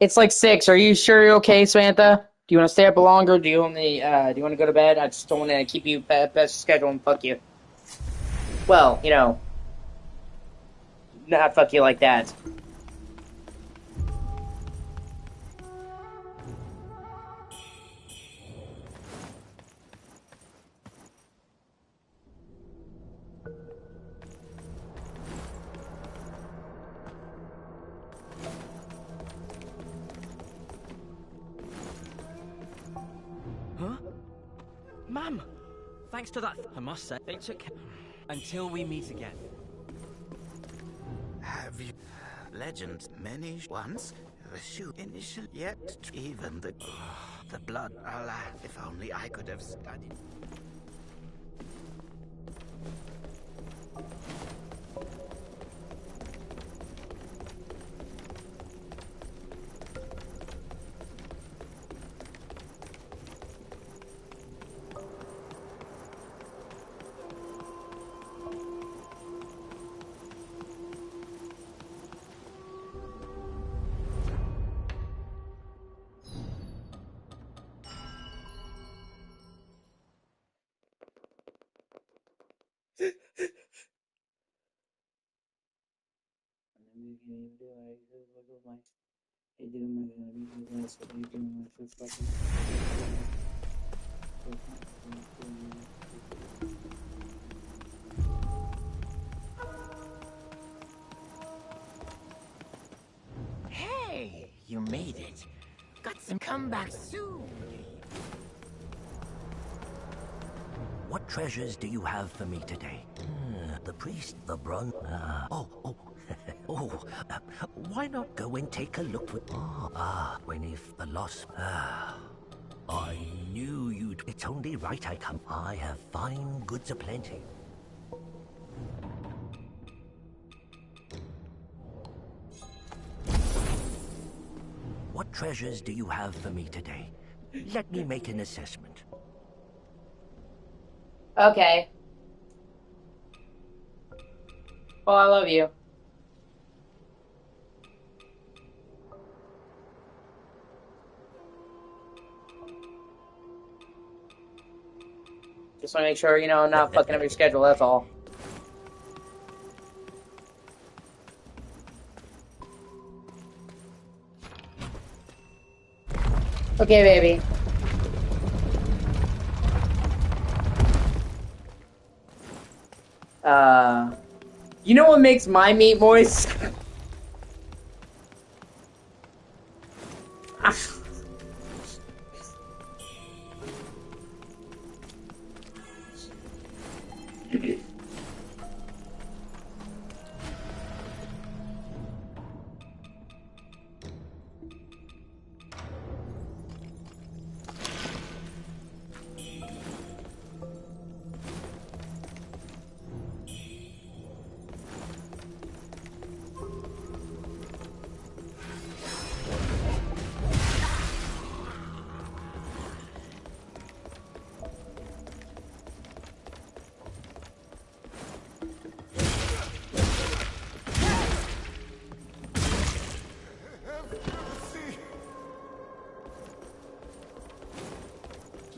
It's like 6. Are you sure you're okay, Samantha? Do you want to stay up longer? Do you want to go to bed? I just don't want to keep you best schedule and fuck you. Well, you know, not fuck you like that. Huh? Ma'am! Thanks to that, I must say, they took... Until we meet again. Have you legends many once? The shoe initial yet even the blood. Alas, if only I could have studied. Hey, you made it. Got some comeback soon. What treasures do you have for me today? The priest, the bronze. Why not go and take a look with. Beneath the lost. I knew you'd. It's only right I come. I have fine goods aplenty. What treasures do you have for me today? Let me make an assessment. Okay. Well, I love you. Just want to make sure, you know, I'm not fucking up your schedule, that's all. Okay, baby. You know what makes my meat moist?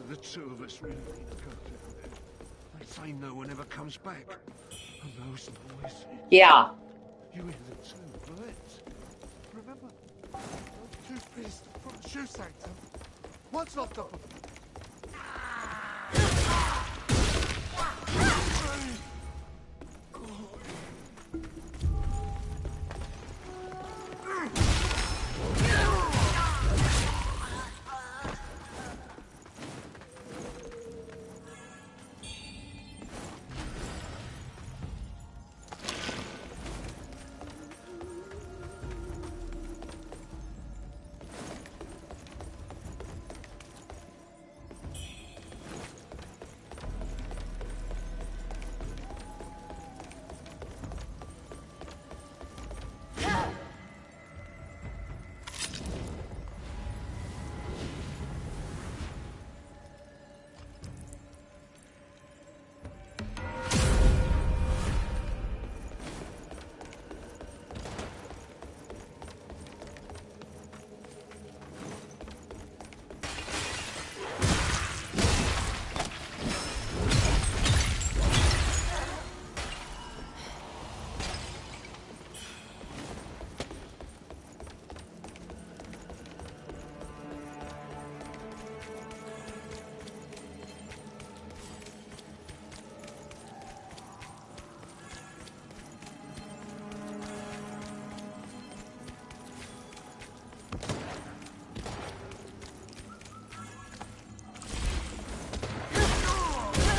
The two of us really need to go down there. They say no one ever comes back. And those noises. Yeah. You hear them too, right? Remember? Those two priests from the shoe sanctum. One's locked up.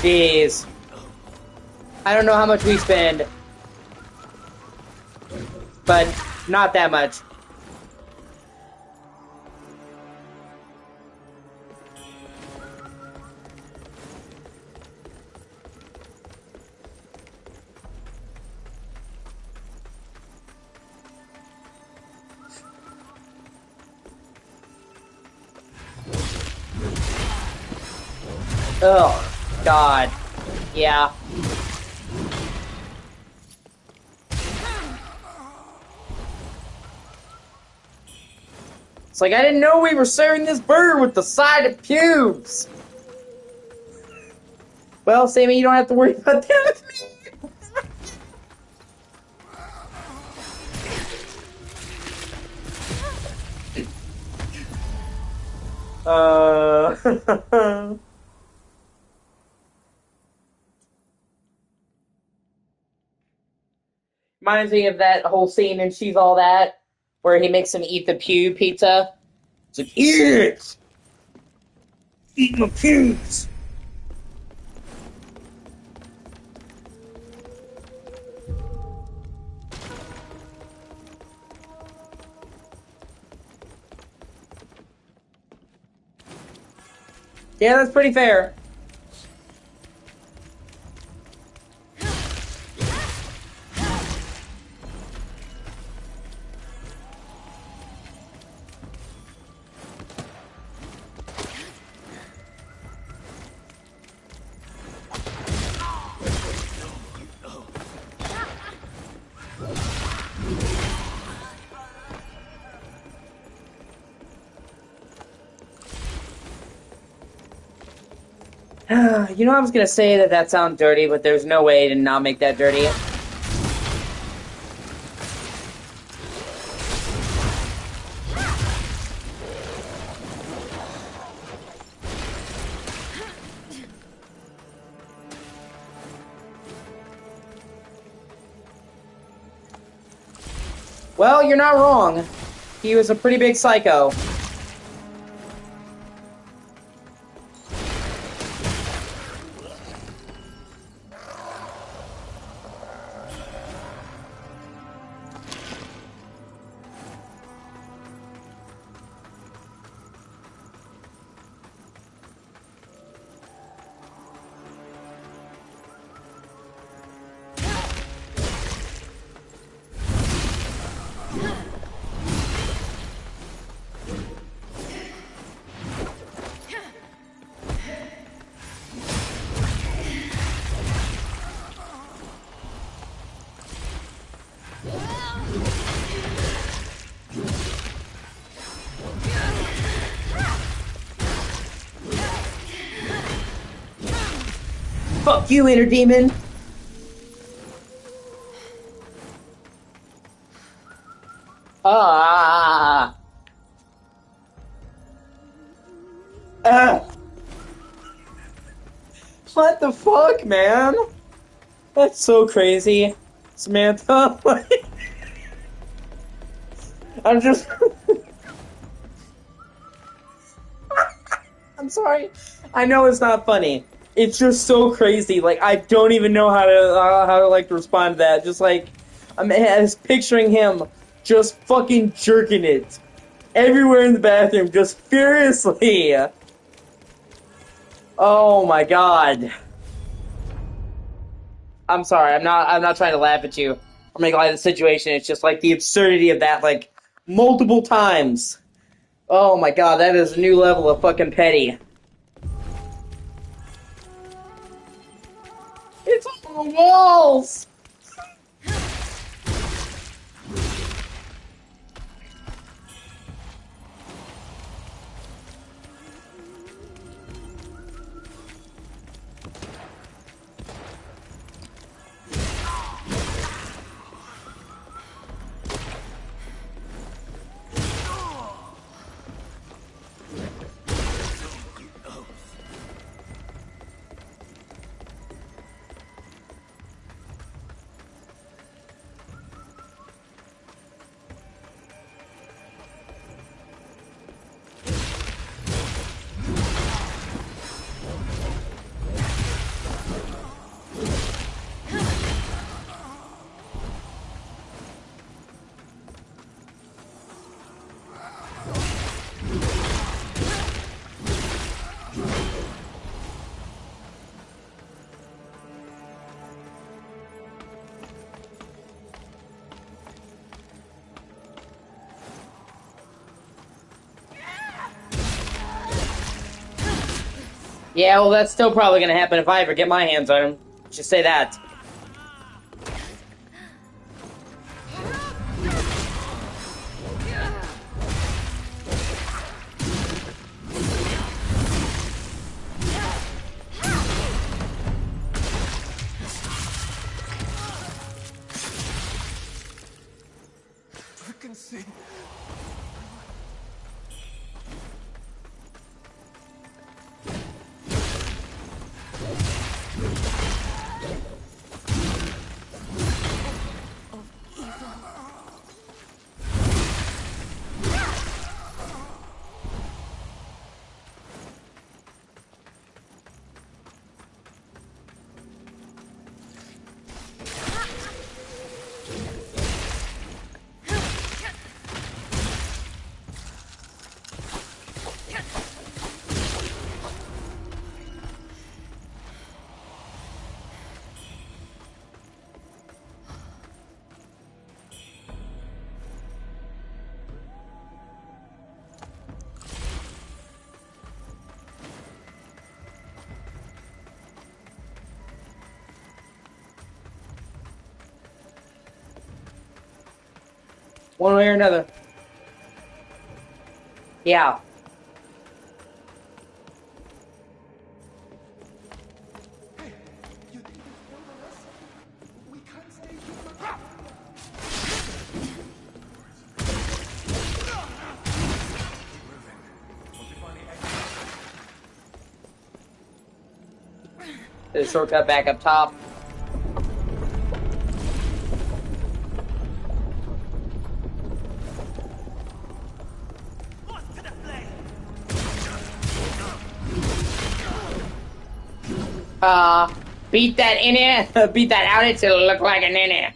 Jeez. I don't know how much we spend, but not that much. Oh, God. Yeah. It's like, I didn't know we were serving this burger with the side of pubes. Well, Sammy, you don't have to worry about that with me. Reminds me of that whole scene in She's All That, where he makes him eat the pew pizza. It's like, eat it! Eat my pubes! Yeah, that's pretty fair. You know, I was gonna say that that sounds dirty, but there's no way to not make that dirty. Well, you're not wrong. He was a pretty big psycho. Fuck you, inner demon! Ah! What the fuck, man? That's so crazy. Samantha, like... I'm just... I'm sorry. I know it's not funny. It's just so crazy. Like, I don't even know how to like respond to that. Just like, I'm just picturing him just fucking jerking it everywhere in the bathroom, just furiously. Oh my god. I'm sorry. I'm not trying to laugh at you or make light of the situation. It's just like the absurdity of that, like multiple times. Oh my god, that is a new level of fucking petty. It's on the walls! Yeah, well, that's still probably gonna happen if I ever get my hands on him. Just say that. I can see. One way or another. Yeah. There's a shortcut back up top. Beat that in here. Beat that out it till it look like an in here.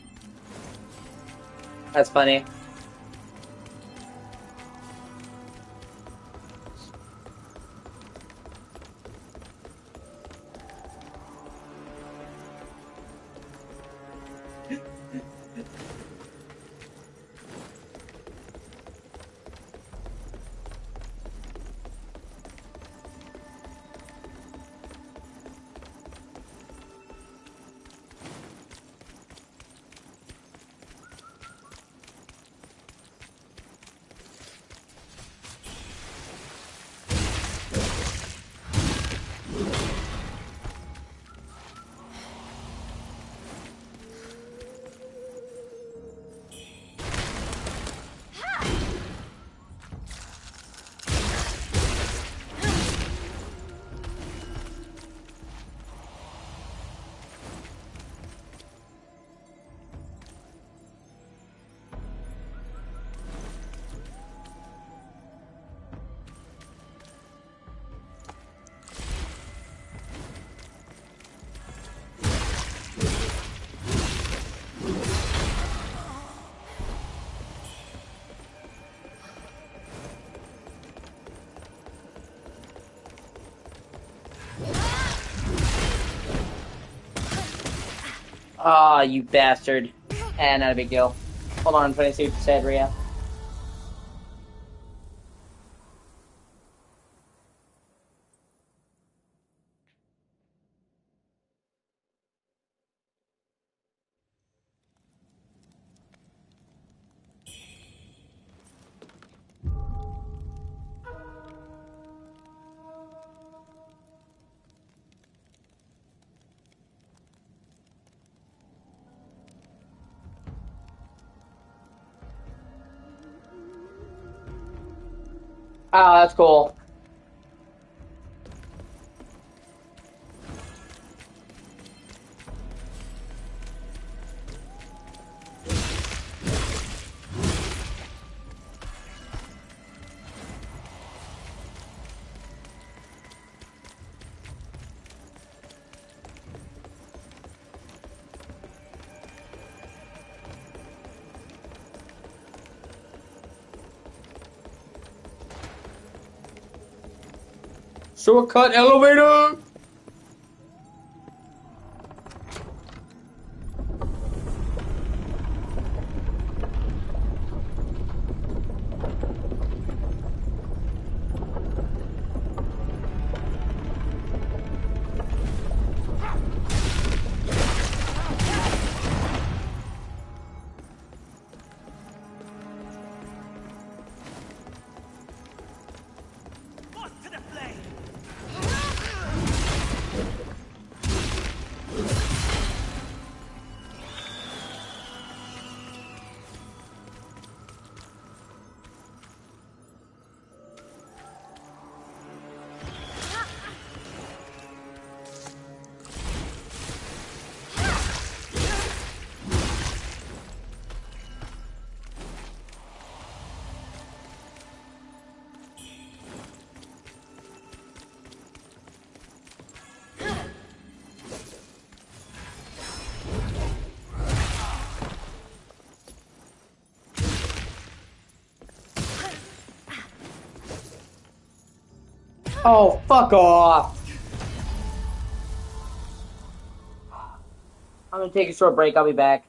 That's funny. Ah, you bastard. Not a big deal. Hold on, I'm trying to see what you said, Rhea. Oh, that's cool. Shortcut elevator! Oh, fuck off. I'm gonna take a short break. I'll be back.